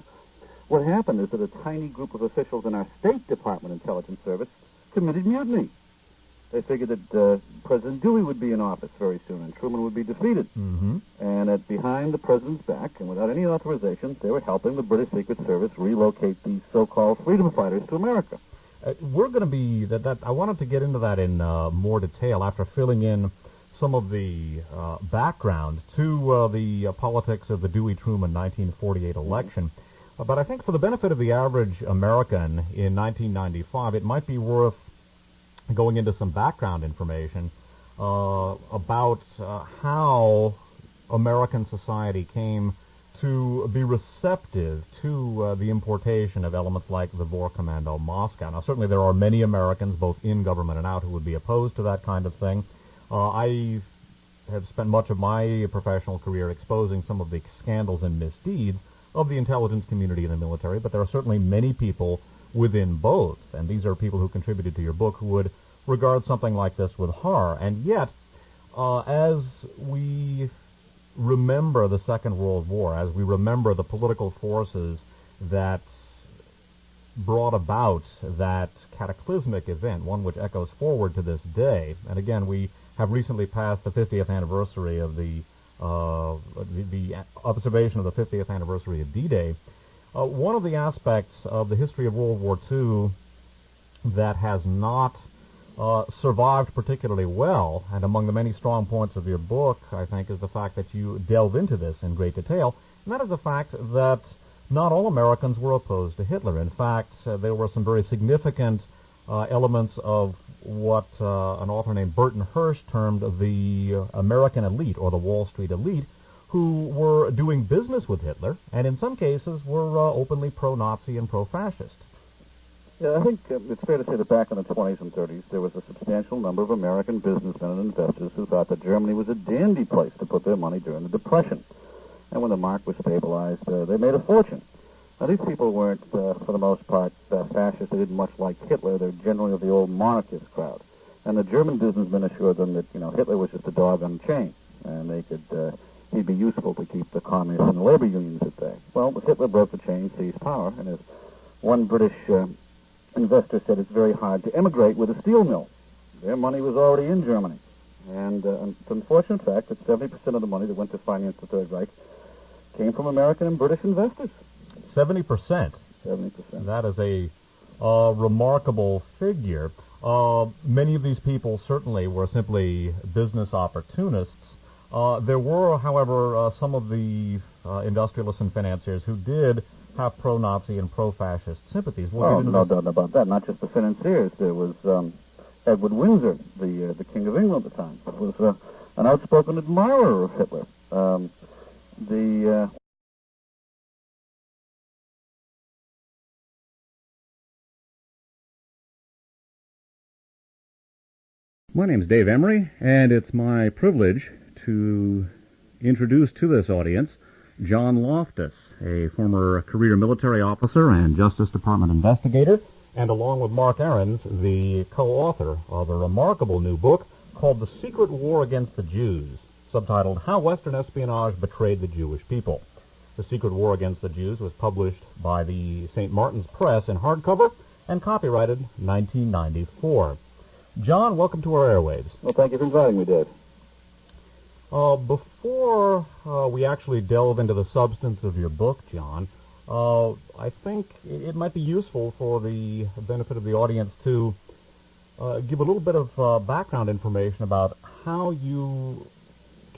What happened is that a tiny group of officials in our State Department Intelligence Service committed mutiny. They figured that President Dewey would be in office very soon and Truman would be defeated. Mm-hmm. And behind the president's back, and without any authorization, they were helping the British Secret Service relocate these so-called freedom fighters to America. We're going to be... I wanted to get into that in more detail after filling in some of the background to the politics of the Dewey-Truman 1948 election. But I think for the benefit of the average American in 1995, it might be worth going into some background information about how American society came to be receptive to the importation of elements like the Vorkommando Moscow. Now, certainly there are many Americans, both in government and out, who would be opposed to that kind of thing. I have spent much of my professional career exposing some of the scandals and misdeeds of the intelligence community and the military, but there are certainly many people within both, and these are people who contributed to your book, who would regard something like this with horror. And yet, as we remember the Second World War, as we remember the political forces that brought about that cataclysmic event, one which echoes forward to this day, and again, we have recently passed the 50th anniversary of the observation of the 50th anniversary of D-Day. One of the aspects of the history of World War II that has not survived particularly well, and among the many strong points of your book, I think, is the fact that you delve into this in great detail, and that is the fact that not all Americans were opposed to Hitler. In fact, there were some very significant elements of what an author named Burton Hirsch termed the American elite, or the Wall Street elite, who were doing business with Hitler, and in some cases were openly pro-Nazi and pro-fascist. Yeah, I think it's fair to say that back in the 20s and 30s, there was a substantial number of American businessmen and investors who thought that Germany was a dandy place to put their money during the Depression. And when the mark was stabilized, they made a fortune. Now, these people weren't, for the most part, fascists. They didn't much like Hitler. They're generally of the old monarchist crowd. And the German businessmen assured them that, Hitler was just a dog on a chain, and they could he'd be useful to keep the communists and the labor unions at bay. Well, Hitler broke the chain, seized power, and as one British investor said, it's very hard to emigrate with a steel mill. Their money was already in Germany. And it's an unfortunate fact that 70% of the money that went to finance the Third Reich came from American and British investors. 70%? 70%. That is a remarkable figure. Many of these people certainly were simply business opportunists. There were, however, some of the industrialists and financiers who did have pro-Nazi and pro-fascist sympathies. Well, no doubt about that. Not just the financiers. There was Edward Windsor, the King of England at the time, was an outspoken admirer of Hitler. My name's Dave Emery, and it's my privilege to introduce to this audience John Loftus, a former career military officer and Justice Department investigator, and along with Mark Ahrens, the co-author of a remarkable new book called The Secret War Against the Jews, subtitled How Western Espionage Betrayed the Jewish People. The Secret War Against the Jews was published by the St. Martin's Press in hardcover and copyrighted 1994. John, welcome to our airwaves. Well, thank you for inviting me, Dave. Before we actually delve into the substance of your book, John, I think it might be useful for the benefit of the audience to give a little bit of background information about how you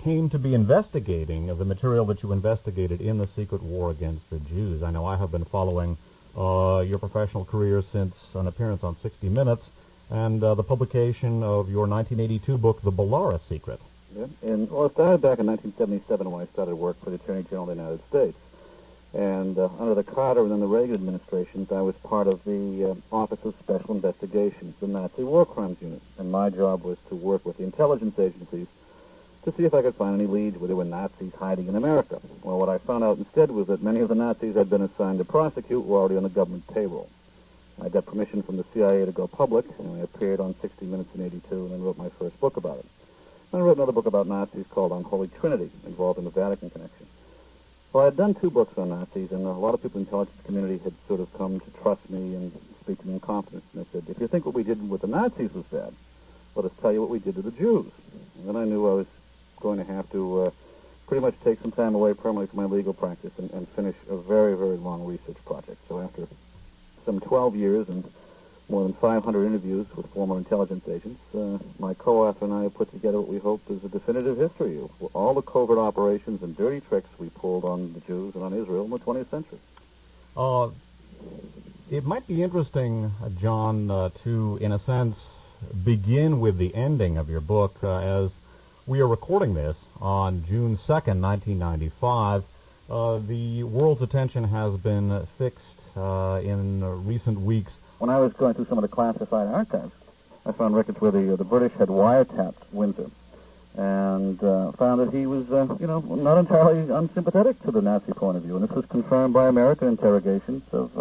came to be investigating the material that you investigated in the Secret War Against the Jews. I know I have been following your professional career since an appearance on 60 Minutes and the publication of your 1982 book, The Belarus Secret. Yeah. Well, it started back in 1977 when I started work for the Attorney General of the United States. And under the Carter and then the Reagan administrations, I was part of the Office of Special Investigations, the Nazi War Crimes Unit. And my job was to work with the intelligence agencies to see if I could find any leads where there were Nazis hiding in America. Well, what I found out instead was that many of the Nazis I'd been assigned to prosecute were already on the government payroll. I got permission from the CIA to go public, and I appeared on 60 Minutes in 82 and then wrote my first book about it. I wrote another book about Nazis called Unholy Trinity, involved in the Vatican connection. Well, I had done 2 books on Nazis, and a lot of people in the intelligence community had sort of come to trust me and speak to me in confidence. And they said, if you think what we did with the Nazis was bad, let us tell you what we did to the Jews. And then I knew I was going to have to pretty much take some time away permanently from my legal practice and finish a very, very long research project. So after some 12 years and more than 500 interviews with former intelligence agents, my co-author and I have put together what we hope is a definitive history of all the covert operations and dirty tricks we pulled on the Jews and on Israel in the 20th century. It might be interesting, John, to, in a sense, begin with the ending of your book. As we are recording this on June 2nd, 1995, the world's attention has been fixed in recent weeks. When I was going through some of the classified archives, I found records where the British had wiretapped Windsor and found that he was, not entirely unsympathetic to the Nazi point of view. And this was confirmed by American interrogations of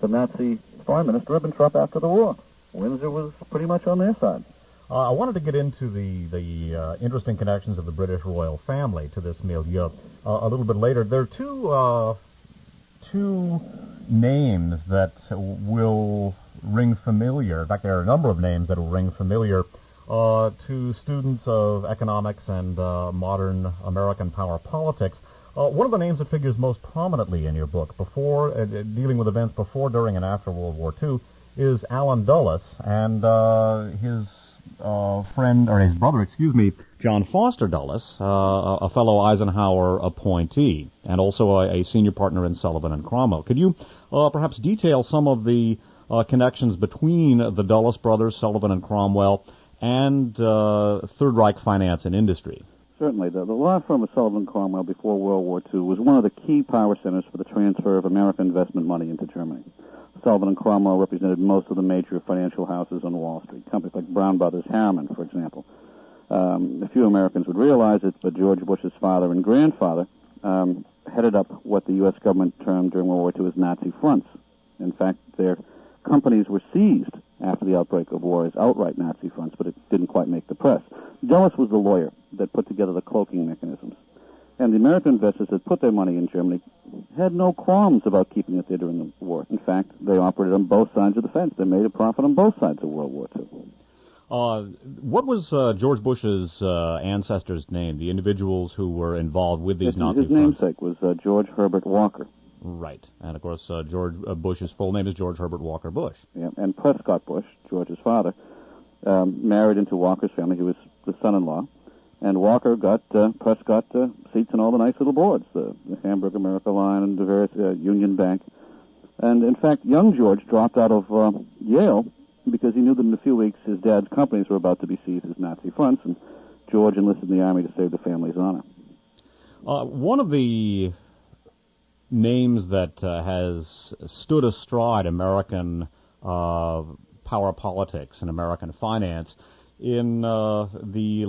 the Nazi Foreign Minister Ribbentrop after the war. Windsor was pretty much on their side. I wanted to get into the interesting connections of the British royal family to this milieu a little bit later. There are two names that will ring familiar. In fact, there are a number of names that will ring familiar to students of economics and modern American power politics. One of the names that figures most prominently in your book, before dealing with events before, during, and after World War II, is Allen Dulles and his friend, or his brother, John Foster Dulles, a fellow Eisenhower appointee, and also a senior partner in Sullivan and Cromwell. Could you perhaps detail some of the connections between the Dulles brothers, Sullivan and Cromwell, and Third Reich finance and industry? Certainly. The law firm of Sullivan and Cromwell before World War II was one of the key power centers for the transfer of American investment money into Germany. Sullivan and Cromwell represented most of the major financial houses on Wall Street, companies like Brown Brothers Harriman, for example. A few Americans would realize it, but George Bush's father and grandfather headed up what the U.S. government termed during World War II as Nazi fronts. In fact, their companies were seized after the outbreak of war as outright Nazi fronts, but it didn't quite make the press. Dulles was the lawyer that put together the cloaking mechanisms. And the American investors that put their money in Germany had no qualms about keeping it there during the war. In fact, they operated on both sides of the fence. They made a profit on both sides of World War II. What was George Bush's ancestors' name, the individuals who were involved with these Nazi His namesake was George Herbert Walker. Right. And, of course, George Bush's full name is George Herbert Walker Bush. Yeah, and Prescott Bush, George's father, married into Walker's family. He was the son-in-law. And Walker got Prescott seats in all the nice little boards, the Hamburg America line and the various Union Bank. And, in fact, young George dropped out of Yale because he knew that in a few weeks his dad's companies were about to be seized as Nazi fronts, and George enlisted in the Army to save the family's honor. One of the names that has stood astride American power politics and American finance in the